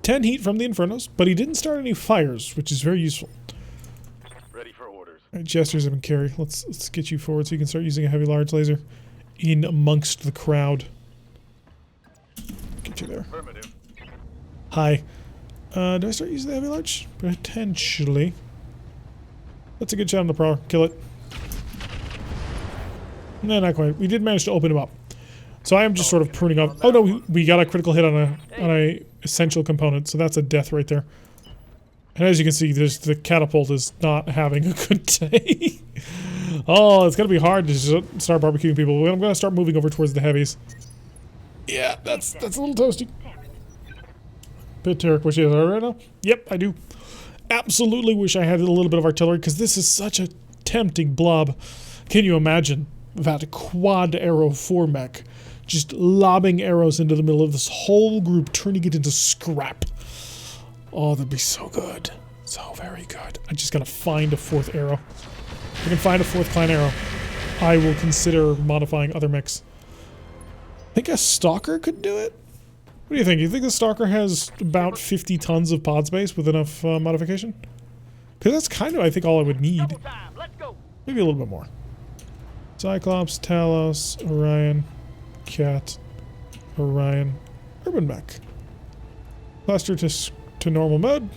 10 heat from the Infernos, but he didn't start any fires, which is very useful. Ready for orders. All right, Jesters have been carry. Let's get you forward so you can start using a heavy large laser in amongst the crowd. Get you there. Affirmative. Hi. Do I start using the heavy large? Potentially. That's a good shot on the Prowler. Kill it. No, not quite. We did manage to open him up. So I am just sort of pruning off. Oh no, we got a critical hit on a essential component, so that's a death right there. And as you can see, the catapult is not having a good day. Oh, it's gonna be hard to start barbecuing people. I'm gonna start moving over towards the heavies. Yeah, that's a little toasty. Bit Turk, wish you had right now? Yep, I do. Absolutely wish I had a little bit of artillery, because this is such a tempting blob. Can you imagine that quad arrow 4 mech just lobbing arrows into the middle of this whole group, turning it into scrap? Oh, that'd be so good. So very good. I just gotta find a 4th arrow. If I can find a 4th clan arrow, I will consider modifying other mechs. I think a Stalker could do it? What do you think? You think the Stalker has about 50 tons of pod space with enough modification? Because that's kind of, I think, all I would need. Double time. Let's go. Maybe a little bit more. Cyclops, Talos, Orion, Cat, Orion, Urban Mech. Cluster to normal mode.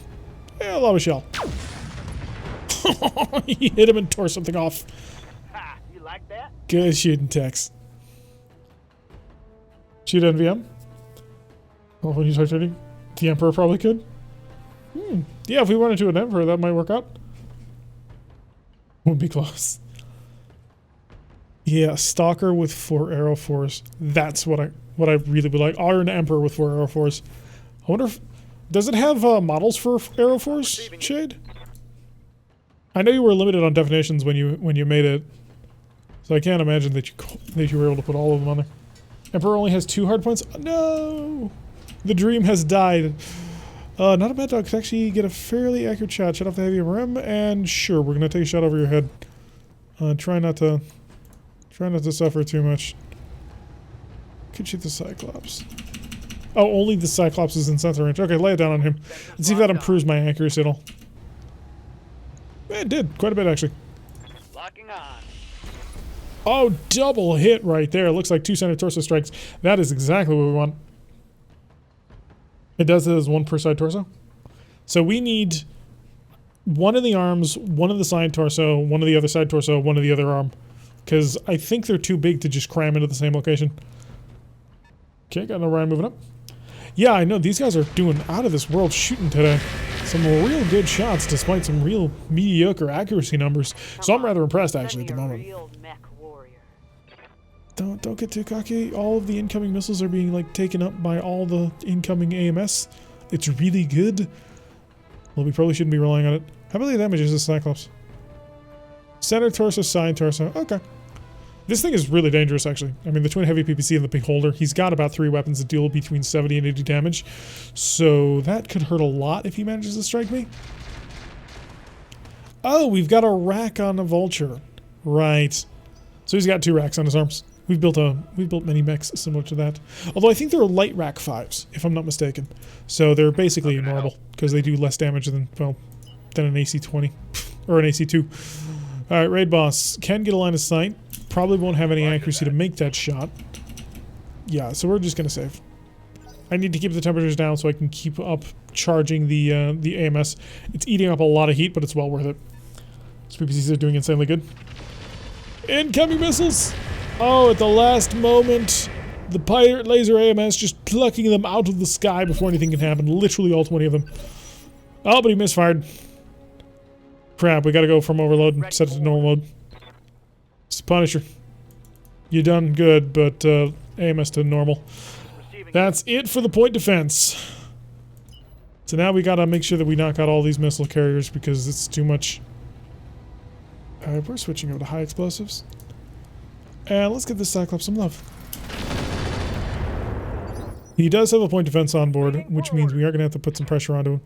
Yeah, Lava Shell. He hit him and tore something off. Ha! You like that? Good shooting, Tex. Shoot NVM? Oh, when you start shooting? The Emperor probably could. Yeah, if we run into an Emperor, that might work out. Would be close. Yeah, Stalker with 4 arrow force. That's what I really would like. Or an Emperor with 4 arrow force. I wonder if... Does it have models for arrow force, Shade? I know you were limited on definitions when you made it. So I can't imagine that you were able to put all of them on there. Emperor only has 2 hard points? No! The dream has died. Not a bad dog. Could actually get a fairly accurate shot. Shut off the heavy rim, and sure, we're gonna take a shot over your head. Try not to suffer too much. Could shoot the Cyclops. Oh, only the Cyclops is in sensor range. Okay, lay it down on him. Let's see if that improves my accuracy at all. It did quite a bit actually. Locking on. Oh, double hit right there. Looks like 2 center torso strikes. That is exactly what we want. It does it as 1 per side torso. So we need 1 in the arms, 1 in the side torso, 1 in the other side torso, 1 in the other arm. Because I think they're too big to just cram into the same location. Okay, got an Orion moving up. Yeah, I know. These guys are doing out of this world shooting today. Some real good shots despite some real mediocre accuracy numbers. So I'm rather impressed actually at the moment. Don't get too cocky. All of the incoming missiles are being like taken up by all the incoming AMS. It's really good. Well, we probably shouldn't be relying on it. How about the damages of Cyclops? Center torso, side torso. Okay. This thing is really dangerous, actually. I mean, the twin heavy PPC and the Beholder, he's got about 3 weapons that deal between 70 and 80 damage. So that could hurt a lot if he manages to strike me. Oh, we've got a rack on a Vulture. Right. So he's got 2 racks on his arms. We've built many mechs similar to that. Although I think they're light rack 5s, if I'm not mistaken. So they're basically normal, because they do less damage than, well, than an AC-20. Or an AC-2. Alright, Raid Boss. Can get a line of sight. Probably won't have any accuracy to make that shot. Yeah, so we're just gonna save. I need to keep the temperatures down so I can keep up charging the AMS. It's eating up a lot of heat, but it's well worth it. These PPCs are doing insanely good. Incoming missiles! Oh, at the last moment, the Pirate Laser AMS just plucking them out of the sky before anything can happen. Literally all 20 of them. Oh, but he misfired. Crap, we gotta go from overload and set it to normal mode. It's Punisher. You done good, but AMS to normal. That's it for the point defense. So now we gotta make sure that we knock out all these missile carriers because it's too much. We're switching over to high explosives. And let's give this Cyclops some love. He does have a point defense on board, which means we are going to have to put some pressure onto him.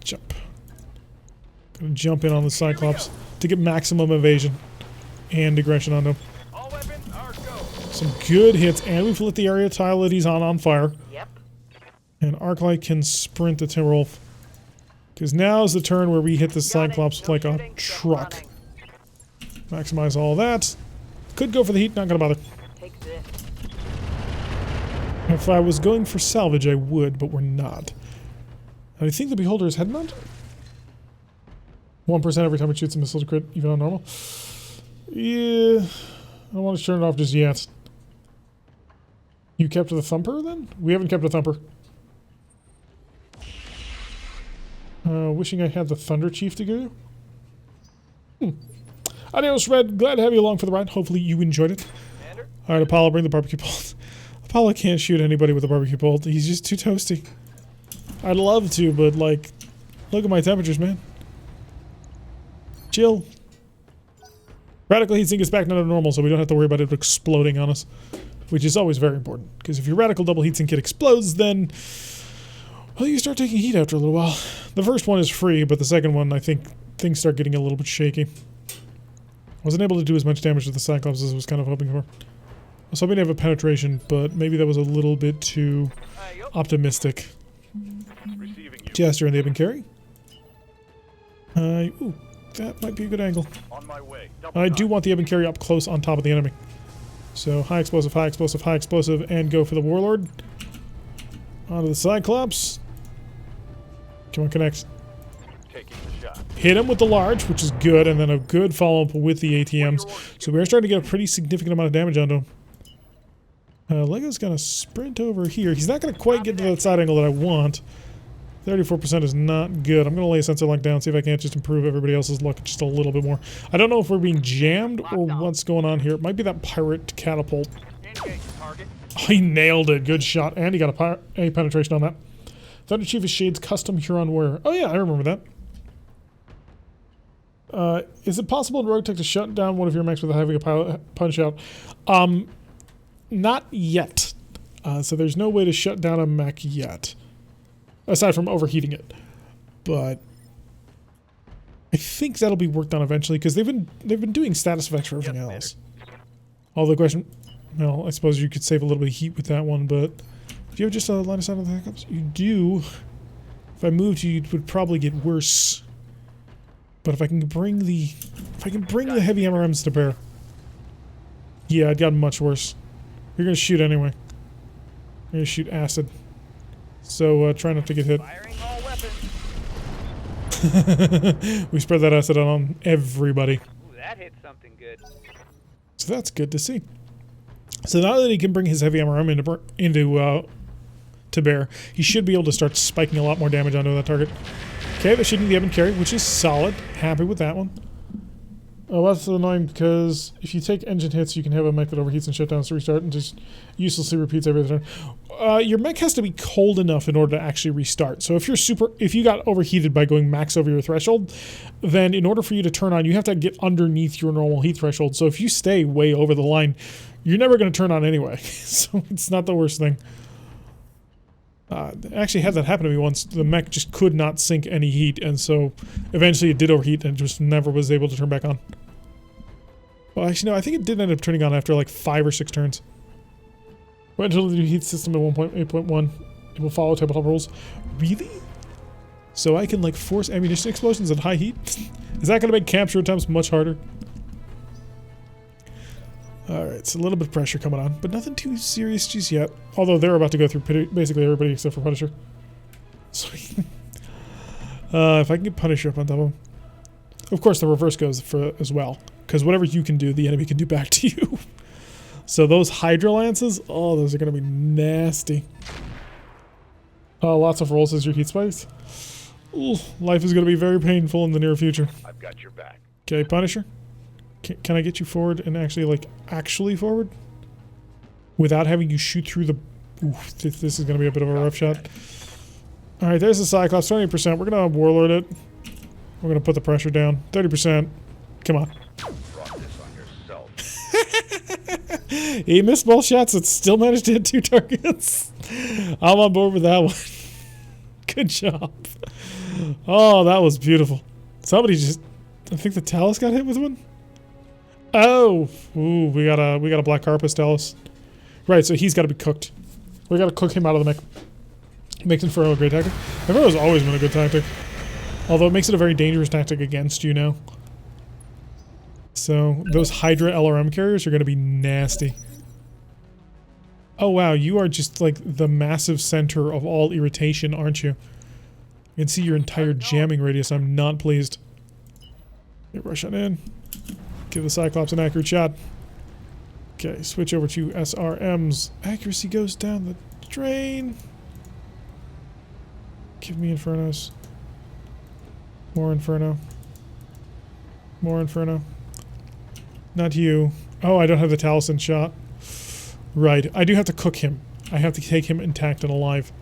Jump. Gonna jump in on the Cyclops to get maximum evasion and aggression onto him. All weapons are go. Some good hits, and we've lit the area tile that he's on fire. Yep. And Arclight can sprint to Timberwolf. Because now's the turn where we hit the Cyclops with like a truck. Maximize all that. Could go for the heat, not gonna bother. Take this. If I was going for salvage, I would, but we're not. And I think the Beholder is head mount. 1% every time it shoots a missile to crit, even on normal. Yeah, I don't want to turn it off just yet. You kept the Thumper then? We haven't kept a Thumper. Wishing I had the Thunder Chief to give you. Adios, Red. Glad to have you along for the ride. Hopefully you enjoyed it. Alright, Apollo, bring the barbecue bolt. Apollo can't shoot anybody with a barbecue bolt. He's just too toasty. I'd love to, but like, look at my temperatures, man. Chill. Radical heatsink is back down to normal, so we don't have to worry about it exploding on us. Which is always very important. Because if your radical double heatsink kit explodes, then... well, you start taking heat after a little while. The first one is free, but the second one, I think things start getting a little bit shaky. Wasn't able to do as much damage to the Cyclops as I was kind of hoping for. I was hoping to have a penetration, but maybe that was a little bit too optimistic. Jester and the Urban Carry. Ooh, that might be a good angle. On my way. I do want the Urban Carry up close on top of the enemy. So high explosive, high explosive, high explosive, and go for the Warlord. Onto the Cyclops. Come on, connect. Taking the shot. Hit him with the large, which is good, and then a good follow-up with the ATMs. So we're starting to get a pretty significant amount of damage onto him. Lego's gonna sprint over here. He's not gonna quite get to that side angle that I want. 34% is not good. I'm gonna lay a sensor lock down, see if I can't just improve everybody else's luck just a little bit more. I don't know if we're being jammed or what's going on here. It might be that pirate catapult. Engage target. Oh, he nailed it. Good shot. And he got a penetration on that. Thunder Chief is Shade's custom Huron wearer. Oh yeah, I remember that. Is it possible in RogueTech to shut down one of your mechs without having a punch out? Not yet. So there's no way to shut down a mech yet. Aside from overheating it. But I think that'll be worked on eventually because they've been doing status effects for everything else. Although the question, well, I suppose you could save a little bit of heat with that one, but do you have just a line of sight on the hiccups? You do. If I moved you, it would probably get worse. But if I can bring the heavy MRMs to bear, yeah, it got much worse. You're gonna shoot anyway. You're gonna shoot acid. So try not to get hit. Firing all weapons. We spread that acid out on everybody. Ooh, that hit something good. So that's good to see. So now that he can bring his heavy MRM into to bear, he should be able to start spiking a lot more damage onto that target. Okay, they're shooting the Urban Carry, which is solid. Happy with that one. Oh, that's annoying because if you take engine hits, you can have a mech that overheats and shutdowns to restart and just uselessly repeats every other turn. Your mech has to be cold enough in order to actually restart. So if you got overheated by going max over your threshold, then in order for you to turn on, you have to get underneath your normal heat threshold. So if you stay way over the line, you're never going to turn on anyway. So it's not the worst thing. I actually had that happen to me once. The mech just could not sink any heat, and so eventually it did overheat and just never was able to turn back on. Well, actually, no, I think it did end up turning on after like 5 or 6 turns. Wait until the new heat system at 1.8.1. It will follow tabletop rules. Really? So I can like force ammunition explosions at high heat? Is that going to make capture attempts much harder? Alright, so a little bit of pressure coming on, but nothing too serious just yet. Although they're about to go through basically everybody except for Punisher. Sweet. If I can get Punisher up on top of him. Of course, the reverse goes for as well. Because whatever you can do, the enemy can do back to you. So those Hydra Lances, oh, those are going to be nasty. Lots of rolls as your heat spikes. Ooh, life is going to be very painful in the near future. I've got your back. Okay, Punisher. Can I get you forward and actually forward? Without having you shoot through the... Oof, this is going to be a bit of a rough shot. Alright, there's the Cyclops, 20%. We're going to Warlord it. We're going to put the pressure down. 30%. Come on. Brought this on yourself. He missed both shots and still managed to hit 2 targets. I'm on board with that one. Good job. Oh, that was beautiful. Somebody just... I think the Talus got hit with one. Oh, ooh, we got a Black Carpus Talus. Right, so he's got to be cooked. We got to cook him out of the mech. Makes Inferno a great tactic. Inferno's always been a good tactic. Although it makes it a very dangerous tactic against you now. So, those Hydra LRM carriers are going to be nasty. Oh wow, you are just like the massive center of all irritation, aren't you? I can see your entire jamming radius. I'm not pleased. Okay, rush on in. Give the Cyclops an accurate shot. Okay, switch over to SRMs. Accuracy goes down the drain. Give me Infernos. More Inferno. More Inferno. Not you. Oh, I don't have the Taliesin shot. Right, I do have to cook him. I have to take him intact and alive.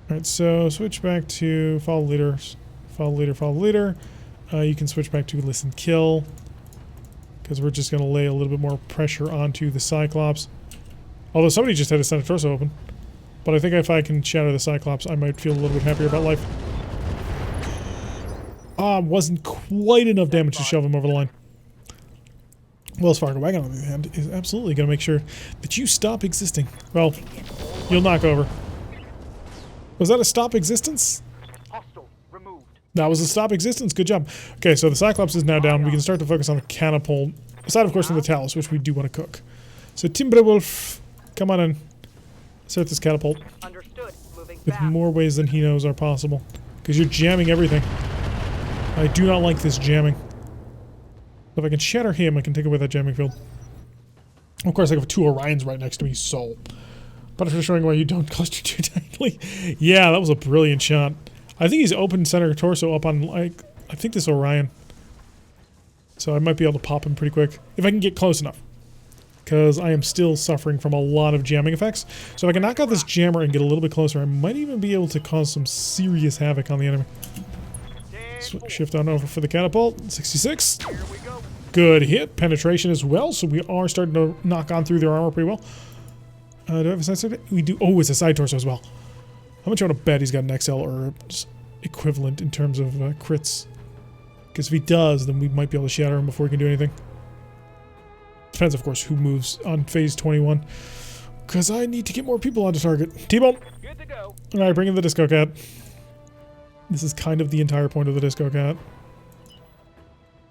Alright, so switch back to follow leaders. Follow leader, follow leader. You can switch back to listen kill. Because we're just going to lay a little bit more pressure onto the Cyclops. Although somebody just had a center torso open. But I think if I can shatter the Cyclops, I might feel a little bit happier about life. Ah, wasn't quite enough damage to shove him over the line. Wells Fargo Wagon, on the other hand, is absolutely going to make sure that you stop existing. Well, you'll knock over. Was that a stop existence? Hostile removed. That was a stop existence. Good job. Okay, so the Cyclops is now down. We can start to focus on the catapult. Aside, of course, from the Talos, which we do want to cook. So Timberwolf, come on in. Start this catapult. Understood. Moving With fast. more ways than he knows are possible. Because you're jamming everything. I do not like this jamming. If I can shatter him, I can take away that jamming field. Of course, I have 2 Orions right next to me, so. But if you're showing why you don't cluster too tightly. Yeah, that was a brilliant shot. I think he's open center torso up on, like, I think this Orion. So I might be able to pop him pretty quick. If I can get close enough. Because I am still suffering from a lot of jamming effects. So if I can knock out this jammer and get a little bit closer, I might even be able to cause some serious havoc on the enemy. Shift on over for the catapult. 66. Here we go. Good hit. Penetration as well, so we are starting to knock on through their armor pretty well. Do I have a side torso? We do. Oh, it's a side torso as well. How much I want to bet he's got an XL or equivalent in terms of crits? Because if he does, then we might be able to shatter him before we can do anything. Depends, of course, who moves on phase 21. Because I need to get more people onto target. T-Bone! Good to go. Alright, bring in the Disco Cat. This is kind of the entire point of the Disco Cat.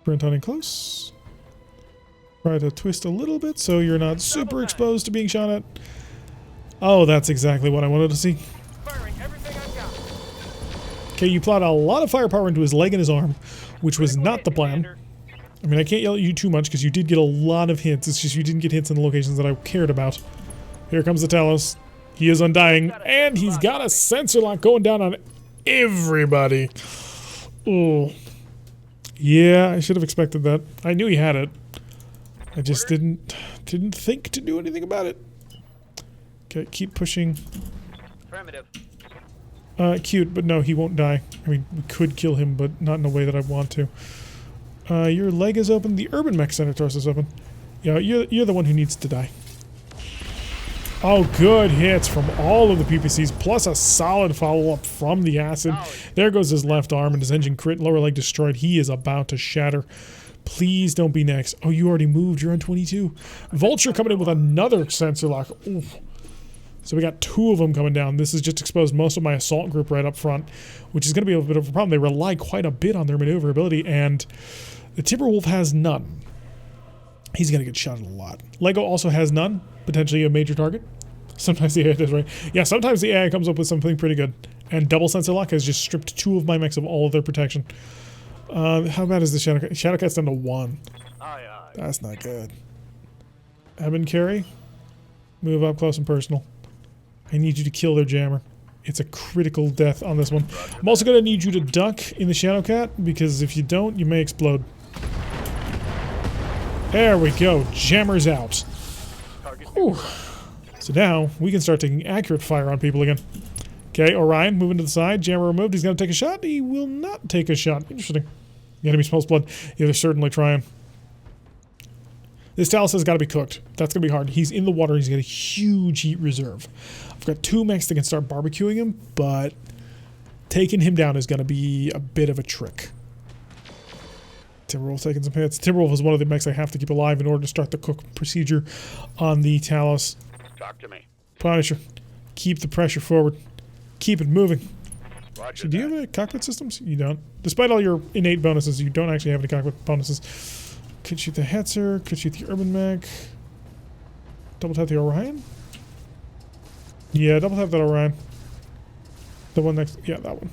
Sprint on in close. Try to twist a little bit so you're not super exposed to being shot at. Oh, that's exactly what I wanted to see. Firing everything I've got. Okay, you plowed a lot of firepower into his leg and his arm, which was not the plan. I mean, I can't yell at you too much because you did get a lot of hits. It's just you didn't get hits in the locations that I cared about. Here comes the Talos. He is undying, and he's got a sensor lock going down on everybody. Oh. Yeah, I should have expected that. I knew he had it. I just didn't think to do anything about it. Okay, keep pushing. Primitive. Cute, but no, he won't die. I mean, we could kill him, but not in a way that I want to. Your leg is open. The Urban Mech Center torso is open. Yeah, you're the one who needs to die. Oh, good hits from all of the PPCs, plus a solid follow-up from the acid. There goes his left arm and his engine crit, lower leg destroyed. He is about to shatter. Please don't be next. Oh, you already moved. You're on 22. Vulture coming in with another sensor lock. Oof. So we got 2 of them coming down. This has just exposed most of my assault group right up front, which is going to be a bit of a problem. They rely quite a bit on their maneuverability, and the Timberwolf has none. He's going to get shot at a lot. Lego also has none, potentially a major target. Sometimes the AI does, right? Yeah, sometimes the AI comes up with something pretty good. And double sensor lock has just stripped 2 of my mechs of all of their protection. How bad is the Shadowcat? Shadowcat's down to 1. Aye, aye. That's not good. Eben carry. Move up close and personal. I need you to kill their jammer. It's a critical death on this one. I'm also going to need you to duck in the Shadowcat, because if you don't, you may explode. There we go. Jammer's out. Whew. So now, we can start taking accurate fire on people again. Okay, Orion, moving to the side. Jammer removed. He's going to take a shot. He will not take a shot. Interesting. The enemy smells blood. Yeah, they're certainly trying. This Talos has got to be cooked. That's going to be hard. He's in the water. He's got a huge heat reserve. I've got 2 mechs that can start barbecuing him, but taking him down is going to be a bit of a trick. Timberwolf taking some hits. Timberwolf is one of the mechs I have to keep alive in order to start the cook procedure on the Talos. Talk to me. Punisher. Keep the pressure forward. keep it moving. Roger So do you that. have any cockpit systems? You don't. Despite all your innate bonuses, you don't actually have any cockpit bonuses. Could shoot the Hetzer, could shoot the Urban Mech. Double tap the Orion? Yeah, double tap that Orion. The one next, yeah, that one.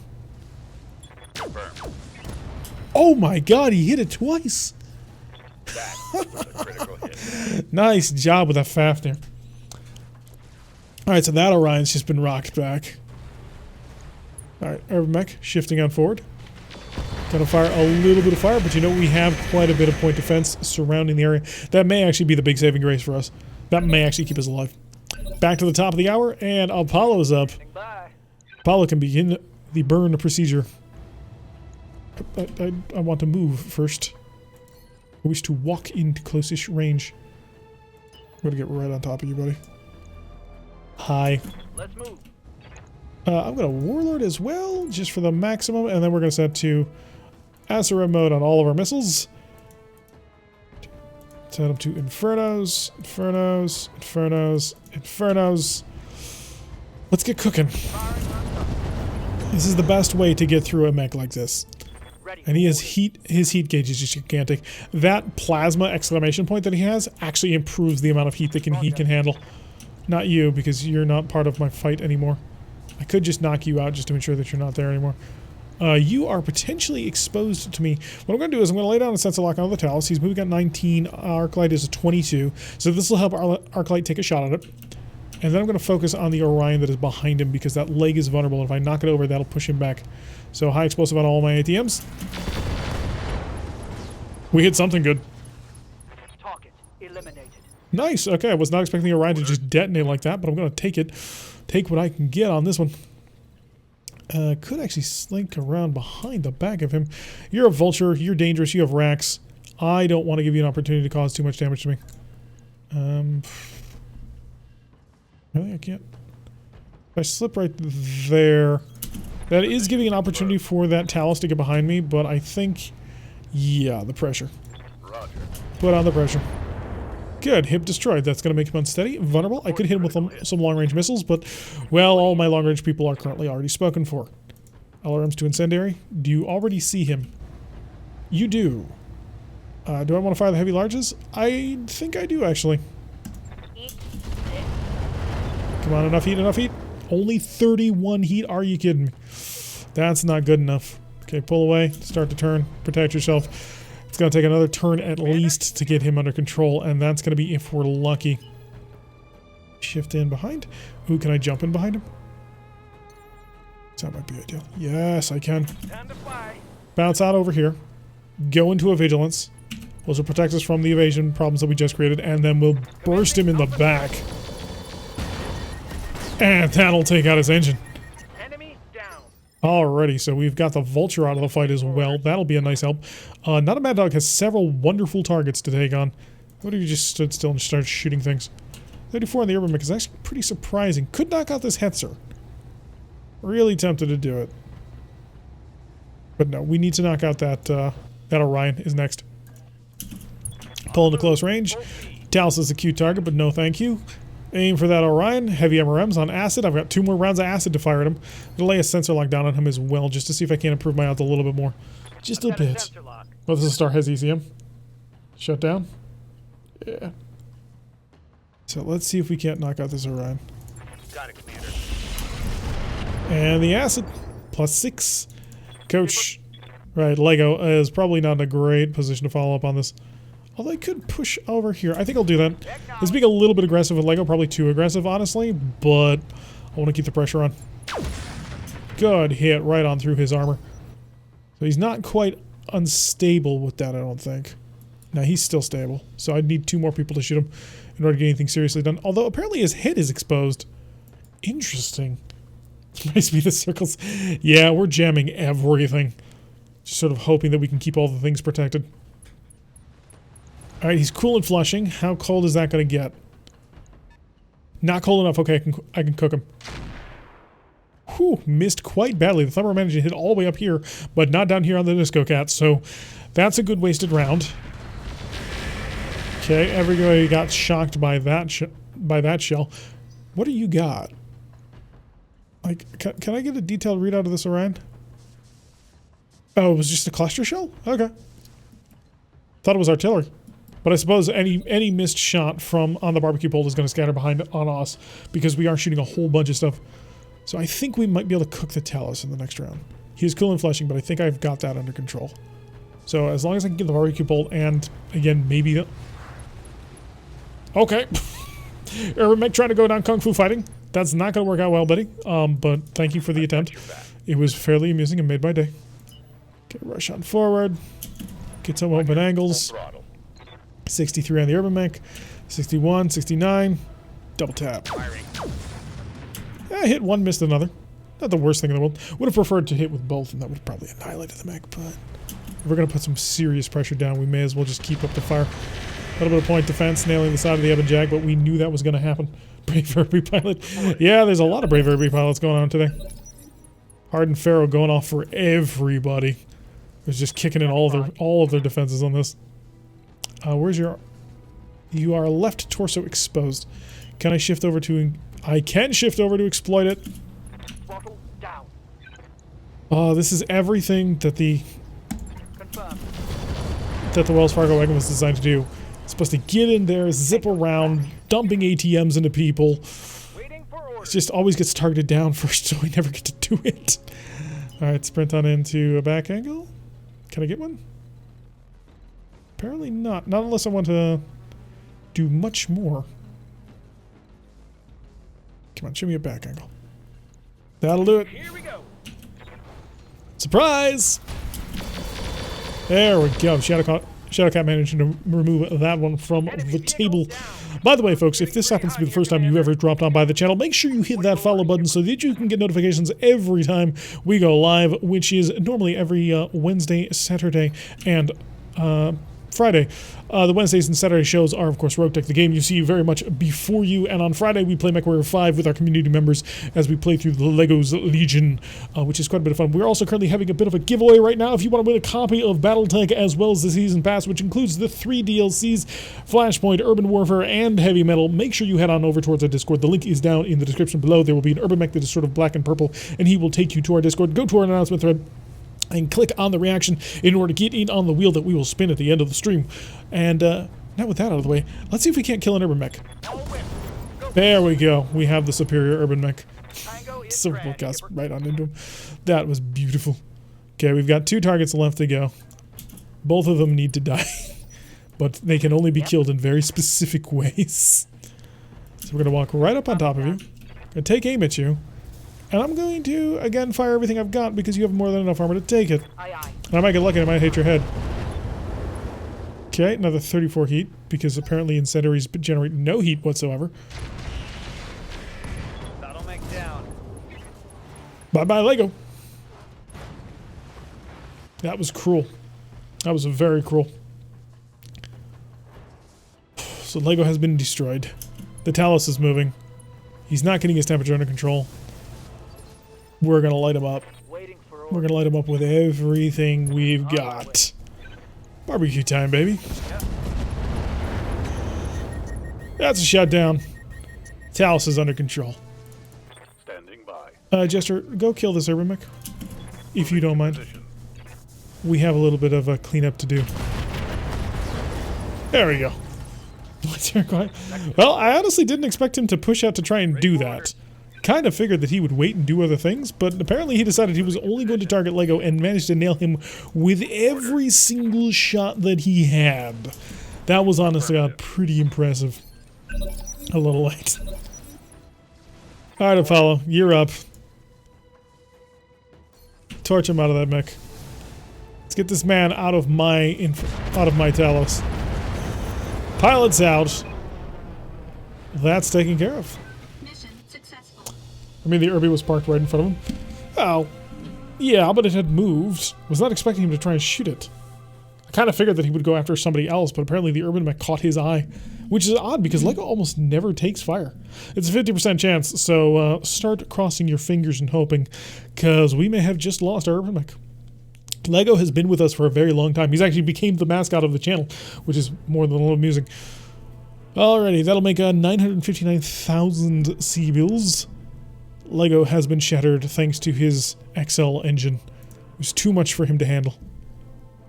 Confirmed. Oh my god, he hit it twice! That was a critical hit. Nice job with that Fafnir. Alright, so that Orion's just been rocked back. Alright, Urban Mech shifting on forward. Gonna fire a little bit of fire, but you know we have quite a bit of point defense surrounding the area. That may actually be the big saving grace for us. That may actually keep us alive. Back to the top of the hour, and Apollo's up. Bye. Apollo can begin the burn procedure. I want to move first. I wish to walk into close-ish range. I'm gonna get right on top of you, buddy. Hi. Let's move. I'm gonna Warlord as well, just for the maximum, and then we're gonna set to SRM mode on all of our missiles. Set them to Infernos, Infernos, Infernos, Infernos. Let's get cooking. This is the best way to get through a mech like this. Ready. And he has heat, his heat gauge is just gigantic. That plasma exclamation point that he has actually improves the amount of heat that he can handle. Not you, because you're not part of my fight anymore. I could just knock you out just to ensure that you're not there anymore. You are potentially exposed to me. What I'm going to do is I'm going to lay down a sensor lock on the Talus. He's moving at 19. Arclight is a 22. So this will help Arclight take a shot at it. And then I'm going to focus on the Orion that is behind him because that leg is vulnerable. If I knock it over, that'll push him back. So high explosive on all my ATMs. We hit something good. Target eliminated. Nice. Okay, I was not expecting Orion to just detonate like that, but I'm going to take it. Take what I can get on this one. Could actually slink around behind the back of him. You're a vulture. You're dangerous. You have racks. I don't want to give you an opportunity to cause too much damage to me. Really? I can't. If I slip right there, that is giving an opportunity for that Talus to get behind me, but I think, yeah, the pressure. Roger. Put on the pressure. Good. Hip destroyed. That's going to make him unsteady. Vulnerable. I could hit him with some long-range missiles, but, well, all my long-range people are currently already spoken for. LRMs to incendiary. Do you already see him? You do. Do I want to fire the heavy larges? I think I do, actually. Eat. Come on, enough heat, enough heat. Only 31 heat. Are you kidding me? That's not good enough. Okay, pull away. Start to turn. Protect yourself. It's going to take another turn at least to get him under control, and that's going to be if we're lucky. Shift in behind. Ooh, can I jump in behind him? That might be ideal. Yes, I can. Time to fly. Bounce out over here. Go into a vigilance. Also protects us from the evasion problems that we just created, and then we'll burst him in the back. And that'll take out his engine. Enemy down. Alrighty, so we've got the Vulture out of the fight as well. That'll be a nice help. Not a Mad Dog has several wonderful targets to take on. What if you just stood still and started shooting things? 34 on the Urban Mech is actually pretty surprising. Could knock out this Hetzer. Really tempted to do it. But no, we need to knock out that Orion is next. Pull into close range. Talus is a cute target, but no thank you. Aim for that Orion. Heavy MRMs on acid. I've got 2 more rounds of acid to fire at him. I'm gonna lay a sensor lock down on him as well, just to see if I can improve my odds a little bit more. Just a Got a bit. sensor lock. Oh, this is Star has ECM. Shut down. Yeah. So let's see if we can't knock out this Orion. Got it, Commander. And the acid. +6. Coach. Right, Lego is probably not in a great position to follow up on this. Although I could push over here. I think I'll do that. It's being a little bit aggressive with Lego. Probably too aggressive, honestly. But I want to keep the pressure on. Good hit right on through his armor. So he's not quite unstable with that, I don't think. Now he's still stable. So I'd need 2 more people to shoot him in order to get anything seriously done. Although apparently his head is exposed. Interesting. Nice be the circles. Yeah, we're jamming everything. Just sort of hoping that we can keep all the things protected. Alright, he's cool and flushing. How cold is that going to get? Not cold enough. Okay, I can cook him. Whew, missed quite badly. The Thumber managed to hit all the way up here, but not down here on the Disco Cat, so that's a good wasted round. Okay, everybody got shocked by that shell. What do you got? Like, can I get a detailed readout of this Orion? Oh, it was just a cluster shell? Okay. Thought it was artillery. But I suppose any missed shot from on the barbecue pole is going to scatter behind on us because we are shooting a whole bunch of stuff. So I think we might be able to cook the Talos in the next round. He is cool and fleshing, but I think I've got that under control. So as long as I can get the barbecue pole and, again, maybe the... Okay. Urban Mech trying to go down Kung Fu fighting. That's not going to work out well, buddy. But thank you for the attempt. It was fairly amusing and made my day. Okay, rush on forward. Get some open angles. 63 on the Urban Mech. 61, 69. Double tap. I hit one, missed another. Not the worst thing in the world. Would have preferred to hit with both, and that would have probably annihilated the mech, but if we're going to put some serious pressure down, we may as well just keep up the fire. A little bit of point defense, nailing the side of the Ebon Jag, but we knew that was going to happen. Brave Herbie pilot. Yeah, there's a lot of Brave Herbie pilots going on today. Hardened Pharaoh going off for everybody. There's just kicking in all of their defenses on this. Where's your... You are left torso exposed. Can I shift over to... I can shift over to exploit it. Throttle down. This is everything that the Confirmed. Wells Fargo wagon was designed to do. It's supposed to get in there, zip around, dumping ATMs into people. Waiting for It orders. just always gets targeted down first, so we never get to do it. Alright, sprint on into a back angle. Can I get one? Apparently not. Not unless I want to do much more. Come on, show me a back angle. That'll do it. Here we go. Surprise! There we go. Shadowcat managed to remove that one from the table. By the way, folks, if this happens to be the first time you ever dropped on by the channel, make sure you hit that follow button so that you can get notifications every time we go live, which is normally every Wednesday, Saturday, and Friday. The Wednesdays and Saturday shows are, of course, RogueTech, the game you see very much before you. And on Friday, we play MechWarrior 5 with our community members as we play through the Legos Legion, which is quite a bit of fun. We're also currently having a bit of a giveaway right now. If you want to win a copy of BattleTech as well as the Season Pass, which includes the 3 DLCs, Flashpoint, Urban Warfare, and Heavy Metal, make sure you head on over towards our Discord. The link is down in the description below. There will be an Urban Mech that is sort of black and purple, and he will take you to our Discord. Go to our announcement thread and click on the reaction in order to get in on the wheel that we will spin at the end of the stream. And now with that out of the way, let's see if we can't kill an Urban Mech. There we go. We have the superior Urban Mech. So we'll cast right on into him. That was beautiful. Okay, we've got 2 targets left to go. Both of them need to die. But they can only be killed in very specific ways. So we're going to walk right up on top of you. Gonna take aim at you. And I'm going to, again, fire everything I've got because you have more than enough armor to take it. Aye, aye. And I might get lucky and I might hit your head. Okay, another 34 heat because apparently incendiaries generate no heat whatsoever. That'll make down. Bye-bye, Lego. That was cruel. That was very cruel. So Lego has been destroyed. The Talos is moving. He's not getting his temperature under control. We're going to light him up. Waiting for We're orders. going to light him up with everything we've got. Barbecue time, baby. That's a shutdown. Talos is under control. Standing by. Jester, go kill this Urban Mech, if you don't mind. We have a little bit of a cleanup to do. There we go. Well, I honestly didn't expect him to push out to try and do that. Kind of figured that he would wait and do other things, but apparently he decided he was only going to target Lego and managed to nail him with every single shot that he had. That was honestly pretty impressive. A little late. Alright, Apollo, you're up. Torch him out of that mech. Let's get this man out of my Talos. Pilot's out. That's taken care of. Mission successful. I mean, the Irby was parked right in front of him. Oh, yeah, but it had moved. Was not expecting him to try and shoot it. I kind of figured that he would go after somebody else, but apparently the Urban Mech caught his eye, which is odd because Lego almost never takes fire. It's a 50% chance, so start crossing your fingers and hoping, because we may have just lost our Urban Mech. Lego has been with us for a very long time. He's actually became the mascot of the channel, which is more than a little amusing. Alrighty, that'll make 959,000 C-bills. Lego has been shattered thanks to his XL engine. It was too much for him to handle.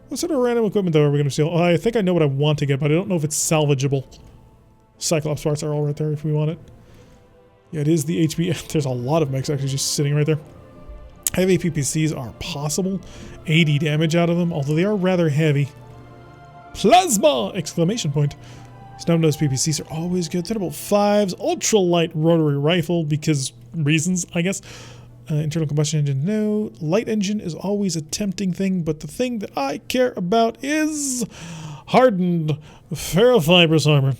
What sort of random equipment, though, are we going to steal? Oh, I think I know what I want to get, but I don't know if it's salvageable. Cyclops parts are all right there if we want it. Yeah, it is the HB. There's a lot of mechs actually just sitting right there. Heavy PPCs are possible. 80 damage out of them, although they are rather heavy. Plasma! Exclamation point. Snub-nosed PPCs are always good. Thunderbolt 5s. Ultralight rotary rifle, because reasons, I guess. Internal combustion engine, no. Light engine is always a tempting thing, but the thing that I care about is hardened ferrofibrous armor,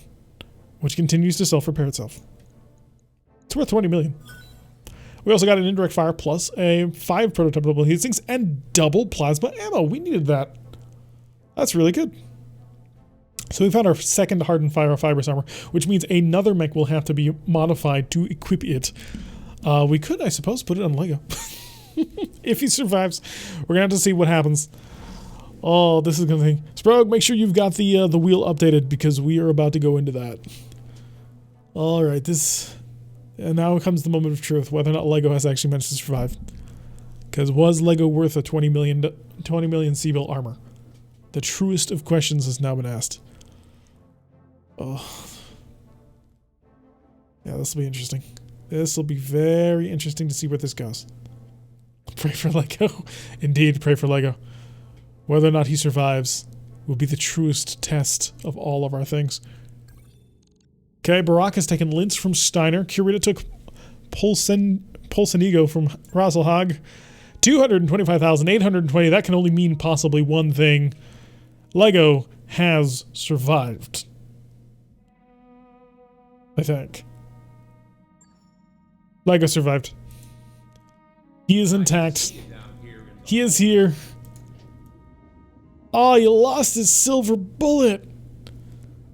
which continues to self-repair itself. It's worth 20 million. We also got an indirect fire plus a 5 prototypable heat sinks and double plasma ammo. We needed that. That's really good. So we found our second hardened fibrous armor, which means another mech will have to be modified to equip it. We could, I suppose, put it on Lego. If he survives, we're gonna have to see what happens. Oh, this is gonna be... Sprog, make sure you've got the wheel updated because we are about to go into that. All right, this... And now comes the moment of truth, whether or not Lego has actually managed to survive. Because was Lego worth a 20 million C-bill armor? The truest of questions has now been asked. Oh. Yeah, this will be interesting. This will be very interesting to see where this goes. Pray for Lego. Indeed, pray for Lego. Whether or not he survives will be the truest test of all of our things. Okay, Barack has taken Lintz from Steiner. Curita took Pulsenigo from Rasselhag. 225,820. That can only mean possibly one thing. Lego has survived. I think. Lego survived. He is intact. He is here. Oh, you lost his silver bullet.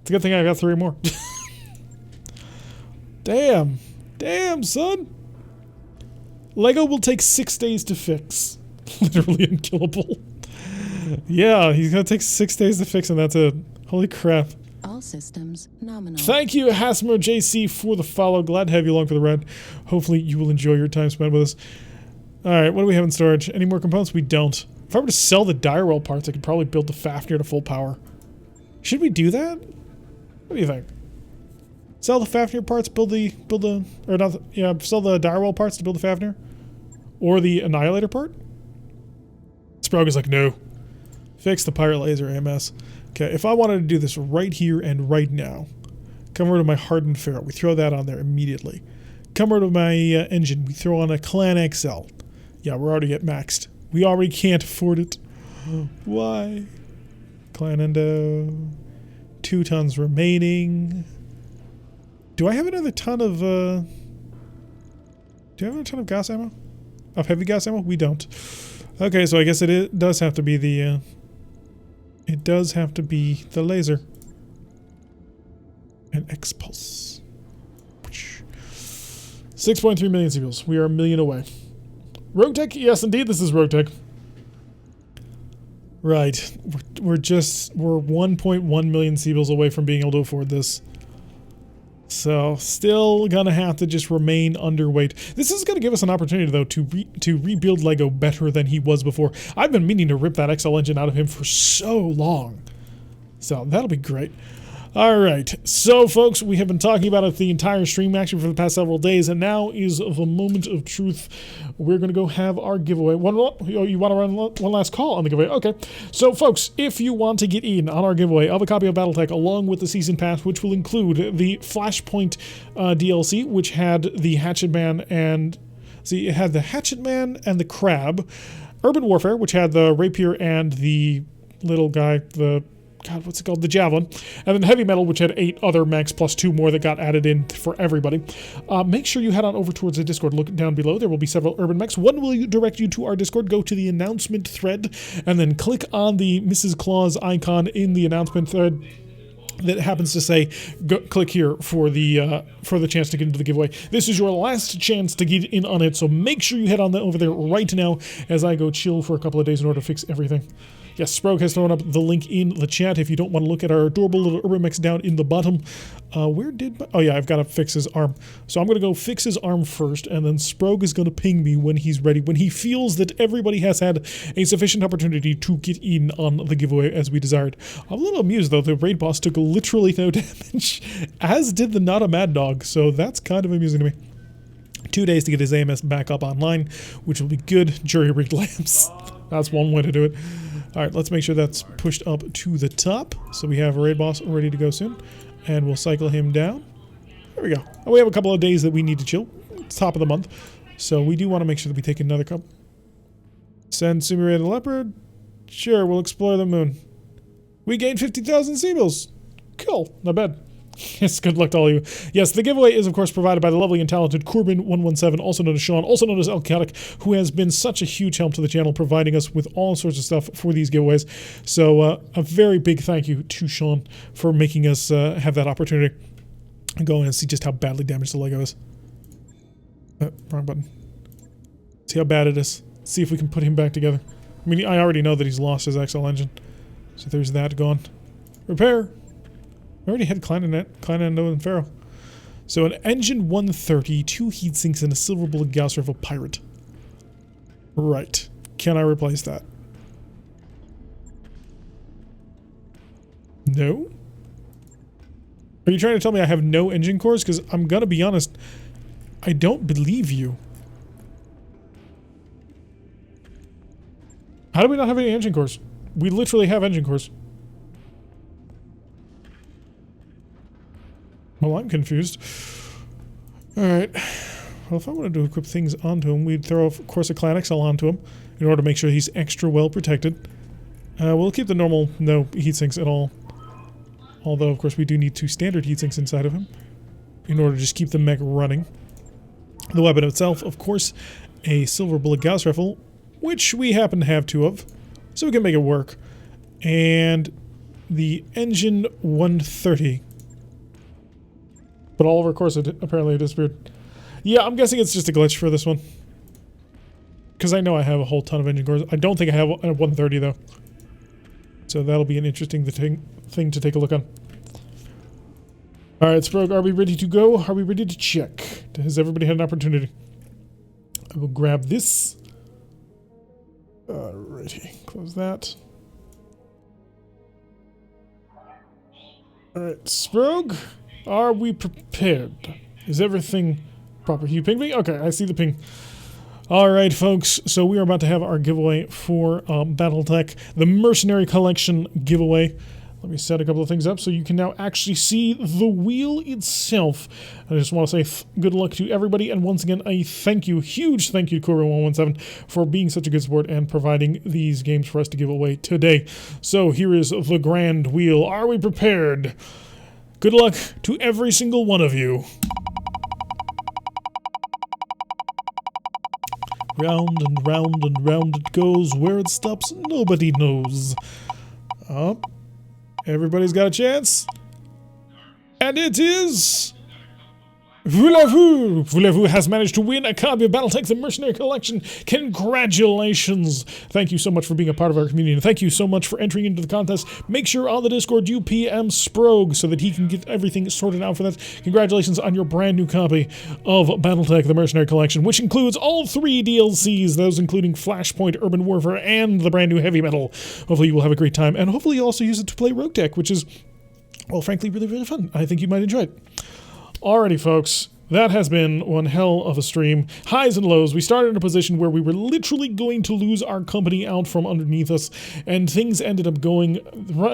It's a good thing I got 3 more. Damn. Damn, son. Lego will take 6 days to fix. Literally unkillable. Yeah, he's gonna take 6 days to fix and that's it. Holy crap. All systems nominal. Thank you, Hasmo JC, for the follow. Glad to have you along for the ride. Hopefully you will enjoy your time spent with us. Alright, what do we have in storage? Any more components? We don't. If I were to sell the direwell parts, I could probably build the Fafnir to full power. Should we do that? What do you think? Sell the Fafnir parts, sell the direwell parts to build the Fafnir? Or the Annihilator part? Sprague is like, no. Fix the Pirate Laser AMS. Okay, if I wanted to do this right here and right now, come over to my hardened ferro. We throw that on there immediately. Come over to my engine. We throw on a Clan XL. Yeah, we're already at maxed. We already can't afford it. Why? Clan Endo. 2 tons remaining. Do I have another ton of, do I have another ton of gas ammo? Of heavy gas ammo? We don't. Okay, so I guess it does have to be the, it does have to be the laser. And X-Pulse. 6.3 million C-bills. We are a million away. RogueTech? Yes, indeed, this is RogueTech. Right. We're 1.1 million C-bills away from being able to afford this. So, still gonna have to just remain underweight. This is gonna give us an opportunity, though, to rebuild Lego better than he was before. I've been meaning to rip that XL engine out of him for so long. So, that'll be great. Alright, so folks, we have been talking about it the entire stream action for the past several days, and now is the moment of truth. We're going to go have our giveaway. You want to run one last call on the giveaway? Okay. So folks, if you want to get in on our giveaway of a copy of BattleTech along with the Season Pass, which will include the Flashpoint DLC, which had the Hatchet Man and... See, it had the Hatchet Man and the Crab. Urban Warfare, which had the Rapier and the little guy, the... God, what's it called? The Javelin. And then Heavy Metal, which had 8 other mechs plus 2 more that got added in for everybody. Make sure you head on over towards the Discord. Look down below. There will be several Urban mechs. One will direct you to our Discord. Go to the announcement thread and then click on the Mrs. Claus icon in the announcement thread. that happens to say, click here for the chance to get into the giveaway. This is your last chance to get in on it, so make sure you head on over there right now as I go chill for a couple of days in order to fix everything. Yes, Sprogue has thrown up the link in the chat if you don't want to look at our adorable little Urban Mech down in the bottom. Oh yeah, I've got to fix his arm. So I'm going to go fix his arm first, and then Sprogue is going to ping me when he's ready, when he feels that everybody has had a sufficient opportunity to get in on the giveaway as we desired. I'm a little amused, though. The raid boss took literally no damage, as did the Not a Mad Dog, so that's kind of amusing to me. 2 days to get his AMS back up online, which will be good. Jury-rigged lamps. That's one way to do it. Alright, let's make sure that's pushed up to the top. So we have a raid boss ready to go soon. And we'll cycle him down. There we go. And we have a couple of days that we need to chill. It's top of the month. So we do want to make sure that we take another cup. Send Simulated Leopard. Sure, we'll explore the moon. We gained 50,000 Seabills. Cool. Not bad. Yes, good luck to all of you. Yes, the giveaway is, of course, provided by the lovely and talented Corbin117, also known as Sean, also known as Alcatic, who has been such a huge help to the channel, providing us with all sorts of stuff for these giveaways. So, a very big thank you to Sean for making us have that opportunity. And go in and see just how badly damaged the Lego is. Wrong button. See how bad it is. See if we can put him back together. I mean, I already know that he's lost his XL engine. So there's that gone. Repair. I already had Kleinando and Pharaoh. So an engine 130, 2 heat sinks, and a silver bullet Gauss rifle pirate. Right. Can I replace that? No? Are you trying to tell me I have no engine cores? Because I'm gonna be honest, I don't believe you. How do we not have any engine cores? We literally have engine cores. Well, I'm confused. Alright. Well, if I wanted to equip things onto him, we'd throw, of course, a Clan XL onto him in order to make sure he's extra well protected. We'll keep the normal no heatsinks at all. Although, of course, we do need 2 standard heatsinks inside of him in order to just keep the mech running. The weapon itself, of course, a silver bullet Gauss rifle, which we happen to have 2 of, so we can make it work. And the engine 130. But all of our cores apparently disappeared. Yeah, I'm guessing it's just a glitch for this one. Because I know I have a whole ton of engine cores. I don't think I have a 130 though. So that'll be an interesting thing to take a look on. Alright, Sprogue, are we ready to go? Are we ready to check? Has everybody had an opportunity? I will grab this. Alrighty, close that. Alright, Sprogue. Are we prepared? Is everything proper? You pinged me? Okay, I see the ping. Alright, folks, so we are about to have our giveaway for BattleTech, the Mercenary Collection giveaway. Let me set a couple of things up so you can now actually see the wheel itself. I just want to say good luck to everybody, and once again, a huge thank you to Corbin117 for being such a good sport and providing these games for us to give away today. So here is the grand wheel. Are we prepared? Good luck to every single one of you. Round and round and round it goes. Where it stops, nobody knows. Up. Everybody's got a chance. And it is... Voulez-vous! Voulez-vous has managed to win a copy of BattleTech the Mercenary Collection. Congratulations! Thank you so much for being a part of our community, and thank you so much for entering into the contest. Make sure on the Discord you PM Sprogue so that he can get everything sorted out for that. Congratulations on your brand new copy of BattleTech the Mercenary Collection, which includes all 3 DLCs, those including Flashpoint, Urban Warfare, and the brand new Heavy Metal. Hopefully you will have a great time, and hopefully you'll also use it to play RogueTech, which is, well, frankly, really, really fun. I think you might enjoy it. Alrighty, folks, that has been one hell of a stream. Highs and lows. We started in a position where we were literally going to lose our company out from underneath us, and things ended up going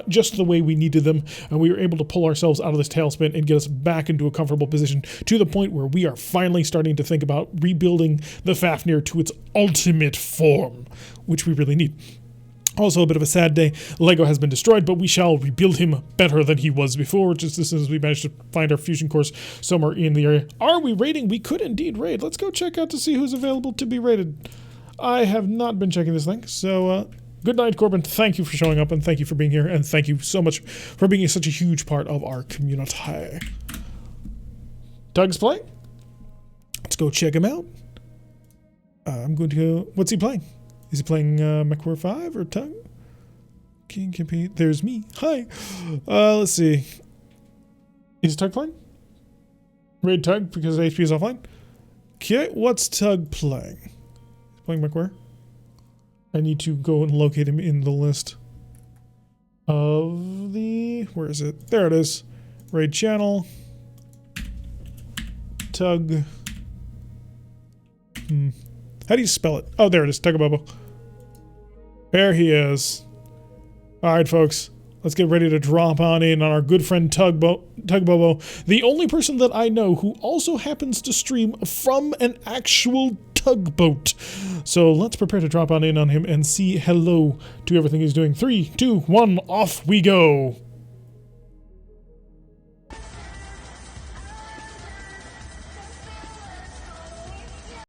just the way we needed them, and we were able to pull ourselves out of this tailspin and get us back into a comfortable position to the point where we are finally starting to think about rebuilding the Fafnir to its ultimate form, which we really need. Also a bit of a sad day. Lego has been destroyed, but we shall rebuild him better than he was before, just as soon as we managed to find our fusion course somewhere in the area. Are we raiding? We could indeed raid. Let's go check out to see who's available to be raided. I have not been checking this thing, so Good night, Corbin. Thank you for showing up, and thank you for being here, and thank you so much for being such a huge part of our community. Doug's playing. Let's go check him out. I'm going to go. What's he playing? Is he playing MechWarrior 5 or Tug? King compete. There's me. Hi. Let's see. Is Tug playing? Raid Tug because HP is offline. Okay, what's Tug playing? He's playing MechWarrior. I need to go and locate him in the list of the. Where is it? There it is. Raid channel. Tug. How do you spell it? Oh, there it is. Tugabubba. There he is. All right, folks. Let's get ready to drop on in on our good friend Tugbobo, the only person that I know who also happens to stream from an actual tugboat. So let's prepare to drop on in on him and see hello to everything he's doing. 3, 2, 1, off we go.